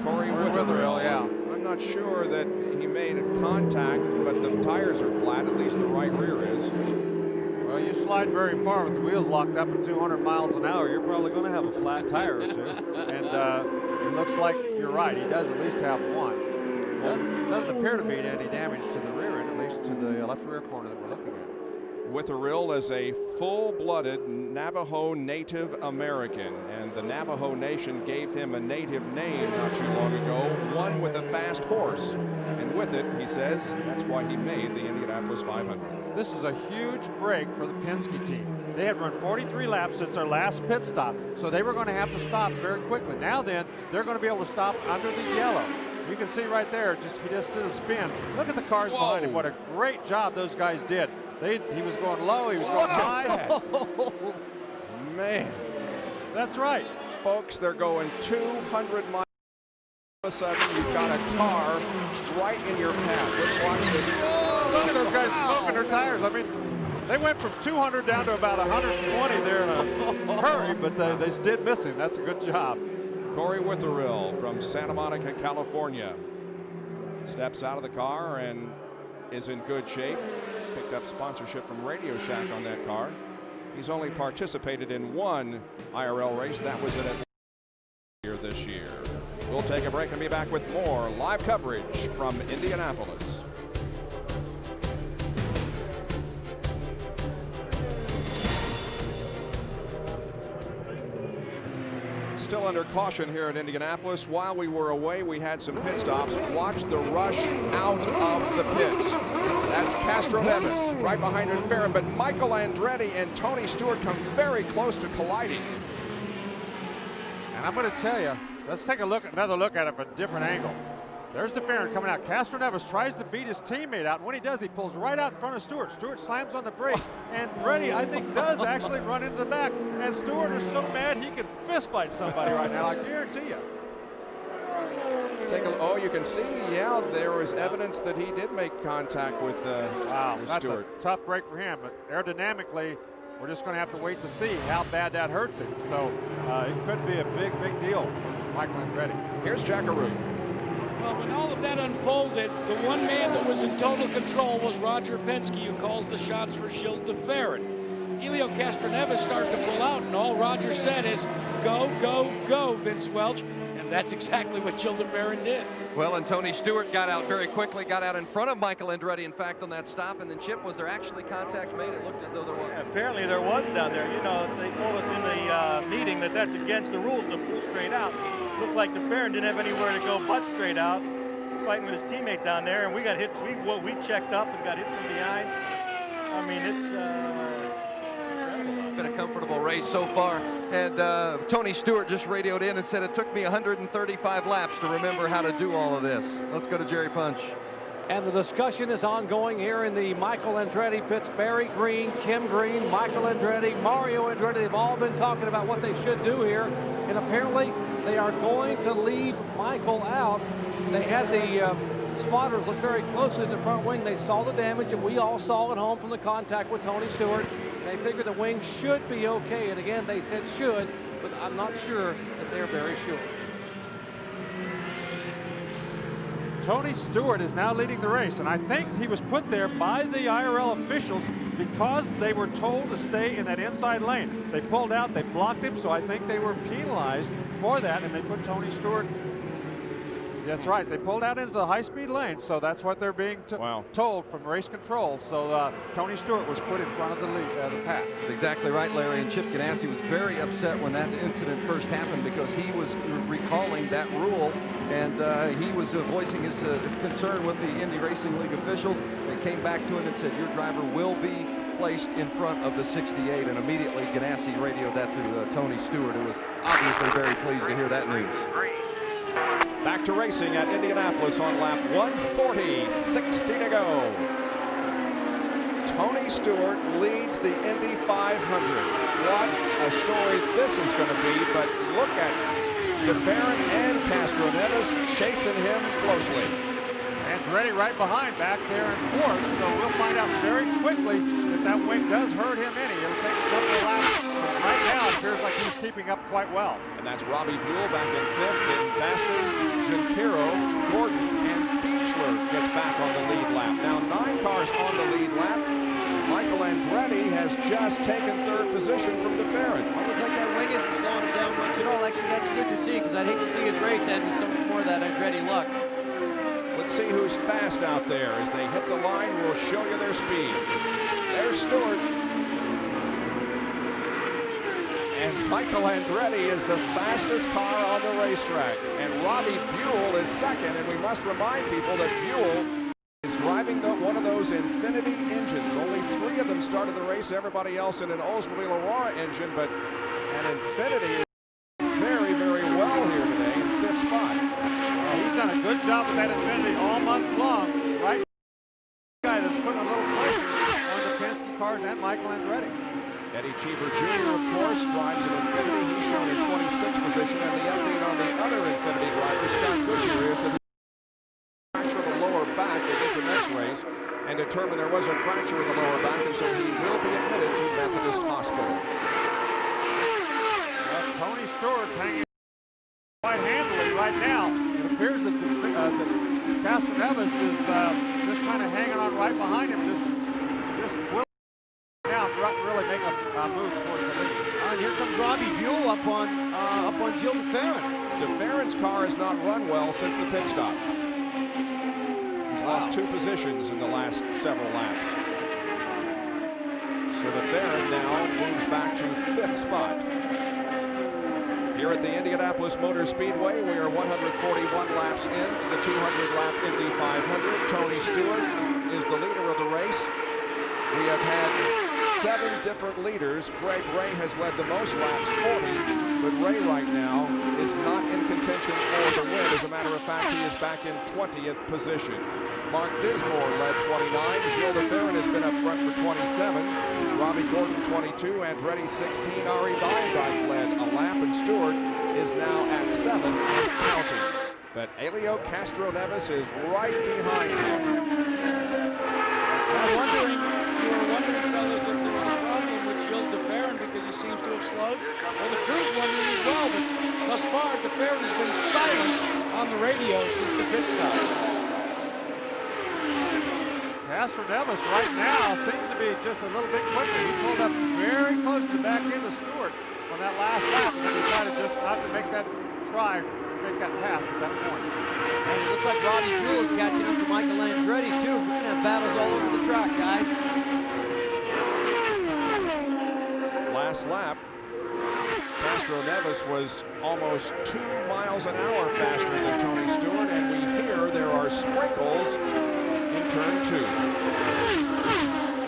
Corey Witherill. Yeah. I'm not sure that he made a contact, but the tires are flat. At least the right rear is. Well, you slide very far with the wheels locked up at 200 miles an hour, you're probably going to have a flat tire or two. And it looks like you're right. He does at least have one. Doesn't appear to be any damage to the rear end, at least to the left rear corner that we're looking at. Witherill is a full-blooded Navajo Native American, and the Navajo Nation gave him a native name not too long ago, won with a fast horse. And with it, he says, that's why he made the Indianapolis 500. This is a huge break for the Penske team. They had run 43 laps since their last pit stop, so they were going to have to stop very quickly. Now then, they're going to be able to stop under the yellow. You can see right there, he just did a spin. Look at the cars behind him. What a great job those guys did. He was going low, he was going high. Man. That's right. Folks, they're going 200 miles. All of a sudden, you've got a car right in your path. Let's watch this. Look at those guys smoking their tires. I mean, they went from 200 down to about 120 there in a hurry, but they did miss him. That's a good job. Corey Witherill from Santa Monica, California, steps out of the car and is in good shape. Picked up sponsorship from Radio Shack on that car. He's only participated in one IRL race. That was at Atlanta this year. We'll take a break and be back with more live coverage from Indianapolis. Still under caution here at Indianapolis. While we were away, we had some pit stops. Watch the rush out of the pits. That's Castro Neves right behind Farron, but Michael Andretti and Tony Stewart come very close to colliding. And I'm going to tell you, let's take another look at it from a different angle. There's DeFerrin coming out. Castro Neves tries to beat his teammate out, and when he does, he pulls right out in front of Stewart. Stewart slams on the brake, and Andretti, I think, does actually run into the back. And Stewart is so mad he could fist fight somebody right now, I guarantee you. Let's take a look. Oh, you can see, yeah, there was evidence that he did make contact with That's Stewart. a tough break for him, but aerodynamically, we're just going to have to wait to see how bad that hurts him. So it could be a big, big deal for Michael Andretti. Here's Jackaroo. Well, when all of that unfolded, the one man that was in total control was Roger Penske, who calls the shots for Gilles DeFerrin. Helio Castroneves started to pull out, and all Roger said is, go, go, go, Vince Welch. And that's exactly what Gilles DeFerrin did. Well, and Tony Stewart got out very quickly, got out in front of Michael Andretti, in fact, on that stop. And then, Chip, was there actually contact made? It looked as though there was. Yeah, apparently there was down there. You know, they told us in the meeting that that's against the rules to pull straight out. Looked like DeFerrin didn't have anywhere to go but straight out, fighting with his teammate down there, and we got hit. We checked up and got hit from behind. I mean, it's been a comfortable race so far, and Tony Stewart just radioed in and said it took me 135 laps to remember how to do all of this. Let's go to Jerry Punch. And the discussion is ongoing here in the Michael Andretti pits. Barry Green, Kim Green, Michael Andretti, Mario Andretti, they've all been talking about what they should do here, and apparently they are going to leave Michael out. They had the spotters look very closely at the front wing. They saw the damage, and we all saw at home from the contact with Tony Stewart. And they figured the wing should be okay. And again, they said should, but I'm not sure that they're very sure. Tony Stewart is now leading the race, and I think he was put there by the IRL officials because they were told to stay in that inside lane. They pulled out, they blocked him, so I think they were penalized for that, and they put Tony Stewart. That's right, they pulled out into the high-speed lane, so that's what they're being told from race control. So Tony Stewart was put in front of the pack. That's exactly right, Larry. And Chip Ganassi was very upset when that incident first happened because he was recalling that rule, and he was voicing his concern with the Indy Racing League officials. They came back to him and said, your driver will be placed in front of the 68, and immediately Ganassi radioed that to Tony Stewart, who was obviously very pleased to hear that news. Back to racing at Indianapolis on lap 140, 60 to go. Tony Stewart leads the Indy 500. What a story this is going to be, but look at DeFerrin and Castro Neves chasing him closely. Andretti right behind back there in fourth, so we'll find out very quickly if that wing does hurt him any. It'll take a couple of laps, but right now it appears like he's keeping up quite well. And that's Robbie Buell back in fifth, and Vassar, Junqueiro, Gordon, and Beechler gets back on the lead lap. Now 9 cars on the lead lap. Michael Andretti has just taken third position from DeFerrin. Well, looks like that wing isn't slowing him down much at all. Actually, that's good to see, because I'd hate to see his race end with some more of that Andretti luck. Let's see who's fast out there. As they hit the line, we'll show you their speeds. There's Stewart. And Michael Andretti is the fastest car on the racetrack. And Robbie Buell is second, and we must remind people that Buell is driving one of those Infinity engines. Only 3 of them started the race, everybody else in an Oldsmobile Aurora engine, but an Infinity is very, very well here today in 5th spot. Well, he's done a good job with that Infinity all month long, right? Guy that's putting a little pressure on the Penske cars and Michael Andretti. Eddie Cheever Jr., of course, drives an Infinity. He's shown in 26th position, and the update on the other Infinity driver, Scott Goodyear, is that he fractured the lower back. They did some x-rays and determined there was a fracture in the lower back, and so he will be admitted to Methodist Hospital. Well, Tony Stewart's hanging quite handily right now. It appears that Castro Neves is just kind of hanging on right behind him, just willing down, really make a move towards the lead. And here comes Robbie Buell up on Gilles de Ferran. De Ferran's car has not run well since the pit stop. He's lost 2 positions in the last several laps. So De Ferran now moves back to 5th spot. Here at the Indianapolis Motor Speedway, we are 141 laps into the 200-lap Indy 500. Tony Stewart is the leader of the race. We have had 7 different leaders. Greg Ray has led the most laps, 40, but Ray right now is not in contention for the win. As a matter of fact, he is back in 20th position. Mark Dismore led 29. Gilles de Ferran has been up front for 27. Robbie Gordon 22. Andretti 16. Ari Dyke led a lap, and Stewart is now at 7 and counting. But Helio Castro Neves is right behind him. You were wondering, fellas, if there was a problem with Gilles de Ferran because he seems to have slowed. Well, the crew's wondering as well, but thus far, de Ferran has been silent on the radio since the pit stop. Castro Neves right now seems to be just a little bit quicker. He pulled up very close to the back end of Stewart on that last lap, and then decided just not to make that try to make that pass at that point. And it looks like Robbie Buell is catching up to Michael Andretti, too. We're going to have battles all over the track, guys. Last lap, Castro Neves was almost 2 miles an hour faster than Tony Stewart, and we hear there are sprinkles in turn 2.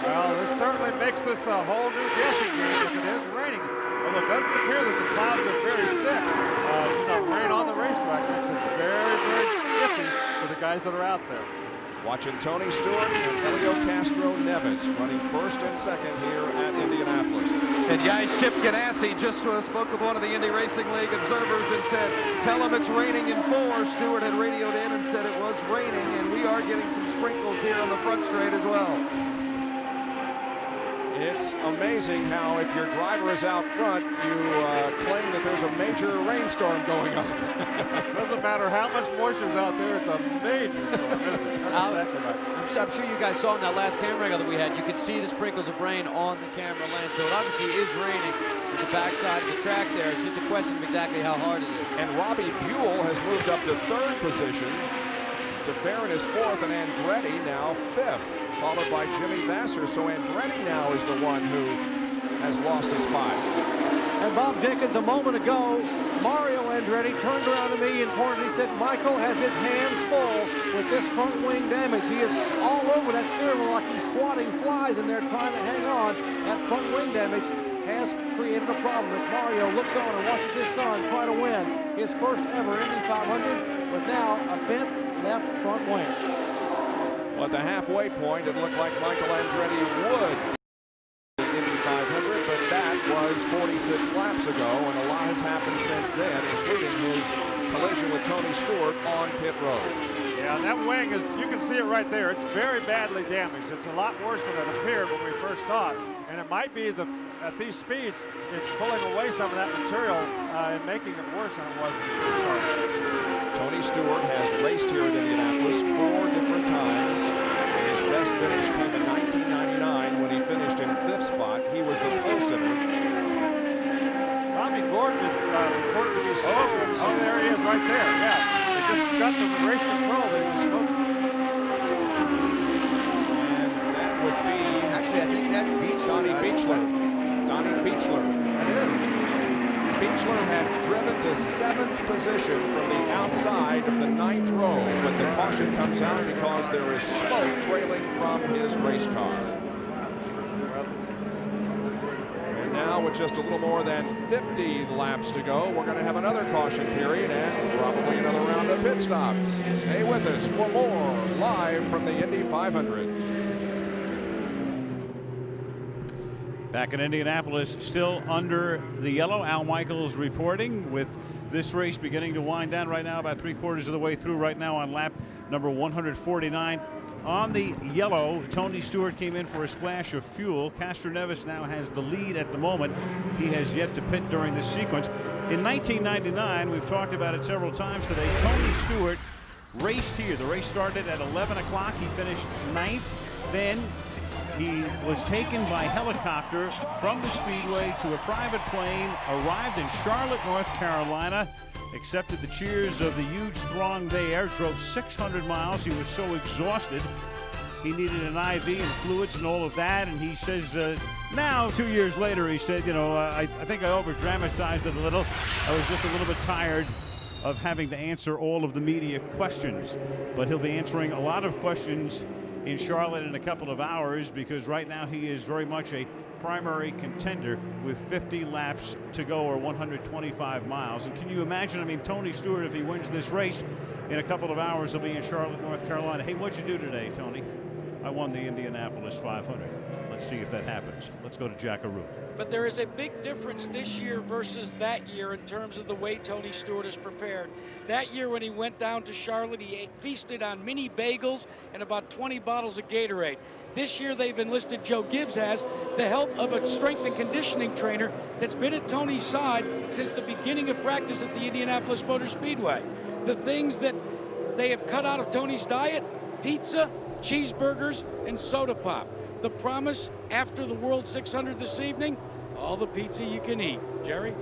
Well, this certainly makes this a whole new guessing game if it is raining. Although it doesn't appear that the clouds are very thick. Rain on the racetrack makes it very, very iffy for the guys that are out there. Watching Tony Stewart and Helio Castro Neves running 1st and 2nd here at Indianapolis. And guys, Chip Ganassi just spoke with one of the Indy Racing League observers and said, tell him it's raining in 4. Stewart had radioed in and said it was raining, and we are getting some sprinkles here on the front straight as well. It's amazing how if your driver is out front, you claim that there's a major rainstorm going on. Doesn't matter how much moisture's out there, it's a major storm, isn't it? That's exactly right. I'm sure you guys saw in that last camera angle that we had, you could see the sprinkles of rain on the camera lens. So it obviously is raining at the backside of the track there. It's just a question of exactly how hard it is. And Robbie Buell has moved up to 3rd position. De Ferran is 4th, and Andretti now 5th, followed by Jimmy Vasser. So Andretti now is the one who has lost a spot. And Bob Jenkins, a moment ago, Mario Andretti turned around to me and pointed. He said, Michael has his hands full with this front wing damage. He is all over that steering wheel like he's swatting flies in there trying to hang on. That front wing damage has created a problem as Mario looks on and watches his son try to win his first ever Indy 500 with now a bent left front wing. Well, at the halfway point, it looked like Michael Andretti would the Indy 500, but that was 46 laps ago, and a lot has happened since then, including his collision with Tony Stewart on pit road. Yeah, and that wing is, you can see it right there. It's very badly damaged. It's a lot worse than it appeared when we first saw it. And it might be at these speeds, it's pulling away some of that material and making it worse than it was when we first started. Tony Stewart has raced here at Indianapolis 4 different times. His best finish came in 1999 when he finished in 5th spot. He was the pole sitter. Robbie Gordon is reported to be smoking. Oh, there he is right there. Yeah, he just got the race control that he was smoking. And that would be... Actually, I think that's Beechler. Donnie Beechler. Donnie Beechler. It is. Beechler had driven to 7th position from the outside of the 9th row, but the caution comes out because there is smoke trailing from his race car. And now with just a little more than 50 laps to go, we're going to have another caution period and probably another round of pit stops. Stay with us for more live from the Indy 500. Back in Indianapolis, still under the yellow. Al Michaels reporting with this race beginning to wind down right now, about 3/4 of the way through right now on lap number 149. On the yellow, Tony Stewart came in for a splash of fuel. Castroneves now has the lead at the moment. He has yet to pit during this sequence. In 1999, we've talked about it several times today, Tony Stewart raced here. The race started at 11 o'clock. He finished 9th. Then he was taken by helicopter from the speedway to a private plane, arrived in Charlotte, North Carolina, accepted the cheers of the huge throng there, drove 600 miles. He was so exhausted, he needed an IV and fluids and all of that. And he says, now, 2 years later, he said, you know, I think I over-dramatized it a little. I was just a little bit tired of having to answer all of the media questions. But he'll be answering a lot of questions in Charlotte in a couple of hours, because right now he is very much a primary contender with 50 laps to go, or 125 miles. And can you imagine, I mean, Tony Stewart, if he wins this race in a couple of hours, he'll be in Charlotte, North Carolina. Hey, what'd you do today, Tony? I won the Indianapolis 500. Let's see if that happens. Let's go to Jackaroo. But there is a big difference this year versus that year in terms of the way Tony Stewart is prepared. That year when he went down to Charlotte, he feasted on mini bagels and about 20 bottles of Gatorade. This year they've enlisted, Joe Gibbs has, the help of a strength and conditioning trainer that's been at Tony's side since the beginning of practice at the Indianapolis Motor Speedway. The things that they have cut out of Tony's diet: pizza, cheeseburgers, and soda pop. The promise after the World 600 this evening: all the pizza you can eat. Jerry?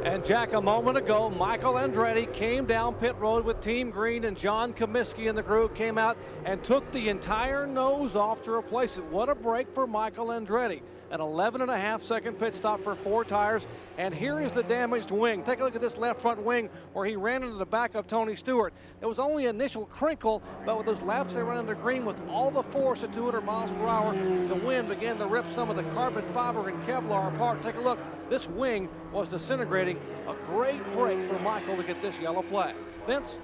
And Jack, a moment ago, Michael Andretti came down pit road with Team Green, and John Comiskey and the crew came out and took the entire nose off to replace it. What a break for Michael Andretti. An 11.5-second pit stop for 4 tires. And here is the damaged wing. Take a look at this left front wing where he ran into the back of Tony Stewart. There was only an initial crinkle, but with those laps they ran under green with all the force at 200 miles per hour, the wind began to rip some of the carbon fiber and Kevlar apart. Take a look. This wing was disintegrating. A great break for Michael to get this yellow flag. Vince?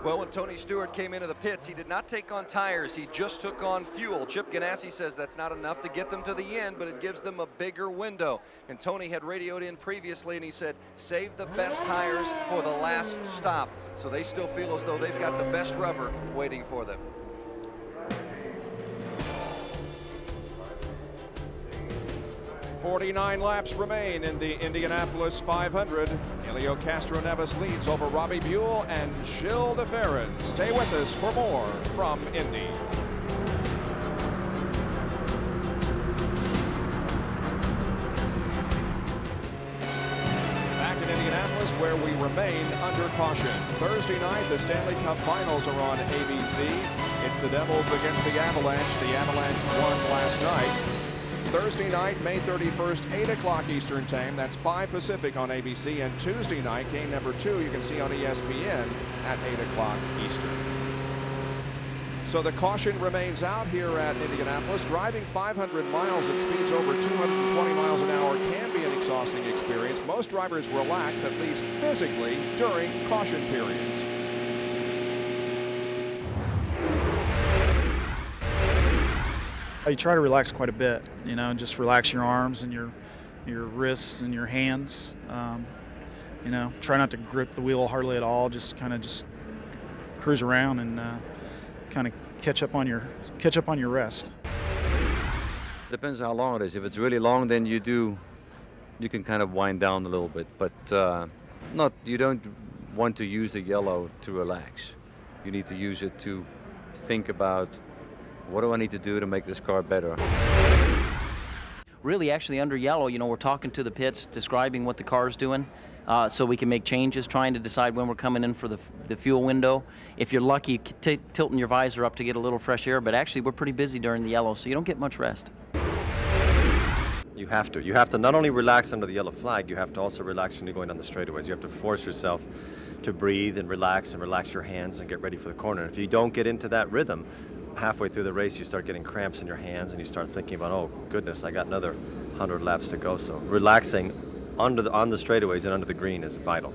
Well, when Tony Stewart came into the pits, he did not take on tires. He just took on fuel. Chip Ganassi says that's not enough to get them to the end, but it gives them a bigger window. And Tony had radioed in previously, and he said, save the best tires for the last stop. So they still feel as though they've got the best rubber waiting for them. "49 laps remain in the Indianapolis 500. Helio Castroneves leads over Robbie Buell and Gilles de Ferran. Stay with us for more from Indy. Back in Indianapolis, where we remain under caution. Thursday night, the Stanley Cup Finals are on ABC. It's the Devils against the Avalanche. The Avalanche won last night. Thursday night, May 31st, 8 o'clock Eastern Time. That's 5 Pacific on ABC. And Tuesday night, game number 2, you can see on ESPN at 8 o'clock Eastern. So the caution remains out here at Indianapolis. Driving 500 miles at speeds over 220 miles an hour can be an exhausting experience. Most drivers relax, at least physically, during caution periods. You try to relax quite a bit, you know, just relax your arms and your wrists and your hands. You know, try not to grip the wheel hardly at all. Just kind of just cruise around and kind of catch up on your rest. Depends on how long it is. If it's really long, then you can kind of wind down a little bit, but you don't want to use the yellow to relax. You need to use it to think about, what do I need to do to make this car better? Really, actually, under yellow, you know, we're talking to the pits, describing what the car's doing, so we can make changes, trying to decide when we're coming in for the fuel window. If you're lucky, tilting your visor up to get a little fresh air, but actually, we're pretty busy during the yellow, so you don't get much rest. You have to. You have to not only relax under the yellow flag, you have to also relax when you're going down the straightaways. You have to force yourself to breathe and relax your hands and get ready for the corner. And if you don't get into that rhythm, halfway through the race, you start getting cramps in your hands and you start thinking about, oh goodness, I got another 100 laps to go. So relaxing on the straightaways and under the green is vital.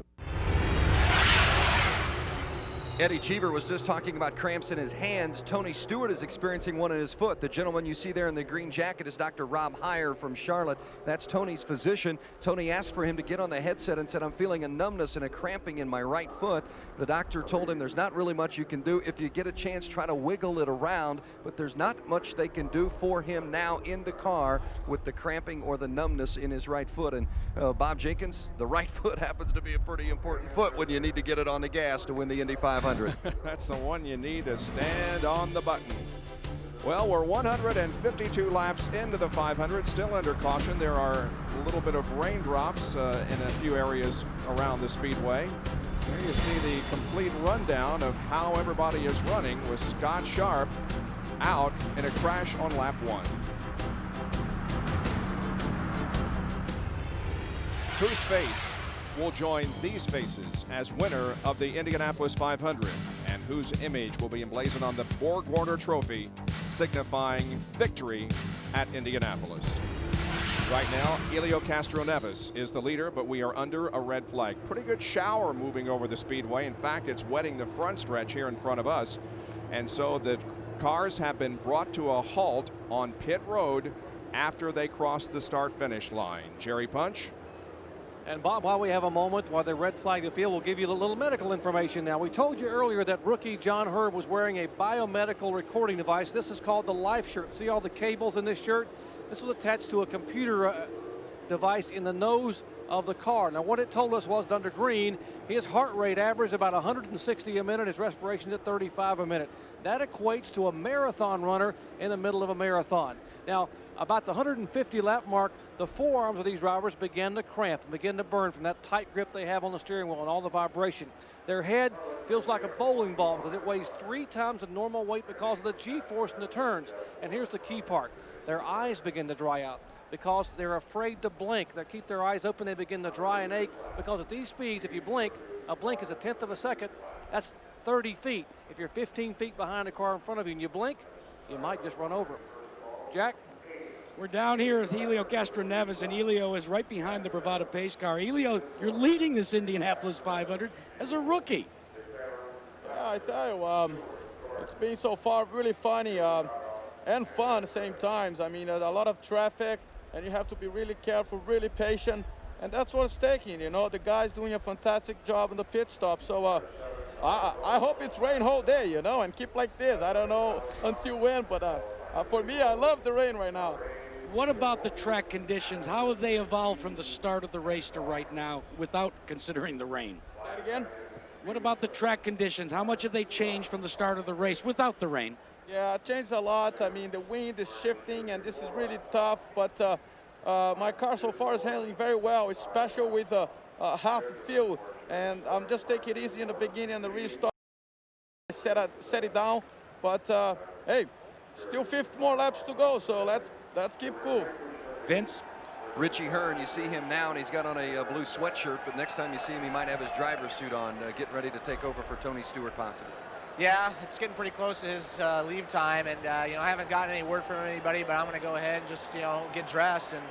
Eddie Cheever was just talking about cramps in his hands. Tony Stewart is experiencing one in his foot. The gentleman you see there in the green jacket is Dr. Rob Heyer from Charlotte. That's Tony's physician. Tony asked for him to get on the headset and said, I'm feeling a numbness and a cramping in my right foot. The doctor told him there's not really much you can do. If you get a chance, try to wiggle it around, but there's not much they can do for him now in the car with the cramping or the numbness in his right foot. And Bob Jenkins, the right foot happens to be a pretty important foot when you need to get it on the gas to win the Indy 500. That's the one you need to stand on the button. Well, we're 152 laps into the 500, still under caution. There are a little bit of raindrops in a few areas around the speedway. There you see the complete rundown of how everybody is running, with Scott Sharp out in a crash on lap 1. Whose face will join these faces as winner of the Indianapolis 500, and whose image will be emblazoned on the Borg-Warner Trophy, signifying victory at Indianapolis. Right now, Helio Castroneves is the leader, but we are under a red flag. Pretty good shower moving over the speedway. In fact, it's wetting the front stretch here in front of us. And so the cars have been brought to a halt on pit road after they cross the start-finish line. Jerry Punch. And Bob, while we have a moment, while they red flag the field, we'll give you a little medical information now. We told you earlier that rookie John Herb was wearing a biomedical recording device. This is called the Life Shirt. See all the cables in this shirt? This was attached to a computer device in the nose of the car. Now, what it told us was under green, his heart rate averaged about 160 a minute, his respiration's at 35 a minute. That equates to a marathon runner in the middle of a marathon. Now, about the 150 lap mark, the forearms of these drivers began to cramp and begin to burn from that tight grip they have on the steering wheel and all the vibration. Their head feels like a bowling ball because it weighs 3 times the normal weight because of the G-force in the turns. And here's the key part. Their eyes begin to dry out because they're afraid to blink. They keep their eyes open, they begin to dry and ache because at these speeds, if you blink, a blink is 1/10 of a second, that's 30 feet. If you're 15 feet behind the car in front of you and you blink, you might just run over. Jack? We're down here with Helio Castroneves, and Helio is right behind the Bravada pace car. Helio, you're leading this Indianapolis 500 as a rookie. Yeah, I tell you, it's been so far really funny and fun at the same times. I mean, there's a lot of traffic, and you have to be really careful, really patient, and that's what it's taking. You know, the guy's doing a fantastic job in the pit stop. So I hope it's rain whole day, you know, and keep like this. I don't know until when, but for me, I love the rain right now. What about the track conditions? How have they evolved from the start of the race to right now without considering the rain? Say it again? What about the track conditions? How much have they changed from the start of the race without the rain? Yeah, it changed a lot. I mean, the wind is shifting, and this is really tough, but my car so far is handling very well, especially with half field, and I'm just taking it easy in the beginning and the restart. I set it down, but hey, still 50 more laps to go, so let's keep cool. Vince? Richie Hearn, you see him now, and he's got on a blue sweatshirt, but next time you see him, he might have his driver's suit on, getting ready to take over for Tony Stewart possibly. Yeah, it's getting pretty close to his leave time, and you know, I haven't gotten any word from anybody, but I'm going to go ahead and just, you know, get dressed, and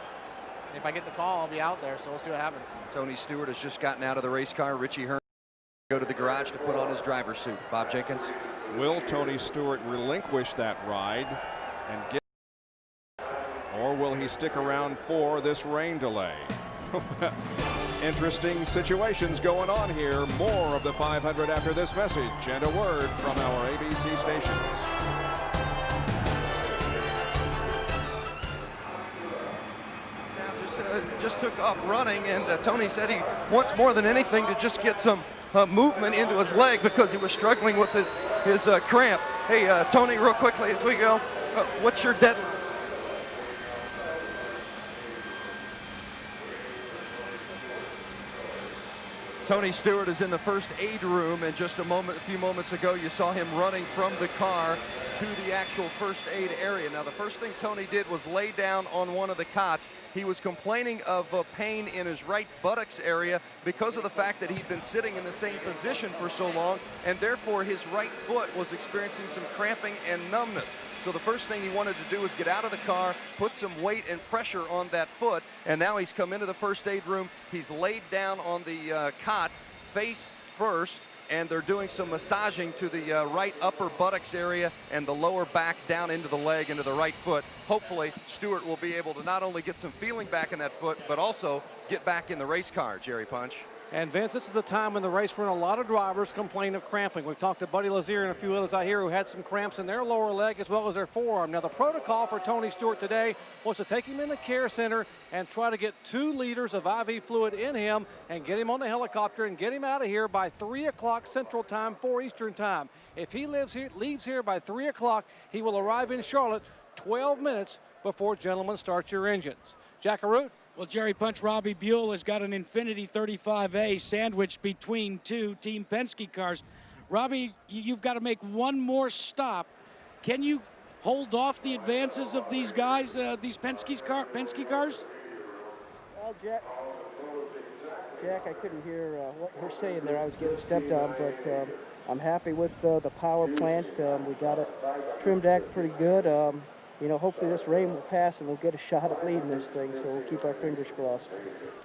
if I get the call, I'll be out there, so we'll see what happens. Tony Stewart has just gotten out of the race car. Richie Hearn go to the garage to put on his driver's suit. Bob Jenkins? Will Tony Stewart relinquish that ride and get, or will he stick around for this rain delay? Interesting situations going on here. More of the 500 after this message and a word from our ABC stations. Just took off running, and Tony said he wants more than anything to just get some movement into his leg because he was struggling with his cramp. Hey, Tony, real quickly as we go, what's your deadline? Tony Stewart is in the first aid room, and just a few moments ago, you saw him running from the car to the actual first aid area. Now, the first thing Tony did was lay down on one of the cots. He was complaining of pain in his right buttocks area because of the fact that he'd been sitting in the same position for so long, and therefore his right foot was experiencing some cramping and numbness. So the first thing he wanted to do was get out of the car, put some weight and pressure on that foot, and now he's come into the first aid room. He's laid down on the cot, face first, and they're doing some massaging to the right upper buttocks area and the lower back down into the leg, into the right foot. Hopefully, Stewart will be able to not only get some feeling back in that foot, but also get back in the race car, Jerry Punch. And Vince, this is the time in the race when a lot of drivers complain of cramping. We've talked to Buddy Lazier and a few others out here who had some cramps in their lower leg as well as their forearm. Now, the protocol for Tony Stewart today was to take him in the care center and try to get 2 liters of IV fluid in him and get him on the helicopter and get him out of here by 3 o'clock Central Time, 4 Eastern Time. If he leaves here by 3 o'clock, he will arrive in Charlotte 12 minutes before Gentlemen Start Your Engines. Jack Arute. Well, Jerry Punch, Robbie Buell has got an Infiniti 35A sandwiched between 2 Team Penske cars. Robbie, you've got to make one more stop. Can you hold off the advances of these guys, these Penske cars? Well, Jack, I couldn't hear what you're saying there. I was getting stepped on, but I'm happy with the power plant. We got it trimmed out pretty good. You know, hopefully this rain will pass and we'll get a shot at leading this thing, so we'll keep our fingers crossed.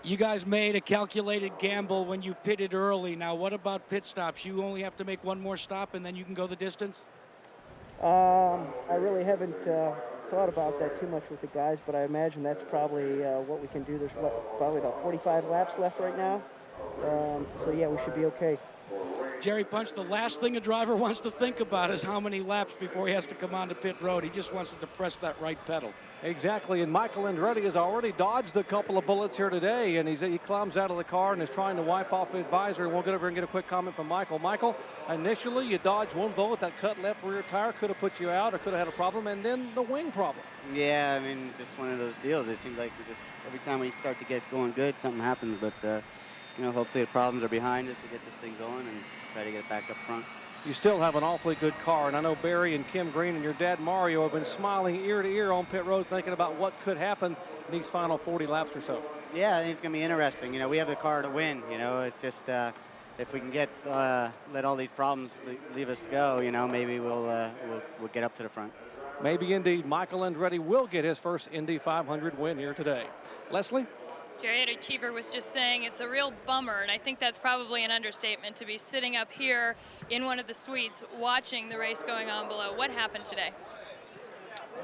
You guys made a calculated gamble when you pitted early. Now, what about pit stops? You only have to make one more stop and then you can go the distance? I really haven't thought about that too much with the guys, but I imagine that's probably what we can do. There's probably about 45 laps left right now. So yeah, we should be okay. Jerry Punch, the last thing a driver wants to think about is how many laps before he has to come onto pit road. He just wants to depress that right pedal. Exactly, and Michael Andretti has already dodged a couple of bullets here today, and he climbs out of the car and is trying to wipe off the visor. We'll get over and get a quick comment from Michael. Michael, initially you dodged one bullet, that cut left rear tire could have put you out or could have had a problem, and then the wing problem. Yeah, I mean, just one of those deals. It seems like every time we start to get going good, something happens, but you know, hopefully the problems are behind us. We get this thing going and try to get it back up front. You still have an awfully good car, and I know Barry and Kim Green and your dad Mario have been smiling ear to ear on pit road thinking about what could happen in these final 40 laps or so. Yeah, I think it's going to be interesting. You know, we have the car to win. You know, it's just if we can get let all these problems leave us go, you know, maybe we'll get up to the front. Maybe indeed Michael Andretti will get his first Indy 500 win here today. Leslie? Jerry Cheever was just saying it's a real bummer, and I think that's probably an understatement, to be sitting up here in one of the suites watching the race going on below. What happened today?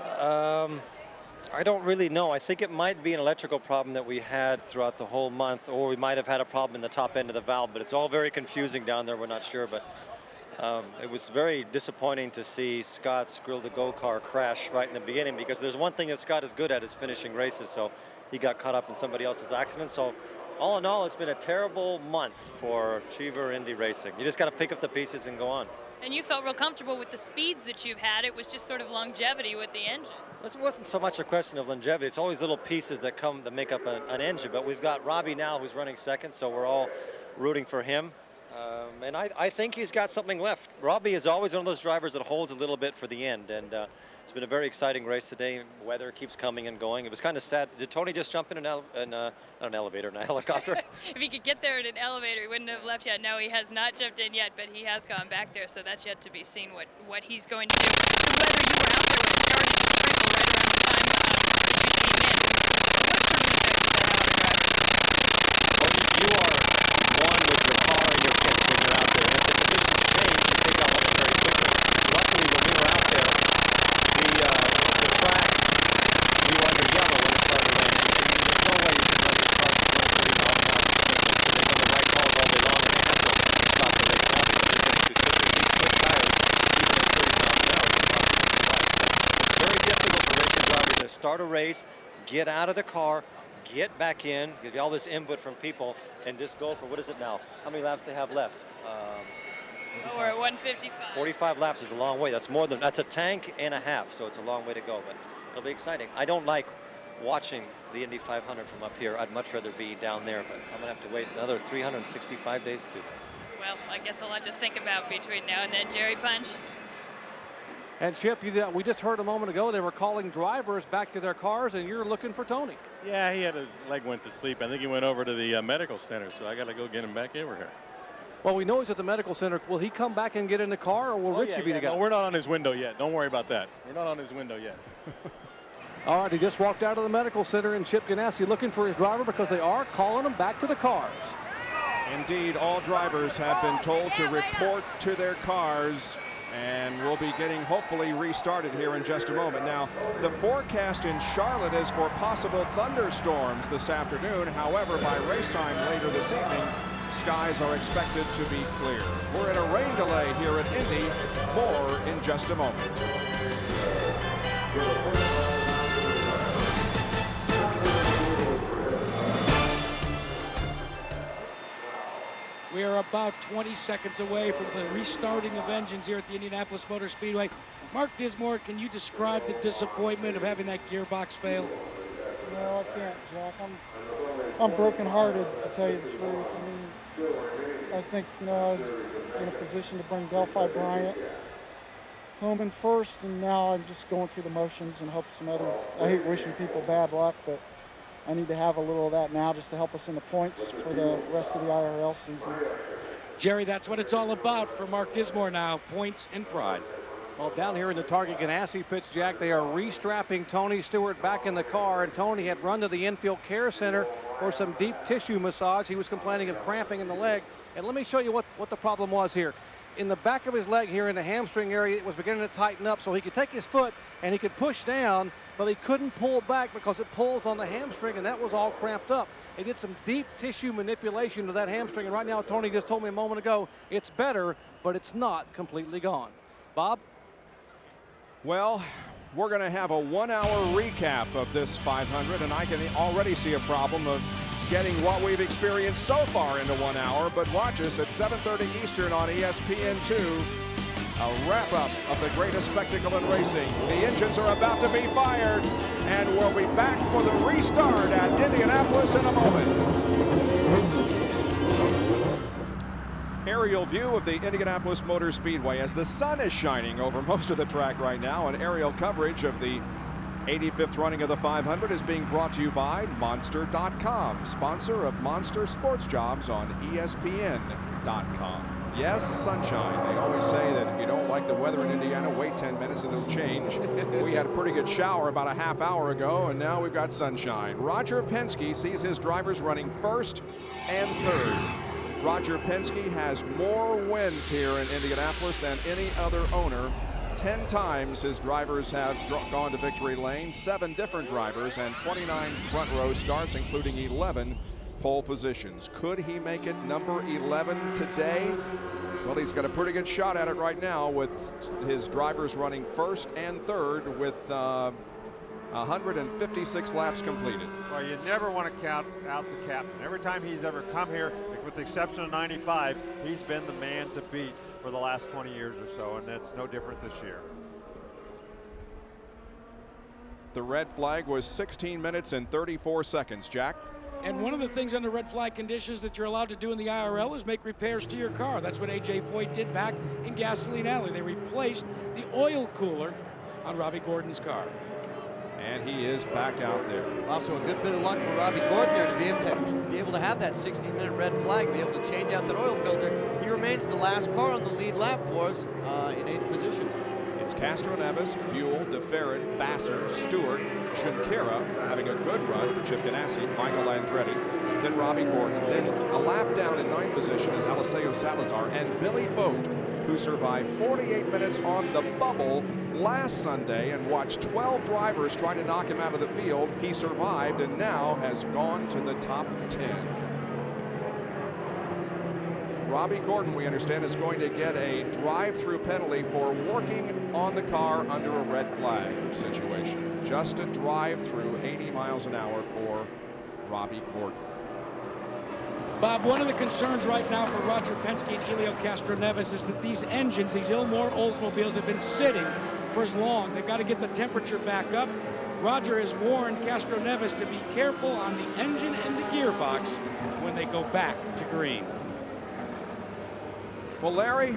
I don't really know. I think it might be an electrical problem that we had throughout the whole month, or we might have had a problem in the top end of the valve, but it's all very confusing down there. We're not sure, but it was very disappointing to see Scott's Grill to Go car crash right in the beginning, because there's one thing that Scott is good at, is finishing races, so he got caught up in somebody else's accident. So all in all, it's been a terrible month for Cheever Indy Racing. You just got to pick up the pieces and go on. And you felt real comfortable with the speeds that you've had. It was just sort of longevity with the engine. It wasn't so much a question of longevity. It's always little pieces that make up an engine. But we've got Robbie now who's running second, so we're all rooting for him. And I think he's got something left. Robbie is always one of those drivers that holds a little bit for the end. And it's been a very exciting race today. Weather keeps coming and going. It was kind of sad. Did Tony just jump in not an elevator, in a helicopter? If he could get there in an elevator, he wouldn't have left yet. No, he has not jumped in yet, but he has gone back there, so that's yet to be seen what he's going to do. The weather, you were out there was starting to sprinkle right around the time that you came in. What permanent effects does that have on a driver? Well, you are one with the car and your kids when you're out there. And if the conditions change, you take on it very quickly. Luckily, when we were out there, the track, we were under yellow when it started raining. And there's no way you can let the car going 30 miles an hour. They're going to ride cars all day long, and they have to stop the race now because they're getting too sticky. These quick tires, even at 30 miles an hour, will cost you life. It's very difficult for racing drivers to start a race, get out of the car, get back in, get all this input from people, and just go for, what is it now? How many laps they have left? We're at 155. 45 laps is a long way. That's a tank and a half, so it's a long way to go, but it'll be exciting. I don't like watching the Indy 500 from up here. I'd much rather be down there, but I'm going to have to wait another 365 days to do that. Well, I guess I'll have to think about between now and then. Jerry Punch. And Chip, we just heard a moment ago they were calling drivers back to their cars, and you're looking for Tony. Yeah, he had his leg went to sleep. I think he went over to the medical center, so I got to go get him back over here. Well, we know he's at the medical center. Will he come back and get in the car, or will Richie be the guy? No, we're not on his window yet. Don't worry about that. We're not on his window yet. All right, he just walked out of the medical center, and Chip Ganassi looking for his driver because they are calling him back to the cars. Indeed, all drivers have been told to report to their cars, and we'll be getting hopefully restarted here in just a moment. Now, the forecast in Charlotte is for possible thunderstorms this afternoon. However, by race time later this evening, skies are expected to be clear. We're in a rain delay here at Indy. More in just a moment. We are about 20 seconds away from the restarting of engines here at the Indianapolis Motor Speedway. Mark Dismore, can you describe the disappointment of having that gearbox fail? No, I can't, Jack. I'm brokenhearted, to tell you the truth. I mean, I think I was in a position to bring Delphi Bryant home in first, and now I'm just going through the motions and hope some other. I hate wishing people bad luck, but I need to have a little of that now just to help us in the points for the rest of the IRL season. Jerry, that's what it's all about for Mark Dismore now, points and pride. Well, down here in the Target Ganassi pits, Jack, they are restrapping Tony Stewart back in the car, and Tony had run to the infield care center for some deep tissue massage. He was complaining of cramping in the leg. And let me show you what the problem was here. In the back of his leg here in the hamstring area, it was beginning to tighten up, so he could take his foot and he could push down, but he couldn't pull back because it pulls on the hamstring, and that was all cramped up. They did some deep tissue manipulation to that hamstring, and right now Tony just told me a moment ago it's better, but it's not completely gone. Bob? Well, we're going to have a 1 hour recap of this 500, and I can already see a problem of getting what we've experienced so far into 1 hour. But watch us at 7:30 Eastern on ESPN2. A wrap-up of the greatest spectacle in racing. The engines are about to be fired, and we'll be back for the restart at Indianapolis in a moment. Aerial view of the Indianapolis Motor Speedway as the sun is shining over most of the track right now, and aerial coverage of the 85th running of the 500 is being brought to you by Monster.com, sponsor of Monster Sports Jobs on ESPN.com. Yes, sunshine. They always say that if you don't like the weather in Indiana, wait 10 minutes and it'll change. We had a pretty good shower about a half hour ago, and now we've got sunshine. Roger Penske sees his drivers running first and third. Roger Penske has more wins here in Indianapolis than any other owner. 10 times his drivers have gone to victory lane, 7 different drivers, and 29 front row starts, including 11 pole positions. Could he make it number 11 today? Well, he's got a pretty good shot at it right now with his drivers running first and third with 156 laps completed. Well, you never want to count out the captain. Every time he's ever come here, with the exception of 95, he's been the man to beat for the last 20 years or so, and that's no different this year. The red flag was 16 minutes and 34 seconds, Jack. And one of the things under red flag conditions that you're allowed to do in the IRL is make repairs to your car. That's what A.J. Foyt did back in Gasoline Alley. They replaced the oil cooler on Robbie Gordon's car. And he is back out there. Also a good bit of luck for Robbie Gordon there to be able to have that 16-minute red flag, to be able to change out that oil filter. He remains the last car on the lead lap for us in 8th position. It's Castro Neves, Buell, DeFerrin, Vassar, Stewart, Junqueira having a good run for Chip Ganassi, Michael Andretti, then Robbie Gordon. Then a lap down in 9th position is Eliseo Salazar and Billy Boat, who survived 48 minutes on the bubble last Sunday and watched 12 drivers try to knock him out of the field. He survived and now has gone to the top 10. Robbie Gordon, we understand, is going to get a drive-through penalty for working on the car under a red flag situation. Just a drive-through 80 miles an hour for Robbie Gordon. Bob, one of the concerns right now for Roger Penske and Helio Castroneves is that these engines, these Ilmor Oldsmobiles, have been sitting for as long. They've got to get the temperature back up. Roger has warned Castroneves to be careful on the engine and the gearbox when they go back to green. Well, Larry,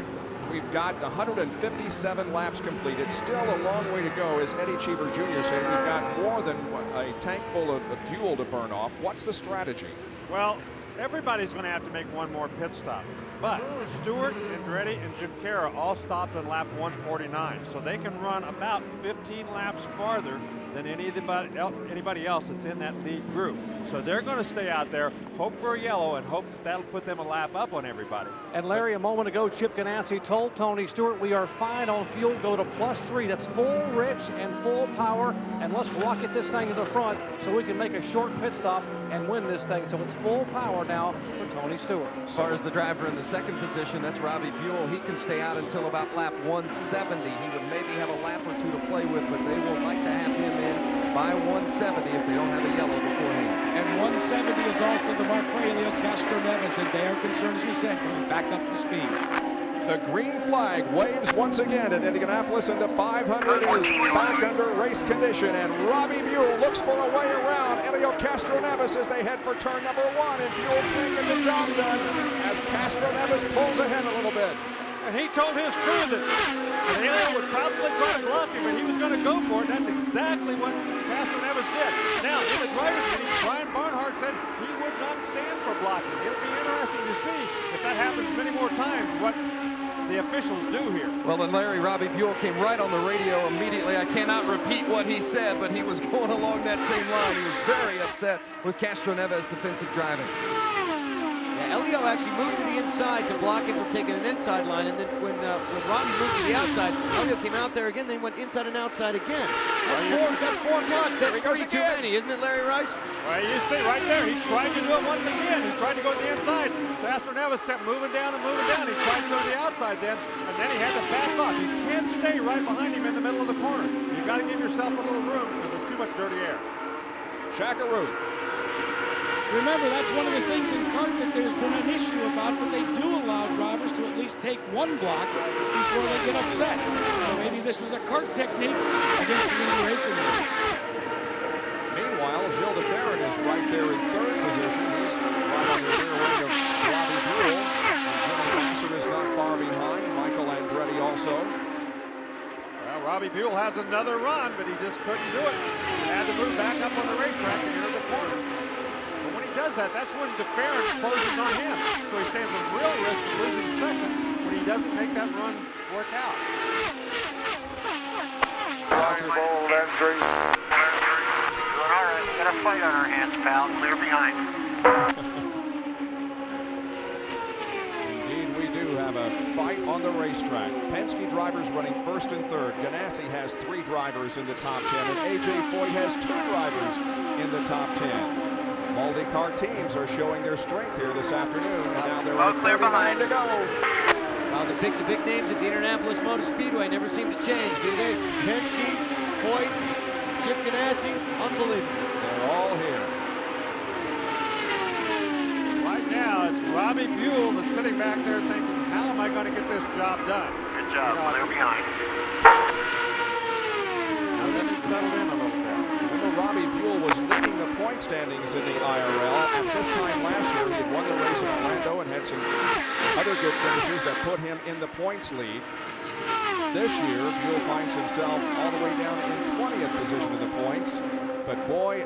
we've got 157 laps completed. Still a long way to go, as Eddie Cheever Jr. said. We've got more than a tank full of fuel to burn off. What's the strategy? Well, everybody's going to have to make one more pit stop. But Stewart, Andretti, and Junqueira all stopped on lap 149, so they can run about 15 laps farther than anybody else that's in that lead group. So they're going to stay out there, hope for a yellow, and hope that that'll put them a lap up on everybody. And Larry, a moment ago, Chip Ganassi told Tony Stewart, we are fine on fuel, go to +3. That's full rich and full power, and let's rocket this thing to the front so we can make a short pit stop and win this thing. So it's full power now for Tony Stewart. As far as the driver in the second position, that's Robbie Buell. He can stay out until about lap 170. He would maybe have a lap or two to play with, but they will like to have him in by 170 if they don't have a yellow beforehand. And 170 is also the mark for Helio Castroneves, and they are concerned, as we said, coming back up to speed. The green flag waves once again at Indianapolis, and the 500 is back under race condition. And Robbie Buell looks for a way around Helio Castroneves as they head for turn number 1. And Buell can't get the job done as Castroneves pulls ahead a little bit. And he told his crew that Helio would probably try to block him, but he was going to go for it. That's exactly what Castroneves did. Now, in the driver's meeting, Brian Barnhart said he would not stand for blocking. It'll be interesting to see if that happens many more times, what the officials do here. Well, and Larry, Robbie Buell came right on the radio immediately. I cannot repeat what he said, but he was going along that same line. He was very upset with Castroneves' defensive driving. Helio actually moved to the inside to block him from taking an inside line, and then when Robbie moved to the outside, Helio came out there again, then went inside and outside again. That's four blocks. That's 3 too many, isn't it, Larry Rice? Well, you see right there, he tried to do it once again. He tried to go to the inside. Castroneves kept moving down and moving down. He tried to go to the outside then, and then he had to back off. You can't stay right behind him in the middle of the corner. You got to give yourself a little room because there's too much dirty air. Chakaroo. Remember, that's one of the things in kart that there's been an issue about, but they do allow drivers to at least take one block before they get upset. So maybe this was a kart technique against the Indy Racing League. Meanwhile, Gilles de Ferran is right there in third position. He's right on the rear wing of Robbie Buell. And Jimmy Vassar is not far behind. Michael Andretti also. Well, Robbie Buell has another run, but he just couldn't do it. He had to move back up on the racetrack and enter the corner. Does that, that's when de Ferran closes on him. So he stands a real risk of losing second when he doesn't make that run work out. Roger. Bold, entry. Doing all right. We got a fight on our hands, pal. Clear behind. Indeed, we do have a fight on the racetrack. Penske drivers running first and third. Ganassi has 3 drivers in the top 10, and A.J. Foyt has 2 drivers in the top 10. Multi-car teams are showing their strength here this afternoon, and now there are 39 to go. Well, the big names at the Indianapolis Motor Speedway never seem to change, do they? Penske, Foyt, Chip Ganassi, unbelievable. They're all here. Right now, it's Robbie Buell that's sitting back there thinking, how am I going to get this job done? Good job, clear behind. Now then it settled in a little bit. Remember, Robbie Buell was leading the point standings in the IRL. At this time last year, he had won the race in Orlando and had some other good finishes that put him in the points lead. This year, Buell finds himself all the way down in 20th position in the points. But boy,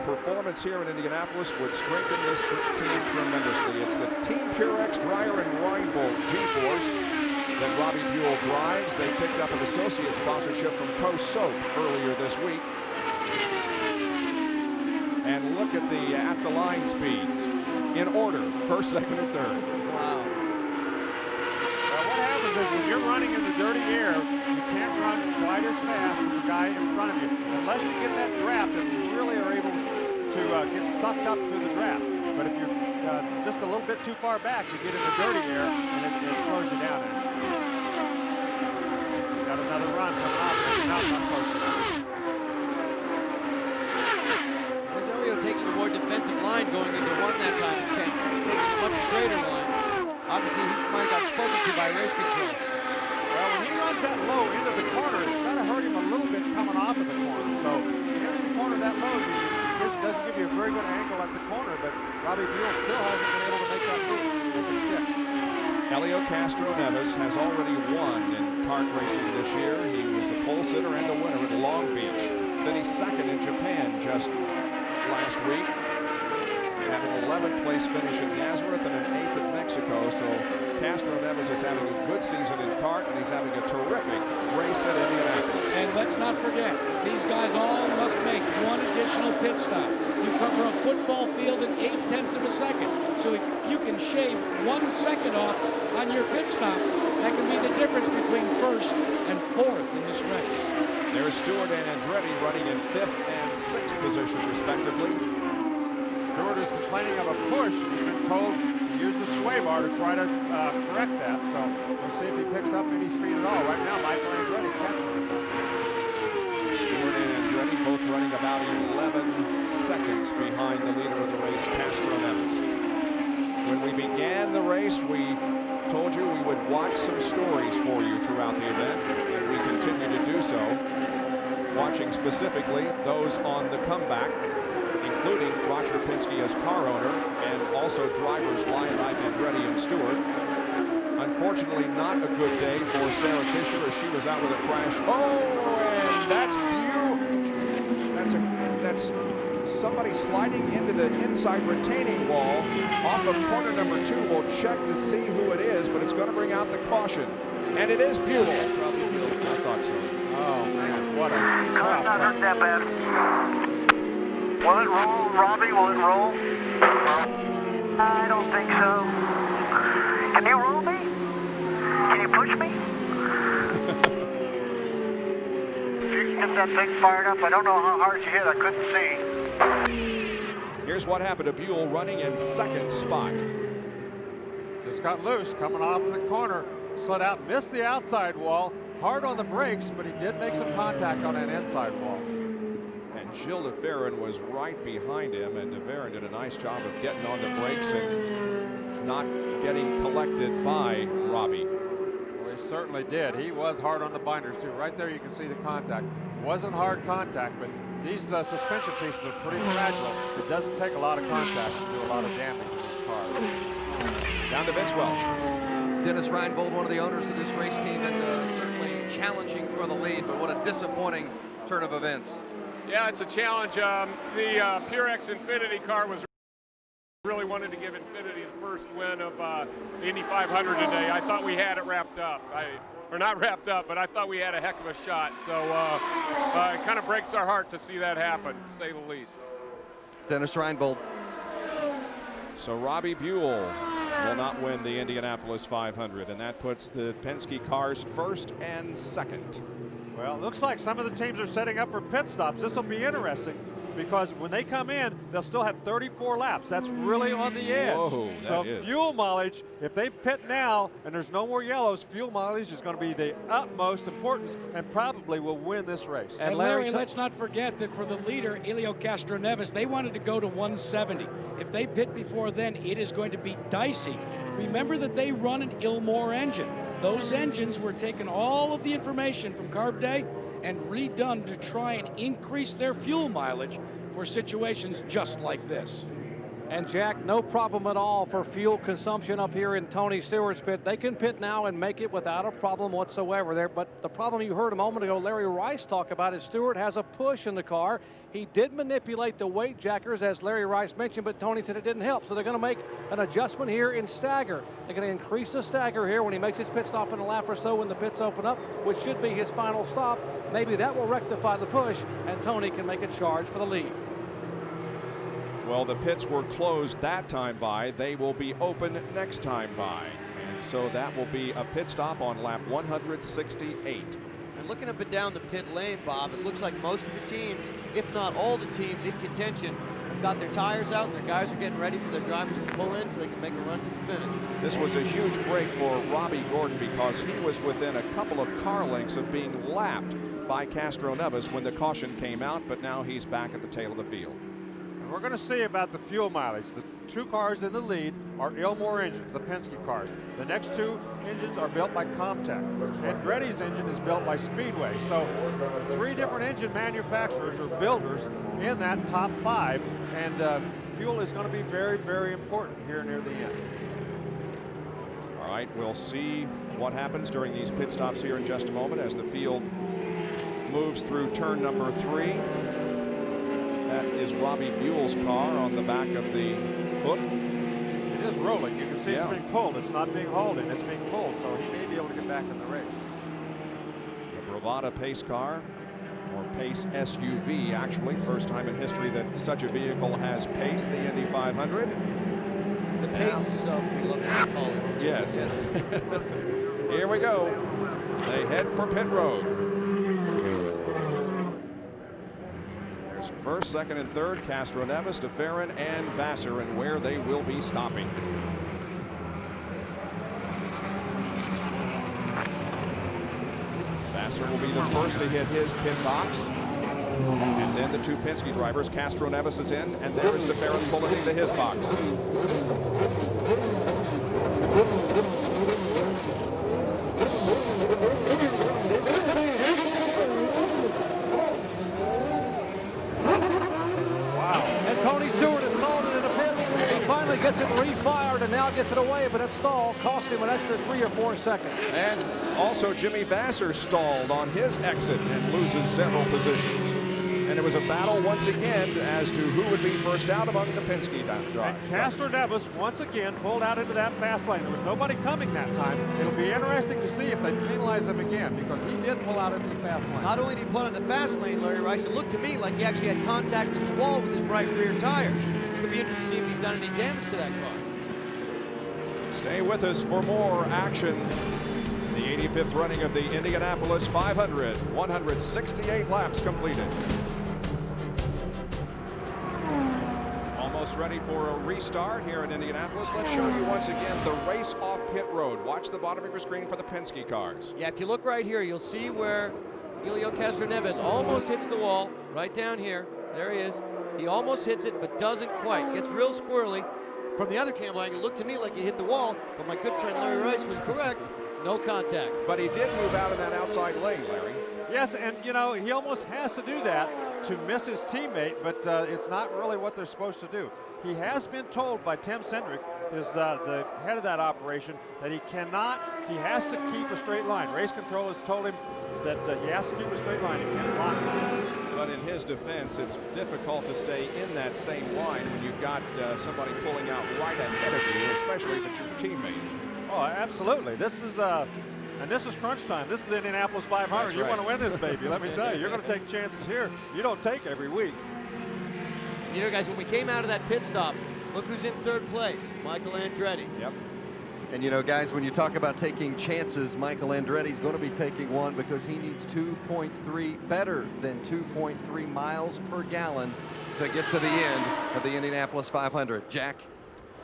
performance here in Indianapolis would strengthen this team tremendously. It's the Team Purex Dryer and Reinbold G-Force that Robbie Buell drives. They picked up an associate sponsorship from Co Soap earlier this week. And look at the line speeds in order, first, second, and third. Wow. Well, what happens is when you're running in the dirty air, you can't run quite as fast as the guy in front of you, unless you get that draft and really are able to get sucked up through the draft. But if you're just a little bit too far back, you get in the dirty air, and it slows you down. He's got another run coming off. That's not close enough. Taking a more defensive line going into one that time. Ken taking a much straighter line. Obviously, he might have got spoken to by race control. Well, when he runs that low into the corner, it's going to hurt him a little bit coming off of the corner. So you're going to Robbie Buell still hasn't been able to make that move, make it stick. Elio Castro-Neves has already won in kart racing this year. He was a pole sitter and a winner at Long Beach. Finished second in Japan just last week. Had an 11th place finish in Nazareth and an 8th at Mexico. So Castro-Neves is having a good season in kart, and he's having a terrific race at Indianapolis. And let's not forget, these guys all must make one additional pit stop. You cover a football field in 0.8 of a second. So if you can shave 1 second off on your pit stop, that can be the difference between first and fourth in this race. There's Stewart and Andretti running in 5th and 6th position, respectively. Stewart is complaining of a push. He's been told to use the sway bar to try to correct that. So we'll see if he picks up any speed at all. Right now, Michael Andretti catching him. Stewart and Andretti both running about 11 seconds behind the leader of the race, Castro-Neves. When we began the race, we told you we would watch some stories for you throughout the event, and we continue to do so, watching specifically those on the comeback, including Roger Penske as car owner, and also drivers Wyatt Andretti and Stewart. Unfortunately, not a good day for Sarah Fisher as she was out with a crash. Oh, and that's somebody sliding into the inside retaining wall off of corner number 2. We'll check to see who it is, but it's going to bring out the caution. And it is Buell. I thought so. Oh, man, what a Car's not hurt that bad. Will it roll, Robbie? Will it roll? I don't think so. Can you roll me? Can you push me? If you can get that thing fired up, I don't know how hard you hit. I couldn't see. Here's what happened to Buell running in 2nd spot. Just got loose, coming off in the corner. Slid out, missed the outside wall. Hard on the brakes, but he did make some contact on that inside wall. And Gilles de Ferran was right behind him, and de Ferran did a nice job of getting on the brakes and not getting collected by Robbie. Well, he certainly did. He was hard on the binders, too. Right there you can see the contact. Wasn't hard contact, but these suspension pieces are pretty fragile. It doesn't take a lot of contact to do a lot of damage in these cars. Down to Vince Welch. Dennis Reinbold, one of the owners of this race team, and certainly challenging for the lead, but what a disappointing turn of events. Yeah, it's a challenge. The Purex Infinity car was really wanted to give Infinity the first win of the Indy 500 today. I thought we had it wrapped up. Or not wrapped up, but I thought we had a heck of a shot. So it kind of breaks our heart to see that happen, to say the least. Dennis Reinbold. So Robbie Buell will not win the Indianapolis 500, and that puts the Penske cars 1st and 2nd. Well, it looks like some of the teams are setting up for pit stops. This will be interesting because when they come in, they'll still have 34 laps. That's really on the edge. Whoa, so fuel mileage, if they pit now and there's no more yellows, fuel mileage is going to be the utmost importance and probably will win this race. And Larry, let's not forget that for the leader, Elio Castro-Neves, they wanted to go to 170. If they pit before then, it is going to be dicey. Remember that they run an Ilmor engine. Those engines were taking all of the information from Carb Day and redone to try and increase their fuel mileage for situations just like this. And Jack, no problem at all for fuel consumption up here in Tony Stewart's pit. They can pit now and make it without a problem whatsoever there. But the problem you heard a moment ago Larry Rice talk about is Stewart has a push in the car. He did manipulate the weight jackers, as Larry Rice mentioned, but Tony said it didn't help. So they're going to make an adjustment here in stagger. They're going to increase the stagger here when he makes his pit stop in a lap or so when the pits open up, which should be his final stop. Maybe that will rectify the push, and Tony can make a charge for the lead. Well, the pits were closed that time by. They will be open next time by. And so that will be a pit stop on lap 168. And looking up and down the pit lane, Bob, it looks like most of the teams, if not all the teams in contention, have got their tires out and their guys are getting ready for their drivers to pull in so they can make a run to the finish. This was a huge break for Robbie Gordon because he was within a couple of car lengths of being lapped by Castro-Neves when the caution came out, but now he's back at the tail of the field. We're going to see about the fuel mileage. The two cars in the lead are Ilmor engines, the Penske cars. The next two engines are built by Comtech. Andretti's engine is built by Speedway. So 3 different engine manufacturers or builders in that top 5. And fuel is going to be very, very important here near the end. All right, we'll see what happens during these pit stops here in just a moment as the field moves through turn number 3. That is Robbie Buell's car on the back of the hook. It is rolling. You can see it's being pulled. It's not being hauled in. It's being pulled, so he may be able to get back in the race. The Bravada pace car, or pace SUV, actually. First time in history that such a vehicle has paced the Indy 500. The pace itself, we love to call it. Yes. Here we go. They head for pit road. There's first, second, and third. Castroneves, DeFerrin, and Vassar, and where they will be stopping. Vassar will be the first to hit his pit box. And then the two Penske drivers. Castroneves is in, and there is DeFerrin pulling into his box. Gets it refired and now gets it away, but it stalled, cost him an extra 3 or 4 seconds. And also Jimmy Vassar stalled on his exit and loses several positions. And it was a battle once again as to who would be first out among the Penske drivers. And Castroneves once again pulled out into that fast lane. There was nobody coming that time. It'll be interesting to see if they penalize him again, because he did pull out into the fast lane. Not only did he pull out in the fast lane, Larry Rice, it looked to me like he actually had contact with the wall with his right rear tire. It'll be interesting to see if he's done any damage to that car. Stay with us for more action. The 85th running of the Indianapolis 500. 168 laps completed. Almost ready for a restart here in Indianapolis. Let's show you once again the race off pit road. Watch the bottom of your screen for the Penske cars. Yeah, if you look right here, you'll see where Helio Castroneves almost hits the wall. Right down here. There he is. He almost hits it, but doesn't quite. Gets real squirrely. From the other camera angle, it looked to me like he hit the wall, but my good friend Larry Rice was correct. No contact. But he did move out in that outside lane, Larry. Yes, and you know, he almost has to do that to miss his teammate, but it's not really what they're supposed to do. He has been told by Tim Cindric, the head of that operation, that he has to keep a straight line. Race control has told him that he has to keep a straight line. He can't block it. But in his defense, it's difficult to stay in that same line when you've got somebody pulling out right ahead of you, especially if it's your teammate. Oh, absolutely. This is crunch time. This is Indianapolis 500. That's you right. want to win this, baby. Let me tell you, you're going to take chances here you don't take every week. You know, guys, when we came out of that pit stop, look who's in third place, Michael Andretti. Yep. And you know, guys, when you talk about taking chances, Michael Andretti's going to be taking one because he needs better than 2.3 miles per gallon to get to the end of the Indianapolis 500. Jack?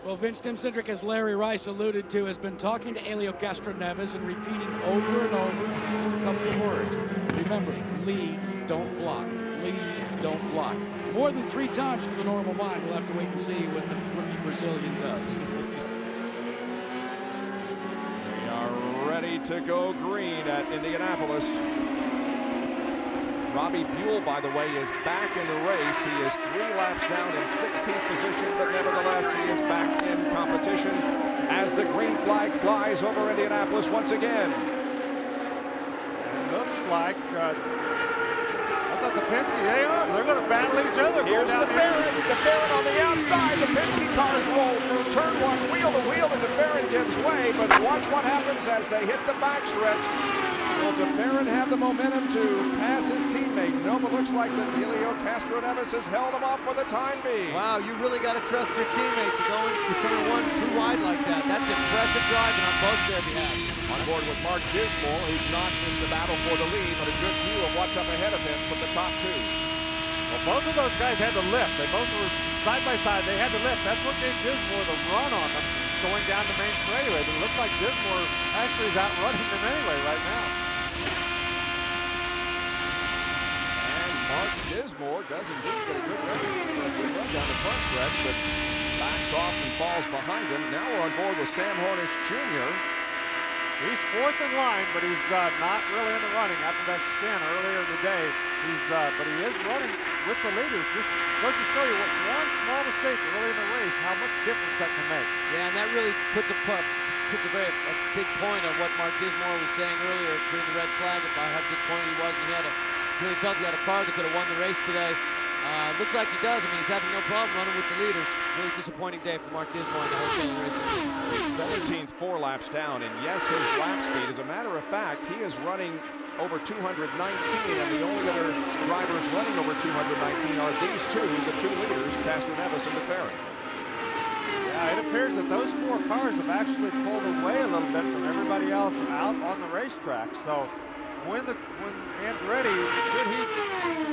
Well, Vince, Tim Cindric, as Larry Rice alluded to, has been talking to Helio Castroneves and repeating over and over just a couple of words. Remember, lead, don't block. Lead, don't block. More than 3 times for the normal mind. We'll have to wait and see what the rookie Brazilian does. We are ready to go green at Indianapolis. Robbie Buell, by the way, is back in the race. He is 3 laps down in 16th position, but nevertheless, he is back in competition as the green flag flies over Indianapolis once again. It looks like I thought the Penske, they're going to battle each other. Here's DeFerrin on the outside. The Penske cars roll through turn 1, wheel to wheel, and DeFerrin gives way. But watch what happens as they hit the backstretch. Will DeFerrin have the momentum to pass his teammate? No, but looks like that Helio Castroneves has held him off for the time being. Wow, you really got to trust your teammate to go into turn 1 too wide like that. That's impressive driving on both their behalves. On board with Mark Dismore, who's not in the battle for the lead, but a good view of what's up ahead of him from the top 2. Well, both of those guys had the lift. They both were side by side. They had the lift. That's what gave Dismore the run on them going down the main straightaway. But it looks like Dismore actually is outrunning them anyway right now. And Mark Dismore does indeed get a good run down the front stretch, but backs off and falls behind him. Now we're on board with Sam Hornish Jr. He's 4th in line, but he's not really in the running after that spin earlier in the day. But he is running with the leaders. Just goes to show you what one small mistake early in the race, how much difference that can make. Yeah, and that really puts a big point on what Mark Dismore was saying earlier during the red flag about how disappointed he was, and he really felt he had a car that could have won the race today. Looks like he does. I mean, he's having no problem running with the leaders. Really disappointing day for Mark Dismore in the whole racing. He's 17th, 4 laps down, and yes, his lap speed. As a matter of fact, he is running over 219, and the only other drivers running over 219 are these two, the two leaders, Castroneves and DeFerrin. Yeah, it appears that those 4 cars have actually pulled away a little bit from everybody else out on the racetrack. So when Andretti, should he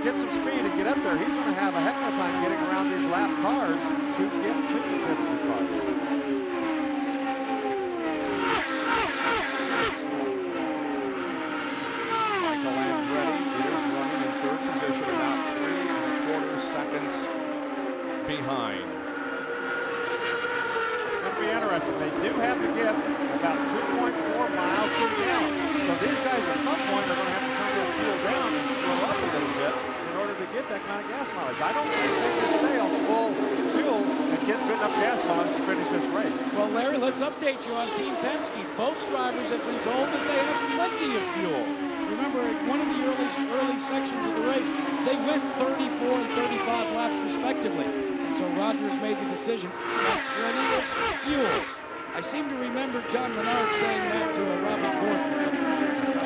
get some speed and get up there, he's going to have a heck of a time getting around these lap cars to get to the Penske cars. Michael Andretti is running in 3rd position, about 3¼ seconds behind. It's going to be interesting. They do have to get about 2.4 miles per gallon. So these guys at some point are going to have to turn their fuel down and slow up a little bit in order to get that kind of gas mileage. I don't think they can stay on the full fuel and get good enough gas mileage to finish this race. Well, Larry, let's update you on Team Penske. Both drivers have been told that they have plenty of fuel. Remember, at one of the early sections of the race, they went 34 and 35 laps respectively. And so Roger has made the decision, got plenty of fuel. I seem to remember John Menard saying that to Robbie Gordon a couple of years ago.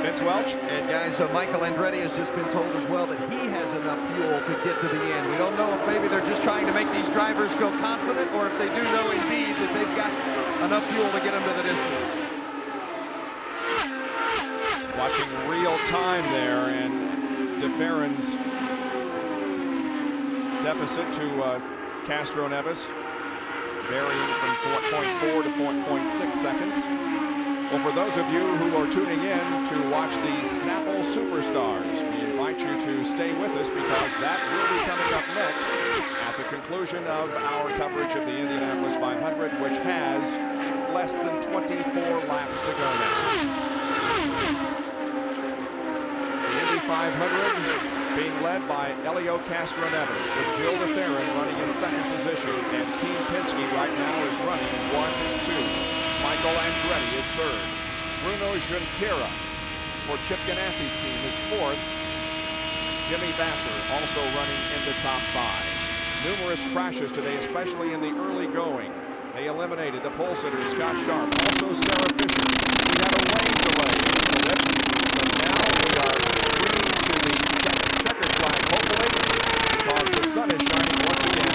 Vince Welch. And guys, Michael Andretti has just been told as well that he has enough fuel to get to the end. We don't know if maybe they're just trying to make these drivers feel confident, or if they do know indeed that they've got enough fuel to get them to the distance. Watching real time there, and DeFerrin's deficit to Castroneves varying from 4.4 to 4.6 seconds. Well, for those of you who are tuning in to watch the Snapple Superstars, we invite you to stay with us, because that will be coming up next at the conclusion of our coverage of the Indianapolis 500, which has less than 24 laps to go now. The Indy 500 being led by Elio Castroneves, with Gil DeFerrin running in 2nd position, and Team Penske right now is running 1-2. Michael Andretti is 3rd. Bruno Junqueira for Chip Ganassi's team is 4th. Jimmy Vasser also running in the top 5. Numerous crashes today, especially in the early going. They eliminated the pole sitter Scott Sharp, also Sarah Fisher. We had a rain delay a little bit, but now we are free to the checkered flag, hopefully, because the sun is shining once again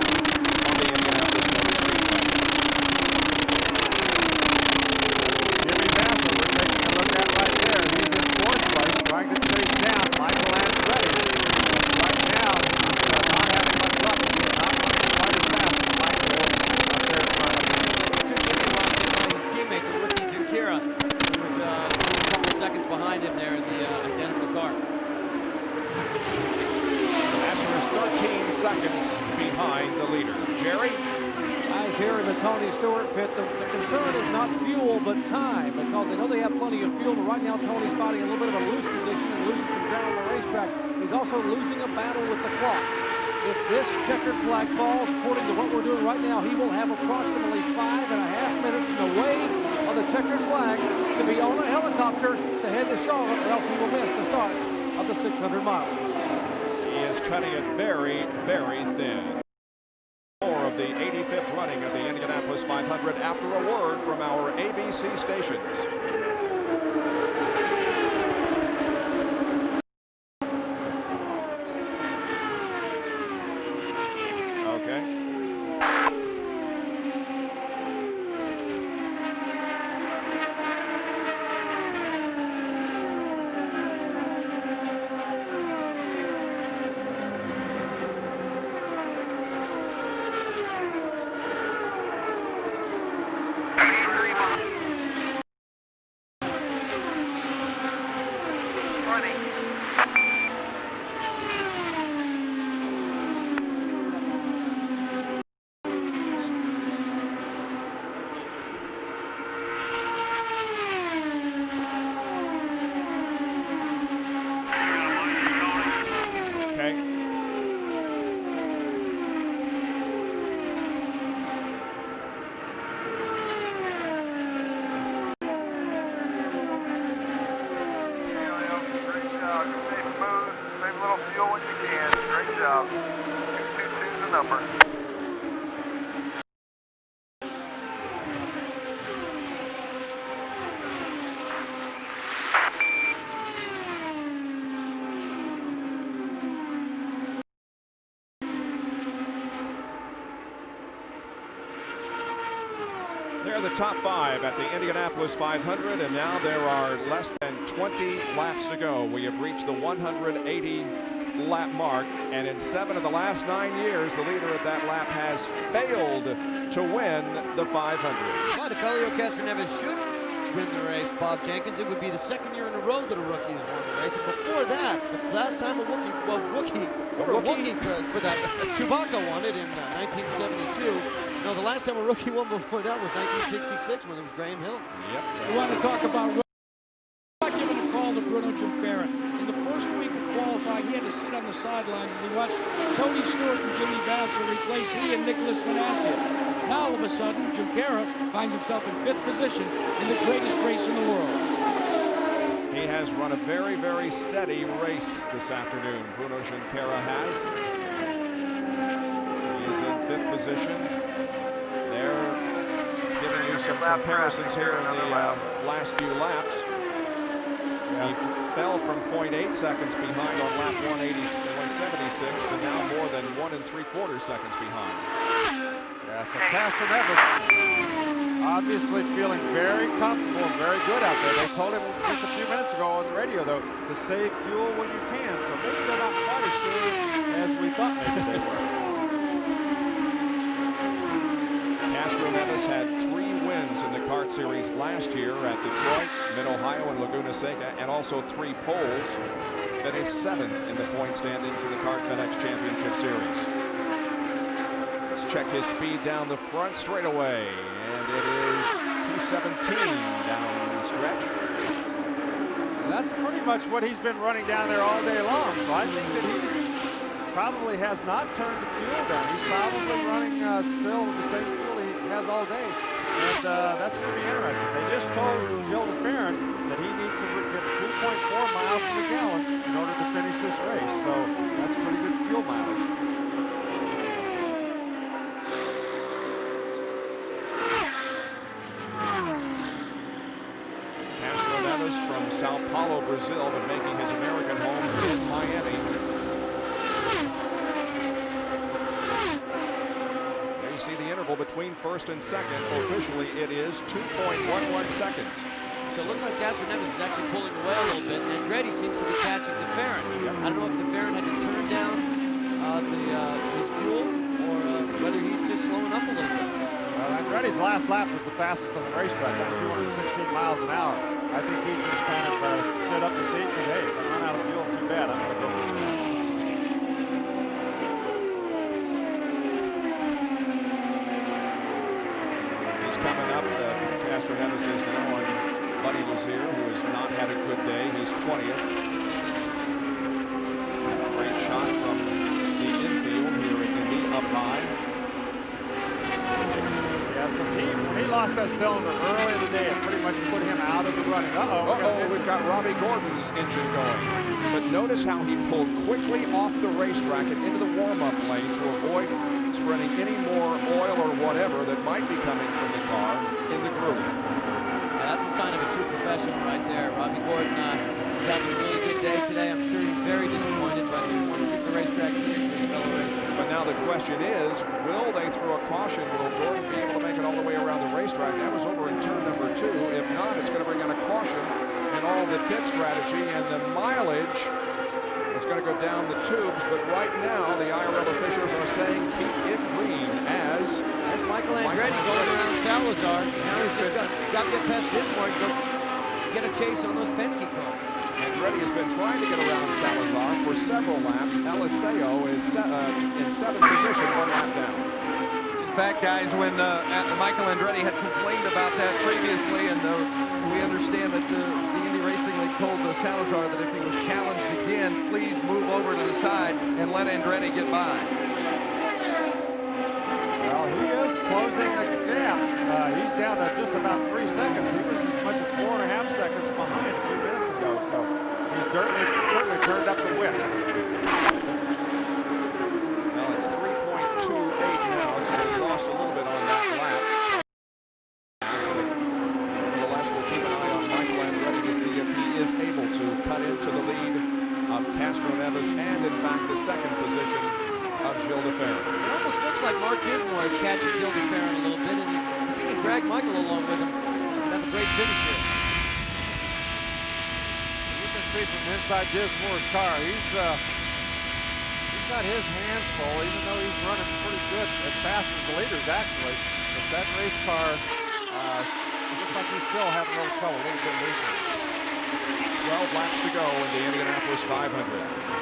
on the Indianapolis Motor Speedway. Jimmy Vasser, we're taking a look at right there. He's in 4th place, trying to chase down Michael Andretti. Right now, he's not having much luck. He's not running quite as fast as Michael up there in front of him. His teammate, the rookie Junqueira, who was a couple seconds behind him there in the identical car. Vasser is 13 seconds behind the leader. Jerry? Guys, here in the Tony Stewart pit, the concern is not fuel, but time, because they know they have plenty of fuel, but right now Tony's fighting a little bit of a loose condition and losing some ground on the racetrack. He's also losing a battle with the clock. If this checkered flag falls, according to what we're doing right now, he will have approximately 5.5 minutes from the wave of the checkered flag to be on a helicopter to head to Charlotte, or else he will miss the start of the 600 miles. He is cutting it very, very thin. More of the 85th running of the Indianapolis 500 after a word from our ABC stations. Okay. fuel when you can. Great job. 222 is the number. They're the top 5 at the Indianapolis 500, and now there are less than 20 laps to go. We have reached the 180 lap mark, and in 7 of the last 9 years, the leader at that lap has failed to win the 500. But if Helio Castroneves should win the race, Bob Jenkins, it would be the 2nd year in a row that a rookie has won the race. And before that, the last time a rookie for that, Chewbacca won it in 1972. No, the last time a rookie won before that was 1966 when it was Graham Hill. Yep. We want to talk about not giving a call to Bruno Junqueira. In the first week of qualifying, he had to sit on the sidelines as he watched Tony Stewart and Jimmy Vasser replace he and Nicholas Manasseh. Now, all of a sudden, Junqueira finds himself in 5th position in the greatest race in the world. He has run a very, very steady race this afternoon. Bruno Junqueira has. He is in 5th position. They're giving you some comparisons here in the last few laps. He fell from 0.8 seconds behind on lap 176 to now more than 1 3/4 seconds behind. Yeah, so Castroneves obviously feeling very comfortable and very good out there. They told him just a few minutes ago on the radio, though, to save fuel when you can. So maybe they're not quite as sure as we thought maybe they were. Castroneves had 3 wins in the kart series last year at Detroit, Mid-Ohio, and Laguna Seca, and also 3 poles. Finished 7th in the point standings in the Kart FedEx Championship Series. Let's check his speed down the front straightaway, and it is 217 down the stretch. And that's pretty much what he's been running down there all day long. So I think that he's probably has not turned the fuel down. He's probably running still with the same fuel he has all day. And that's going to be interesting. They just told Gilles de Ferran that he needs to get 2.4 miles to the gallon in order to finish this race. So that's pretty good fuel mileage. Castroneves from Sao Paulo, Brazil, but making his American home in Miami. There you see the interval between 1st and 2nd. Officially, it is 2.11 seconds. So it looks like Castroneves is actually pulling away a little bit, and Andretti seems to be catching de Ferran. Yep. I don't know if de Ferran had to turn down his fuel or whether he's just slowing up a little bit. Well, Andretti's last lap was the fastest on the racetrack, going 216 miles an hour. I think he's just kind of stood up the seat and said, hey, if I run out of fuel, too bad. I'm going to go for that. He's coming up. Castroneves is now on Buddy Lazier, who has not had a good day. He's 20th. Great shot from the infield here at Indy, up high. Yeah, so when he lost that cylinder early in the day, it pretty much put him out of the running. We've got Robbie Gordon's engine going. But notice how he pulled quickly off the racetrack and into the warm-up lane to avoid spreading any more oil or whatever that might be coming from the car in the groove. Yeah, that's the sign of a true professional right there. Robbie Gordon is having a really good day today. I'm sure he's very disappointed, but he wanted to keep the racetrack clean for his fellow racers. But now the question is, will they throw a caution? Will Gordon be able to make it all the way around the racetrack? That was over in turn number 2. If not, it's going to bring out a caution, and all the pit strategy and the mileage is going to go down the tubes. But right now, the IRL officials are saying keep it green as... There's Michael Andretti going around Salazar. Now he's just got to get past Dismore and go get a chase on those Penske cars. Andretti has been trying to get around Salazar for several laps. Eliseo is in 7th position, 1 lap down. In fact, guys, when Michael Andretti had complained about that previously, and we understand that the Indy Racing League told Salazar that if he was challenged again, please move over to the side and let Andretti get by. Well, he is closing the gap. He's down to just about 3 seconds. He was as much as 4.5 seconds behind a few minutes ago. So he's certainly turned up the whip. Well, it's 3.28 now, so he lost a little bit on that lap. Nevertheless, we'll keep an eye on Michael Andretti to see if he is able to cut into the lead of Castro Neves and, in fact, the second position of Gilles de Ferran. It almost looks like Mark Dismore is catching Gilles de Ferran a little bit, and if he can drag Michael along with him, he could have a great finish here. You can see from inside Dismore's car, he's got his hands full, even though he's running pretty good, as fast as the leaders actually. But that race car, it looks like he's still having a little trouble, a little bit losing. 12 laps to go in the Indianapolis 500.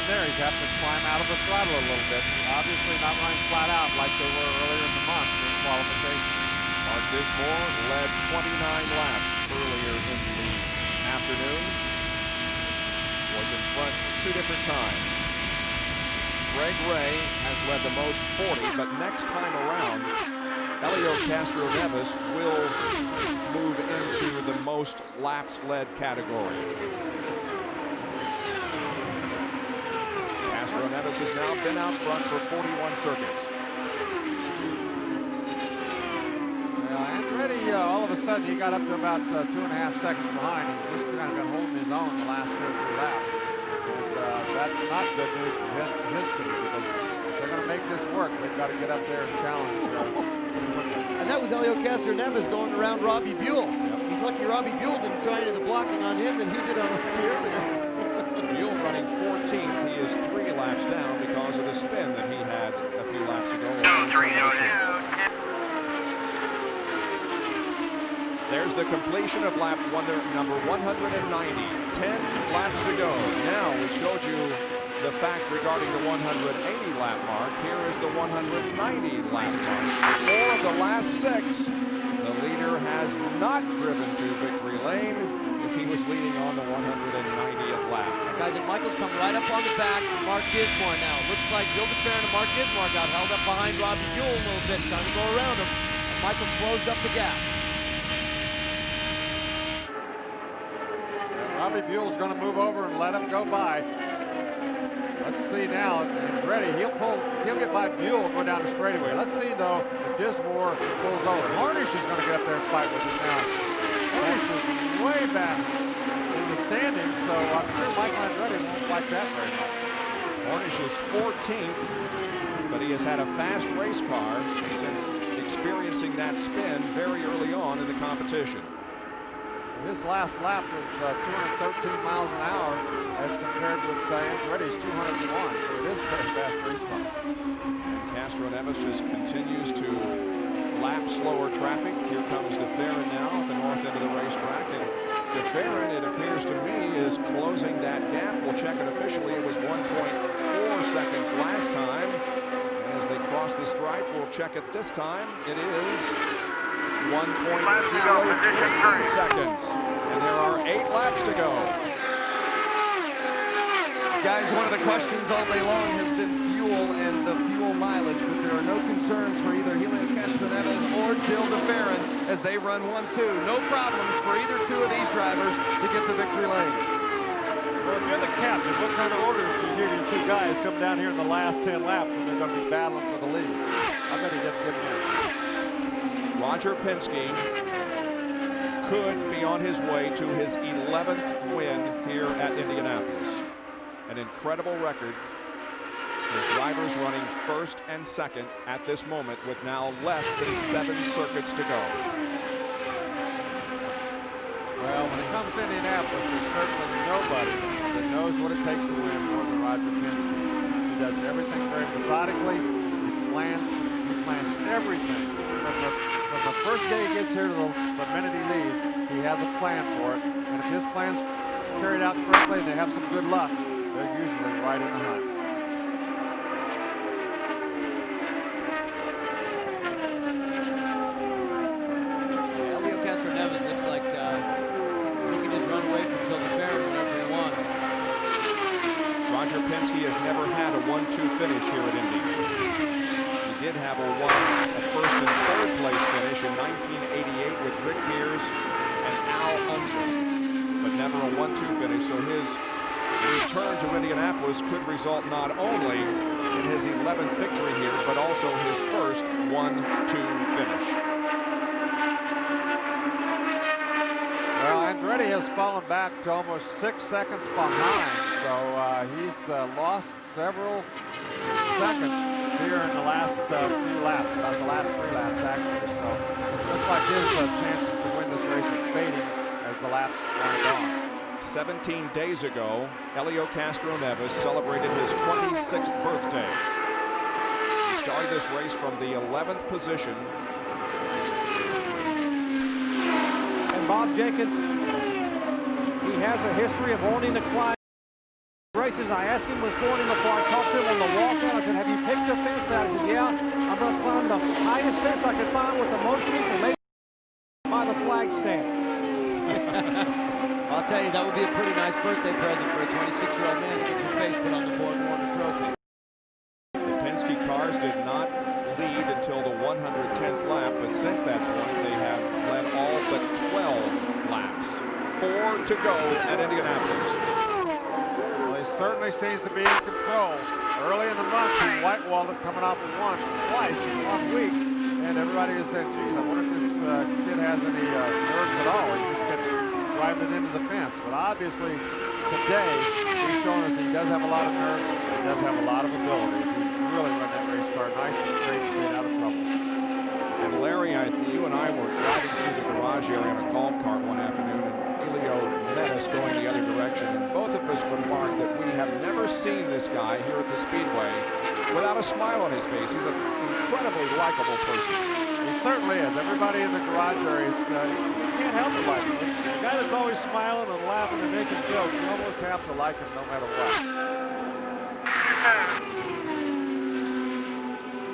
There, he's having to climb out of the throttle a little bit. Obviously not running flat out like they were earlier in the month during qualifications. Mark Dismore led 29 laps earlier in the afternoon. Was in front 2 different times. Greg Ray has led the most 40, but next time around, Helio Castro Neves will move into the most laps led category. Castro Neves has now been out front for 41 circuits. Well, Andretti, all of a sudden, he got up to about 2.5 seconds behind. He's just kind of been holding his own the last 2 or 3 laps. And that's not good news for his team, because if they're going to make this work, they've got to get up there and challenge. And that was Helio Castro Neves going around Robbie Buell. Yep. He's lucky Robbie Buell didn't try into the blocking on him than he did on Robbie earlier. Buell running 14th. He is 3 laps down because of the spin that he had a few laps ago. There's the completion of lap number 190. 10 laps to go. Now we showed you the fact regarding the 180 lap mark. Here is the 190 lap mark. 4 of the last 6. The leader has not driven to victory lane if he was leading on the 190th lap. Guys, and Michael's come right up on the back of Mark Dismore now. Looks like Gilles de Ferran and Mark Dismore got held up behind Robbie Buell a little bit, trying to go around him. And Michael's closed up the gap. Robbie Buell's going to move over and let him go by. Let's see now. Andretti, he'll get by Buell and go down the straightaway. Let's see though if Dismore pulls over. Harnish is going to get up there and fight with him now. Harnish is way back in the standings, so I'm sure Michael Andretti won't like that very much. Harnish is 14th, but he has had a fast race car since experiencing that spin very early on in the competition. His last lap was 213 miles an hour as compared with Andretti's 201, so it is a very fast race car. And Castro Neves just continues to lap slower traffic. Here comes de Ferran now at the north end of the racetrack, and de Ferran, it appears to me, is closing that gap. We'll check it officially. It was 1.4 seconds last time, and as they cross the stripe, we'll check it this time. It is 1.03 seconds, and there are 8 laps to go. Guys, one of the questions all day long has been fuel and the fuel mileage, but there are no concerns for either Helio Castro Neves or Gilles de Ferran as they run 1-2. No problems for either 2 of these drivers to get to victory lane. Well, if you're the captain, what kind of orders do you give your 2 guys come down here in the last 10 laps when they're going to be battling for the lead? I bet he didn't give them in. Roger Penske could be on his way to his 11th win here at Indianapolis. An incredible record. His drivers running first and second at this moment with now less than 7 circuits to go. Well, when it comes to Indianapolis, there's certainly nobody that knows what it takes to win more than Roger Penske. He does everything very methodically. He plans everything. From the first day he gets here to the minute he leaves, he has a plan for it. And if his plan's carried out correctly and they have some good luck, they're usually right in the hunt. Helio Castro Neves looks like he can just run away from Gilles de Ferran whenever he wants. Roger Penske has never had a 1-2 finish here at Indy. He did have a first and third place finish in 1988 with Rick Mears and Al Unser, but never a 1-2 finish. So his return to Indianapolis could result not only in his 11th victory here, but also his first 1-2 finish. Well, Andretti has fallen back to almost 6 seconds behind, so he's lost several seconds here in the last few laps, about the last 3 laps actually. So it looks like his chances to win this race are fading as the laps wind on. 17 days ago, Helio Castroneves celebrated his 26th birthday. He started this race from the 11th position. And Bob Jenkins, he has a history of wanting to climb races. I asked him this morning before I talked to him on the walkout. I said, have you picked a fence out? He said, yeah, I'm going to climb the highest fence I can find with the most people, maybe by the flag stand. I'll tell you, that would be a pretty nice birthday present for a 26-year-old man to get your face put on the Borg-Warner trophy. The Penske cars did not lead until the 110th lap, but since that point, they have led all but 12 laps. 4 to go at Indianapolis. Well, he certainly seems to be in control. Early in the month, he whitewalled it coming off of twice in 1 week, and everybody has said, geez, I wonder if this kid has any nerves at all. He just gets driving into the fence. But obviously, today, he's shown us he does have a lot of nerve, he does have a lot of abilities. He's really run that race car nice and straight, stayed out of trouble. And Larry, you and I were driving through the garage area in a golf cart one afternoon, and Helio met us going the other direction, and both of us remarked that we have never seen this guy here at the Speedway without a smile on his face. He's an incredibly likable person. He certainly is. Everybody in the garage area, you can't help but like him. The guy that's always smiling and laughing and making jokes, you almost have to like him no matter what.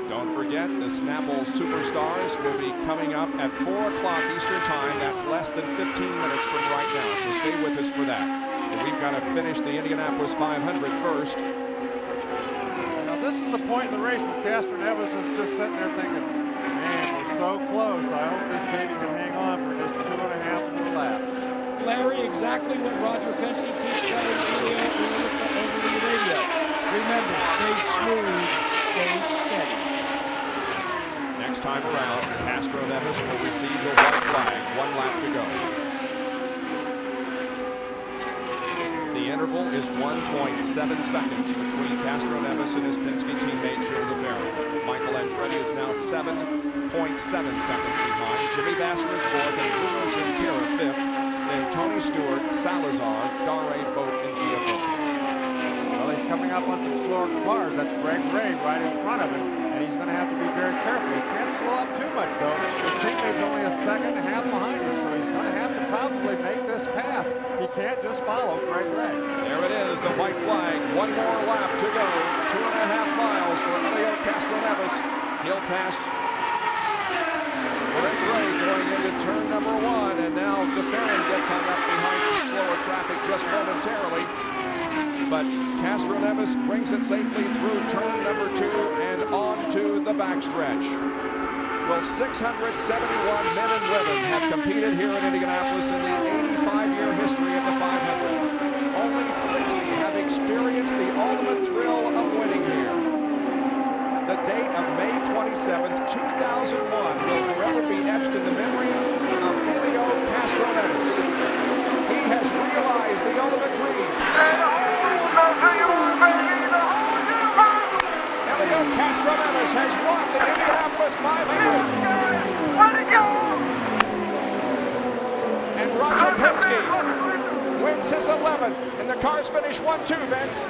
Don't forget, the Snapple Superstars will be coming up at 4 o'clock Eastern Time. That's less than 15 minutes from right now, so stay with us for that. But we've got to finish the Indianapolis 500 first. Now, this is the point in the race where Castroneves is just sitting there thinking, man, we're so close. I hope this baby can hang on for just 2.5 more laps. Larry, exactly what Roger Penske keeps telling Helio over the radio. Remember, stay smooth, stay steady. Next time around, Castroneves will receive the white flag. 1 lap to go. The interval is 1.7 seconds between Castroneves and his Penske teammate Joe LaFerra. Michael Andretti is now 7.7 seconds behind. Jimmy Vasser is 4th and Bruno Junqueira 5th. Then Tony Stewart, Salazar, Dare, Boat, and Giafone. Well, he's coming up on some slower cars. That's Greg Ray right in front of him, and he's going to have to be very careful. He can't slow up too much, though. His teammate's only a 1.5 seconds behind him, so he's going to have to probably make this pass. He can't just follow Greg Ray. There it is, the white flag. 1 more lap to go. 2.5 miles for Helio Castroneves. He'll pass Greg Ray going into turn number 1, and now LaFerra gets hung up behind some slower traffic just momentarily. But Castroneves brings it safely through turn number 2 and on to the backstretch. Well, 671 men and women have competed here in Indianapolis in the 85-year history of the 500. Only 60 have experienced the ultimate thrill of winning here. The date of May 27th, 2001 will forever be etched in the memory of Helio Castroneves. He has realized the ultimate dream. Helio Castroneves has won the Indianapolis 500. And Roger Penske wins his 11th, and the cars finish 1-2, Vince.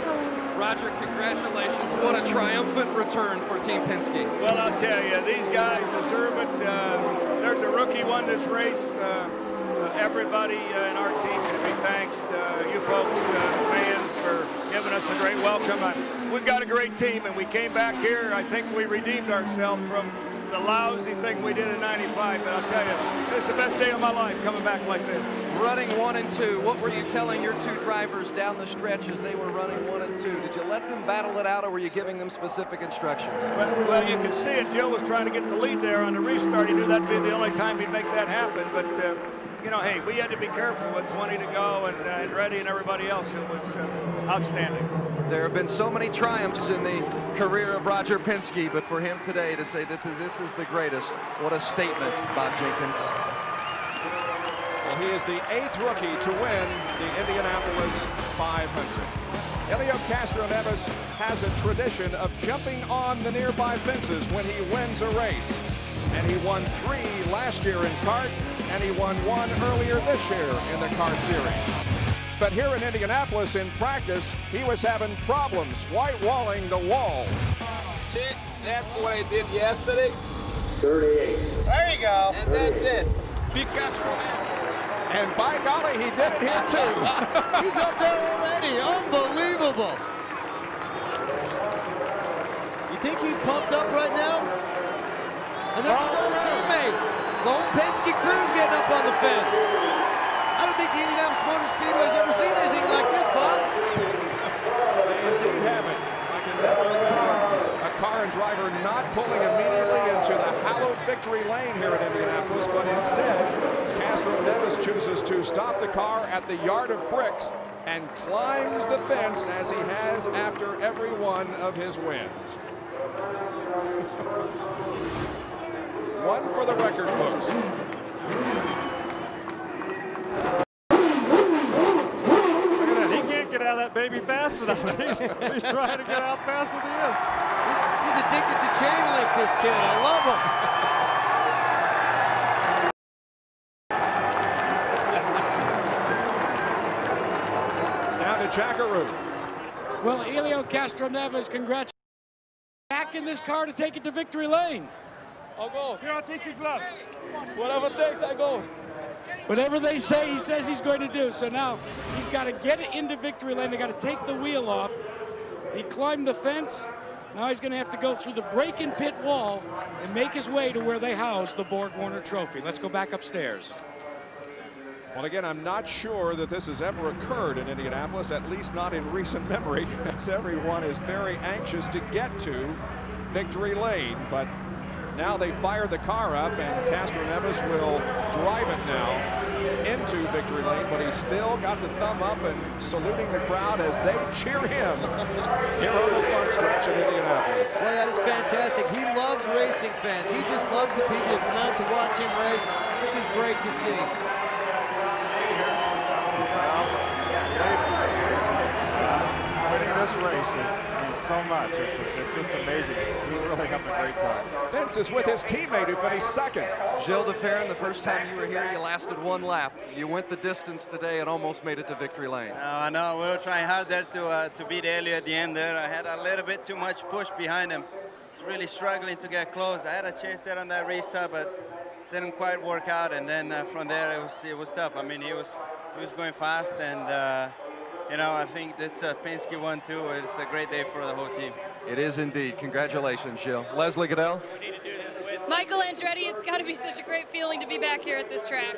Roger, congratulations. What a triumphant return for Team Penske. Well, I'll tell you, these guys deserve it. There's a rookie won this race. Everybody in our team should be thanks. You folks, fans, for giving us a great welcome. We've got a great team, and we came back here. I think we redeemed ourselves from the lousy thing we did in '95. But I'll tell you, it's the best day of my life coming back like this. running 1 and 2. What were you telling your two drivers down the stretch as they were running 1 and 2? Did you let them battle it out, or were you giving them specific instructions? Well, you can see it. Joe was trying to get the lead there on the restart. He knew that'd be the only time he'd make that happen. But, you know, hey, we had to be careful with 20 to go and Reddy and everybody else. It was outstanding. There have been so many triumphs in the career of Roger Penske, but for him today to say that this is the greatest, what a statement, Bob Jenkins. Well, he is the 8th rookie to win the Indianapolis 500. Helio Castroneves has a tradition of jumping on the nearby fences when he wins a race. And he won 3 last year in kart, and he won 1 earlier this year in the kart series. But here in Indianapolis in practice, he was having problems white-walling the wall. See, that's what I did yesterday. 38. There you go. And that's it. Picasso. And by golly, he did it here too. He's up there already. Unbelievable. You think he's pumped up right now? And there's his own teammates. The whole Penske crew's getting up on the fence. I don't think the Indianapolis Motor Speedway's ever seen anything like this, Bob. They indeed haven't. I can never remember a car and driver not pulling immediately into the hallowed victory lane here at Indianapolis, but instead, Castroneves chooses to stop the car at the yard of bricks and climbs the fence as he has after every one of his wins. One for the record books. Get out of that baby fast enough. He's trying to get out faster than he is. He's addicted to chain link, this kid. I love him. Down to Jackaroo. Well, Helio Castroneves, congratulations. Back in this car to take it to victory lane. I'll go. Here, I'll take your gloves. Whatever it takes, I go. Whatever they say, he says he's going to do. So now he's got to get it into victory lane. They got to take the wheel off. He climbed the fence. Now he's going to have to go through the break-in pit wall and make his way to where they house the Borg-Warner Trophy. Let's go back upstairs. Well, again, I'm not sure that this has ever occurred in Indianapolis, at least not in recent memory, as everyone is very anxious to get to victory lane. But now they fired the car up, and Castroneves will drive it now into victory lane, but he's still got the thumb up and saluting the crowd as they cheer him here on the front stretch in Indianapolis. Boy, that is fantastic. He loves racing fans. He just loves the people who come out to watch him race. This is great to see. Winning this race means so much. It's just amazing. He's really having a great time. Vince is with his teammate who finished second. Gilles de Ferran, the first time you were here, you lasted 1 lap. You went the distance today and almost made it to victory lane. I know. We were trying hard there to beat Helio at the end there. I had a little bit too much push behind him. He's really struggling to get close. I had a chase there on that restart, but didn't quite work out. And then from there, it was tough. I mean, he was going fast, and you know, I think this Penske one too. It's a great day for the whole team. It is indeed. Congratulations, Gilles. Leslie Goodell. Michael Andretti, it's got to be such a great feeling to be back here at this track.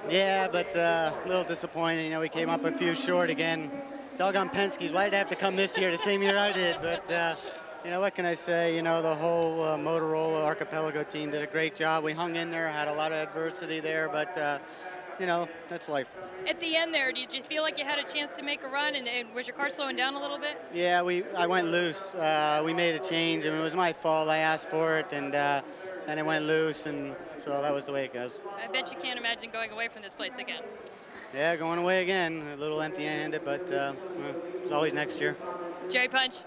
Yeah, but a little disappointing. You know, we came up a few short again. Doggone Penske's. Why did I have to come this year, the same year I did? But, you know, what can I say? You know, the whole Motorola Archipelago team did a great job. We hung in there, had a lot of adversity there, but, you know, that's life. At the end there, did you feel like you had a chance to make a run, and was your car slowing down a little bit? Yeah, I went loose. We made a change, and it was my fault. I asked for it, and it went loose, and so that was the way it goes. I bet you can't imagine going away from this place again. Yeah, going away again. A little empty-handed, but it's always next year. Jerry Punch.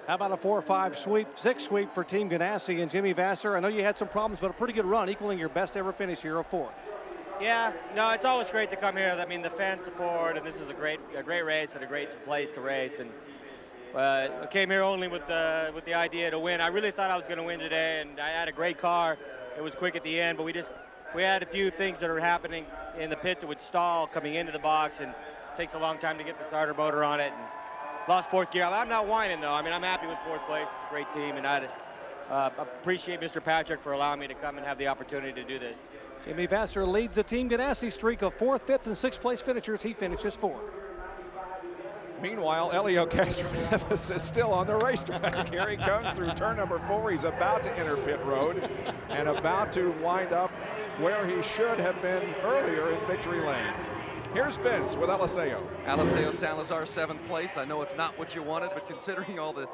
How about a 4-5 sweep, 6 sweep for Team Ganassi and Jimmy Vasser? I know you had some problems, but a pretty good run, equaling your best ever finish here of 4th. Yeah, no, it's always great to come here. I mean, the fan support, and this is a great race and a great place to race. And I came here only with the idea to win. I really thought I was going to win today, and I had a great car. It was quick at the end, but we had a few things that are happening in the pits. It would stall coming into the box, and it takes a long time to get the starter motor on it. And lost 4th gear. I'm not whining though. I mean, I'm happy with 4th place. It's a great team, and I had appreciate Mr. Patrick for allowing me to come and have the opportunity to do this. Jamie Vassar leads the Team Ganassi streak of 4th, 5th, and 6th place finishers. He finishes 4th. Meanwhile, Elio Castroneves is still on the racetrack. Here he comes through turn number 4. He's about to enter pit road and about to wind up where he should have been earlier in victory lane. Here's Vince with Eliseo. Eliseo Salazar, 7th place. I know it's not what you wanted, but considering all the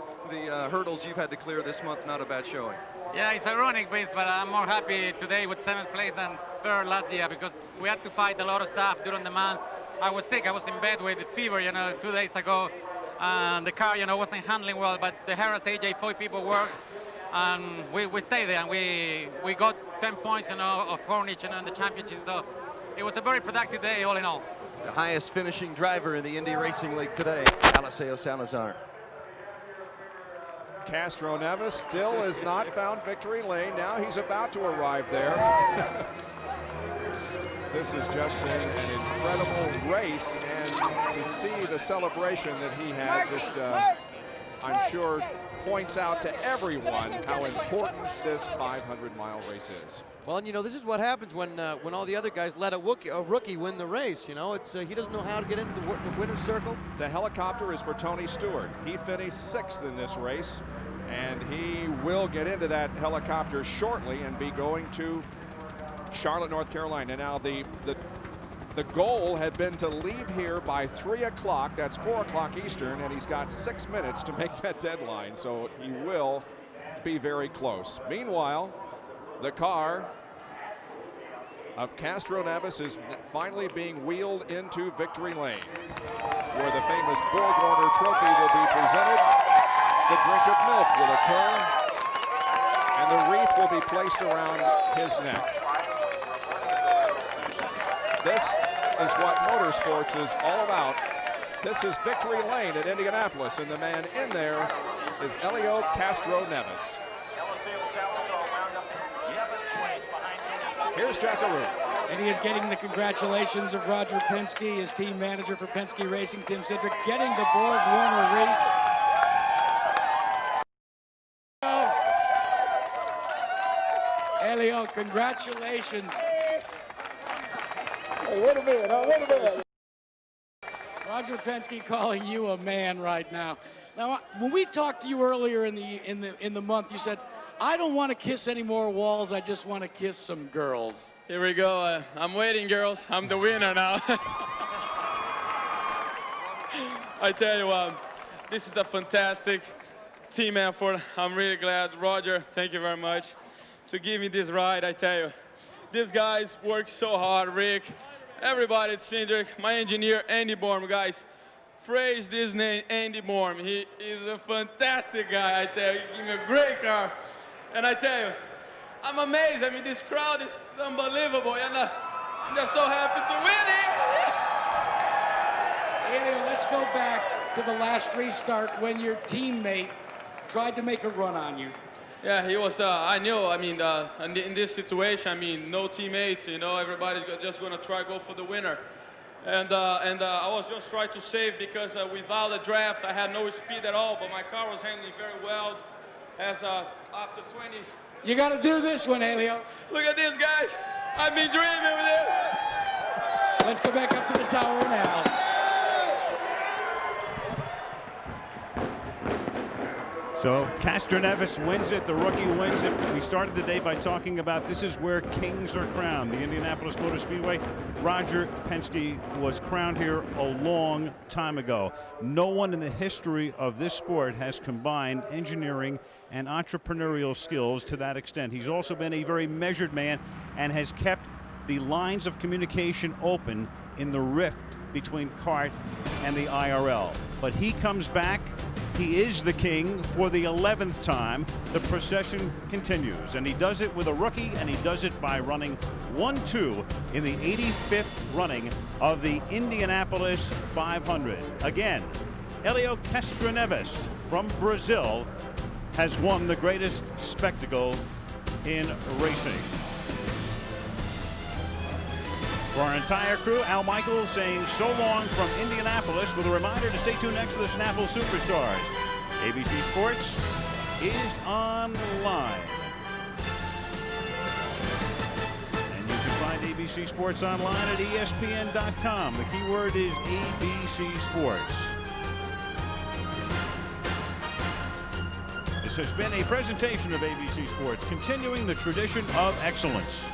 hurdles you've had to clear this month, not a bad showing. Yeah, it's ironic, Vince, but I'm more happy today with 7th place than 3rd last year because we had to fight a lot of stuff during the months. I was sick. I was in bed with fever, 2 days ago. The car, wasn't handling well, but the Harris AJ 4 people worked, and we stayed there, and we got 10 points, of Hornich, in the championship. So it was a very productive day, all in all. The highest finishing driver in the Indy Racing League today, Eliseo Salazar. Castroneves still has not found victory lane. Now he's about to arrive there. This has just been an incredible race, and to see the celebration that he had just, I'm sure, points out to everyone how important this 500-mile race is. Well, and this is what happens when all the other guys let a rookie win the race. It's he doesn't know how to get into the winner's circle. The helicopter is for Tony Stewart. He finished 6th in this race, and he will get into that helicopter shortly and be going to Charlotte, North Carolina. Now the goal had been to leave here by 3 o'clock. That's 4 o'clock Eastern, and he's got 6 minutes to make that deadline, so he will be very close. Meanwhile, the car of Castroneves is finally being wheeled into victory lane, where the famous Borg-Warner Trophy will be presented. The drink of milk will occur, and the wreath will be placed around his neck. This is what motorsports is all about. This is victory lane at Indianapolis, and the man in there is Elio Castroneves. Here's Jackaroo. And he is getting the congratulations of Roger Penske, his team manager for Penske Racing, Tim Cedric, getting the Borg-Warner wreath. Elio, congratulations. Hey, wait a minute. Roger Penske calling you a man right now. Now, when we talked to you earlier in the month, you said, "I don't want to kiss any more walls. I just want to kiss some girls." Here we go. I'm waiting, girls. I'm the winner now. I tell you, this is a fantastic team effort. I'm really glad. Roger, thank you very much to give me this ride. I tell you, these guys work so hard. Rick, everybody at Cindric, my engineer, Andy Borm, guys. Phrase this name, Andy Borm. He is a fantastic guy, I tell you. He gave me a great car. And I tell you, I'm amazed. I mean, this crowd is unbelievable. And I'm just so happy to win it. Elio, let's go back to the last restart when your teammate tried to make a run on you. Yeah, he was, I knew, I mean, in this situation, I mean, no teammates, everybody's just going to try to go for the winner. And I was just trying to save because without the draft, I had no speed at all, but my car was handling very well as after 20. You got to do this one, Elio. Look at this, guys. I've been dreaming with it. Let's go back up to the tower now. So Castroneves wins it, the rookie wins it. We started the day by talking about this is where kings are crowned, the Indianapolis Motor Speedway. Roger Penske was crowned here a long time ago. No one in the history of this sport has combined engineering and entrepreneurial skills to that extent. He's also been a very measured man and has kept the lines of communication open in the rift between CART and the IRL. But he comes back. He is the king for the 11th time. The procession continues, and he does it with a rookie, and he does it by running 1-2 in the 85th running of the Indianapolis 500. Again, Elio Castroneves from Brazil has won the greatest spectacle in racing. For our entire crew, Al Michaels saying so long from Indianapolis with a reminder to stay tuned next for the Snapple Superstars. ABC Sports, is online. And you can find ABC Sports online at ESPN.com. The keyword is ABC Sports. This has been a presentation of ABC Sports, continuing the tradition of excellence.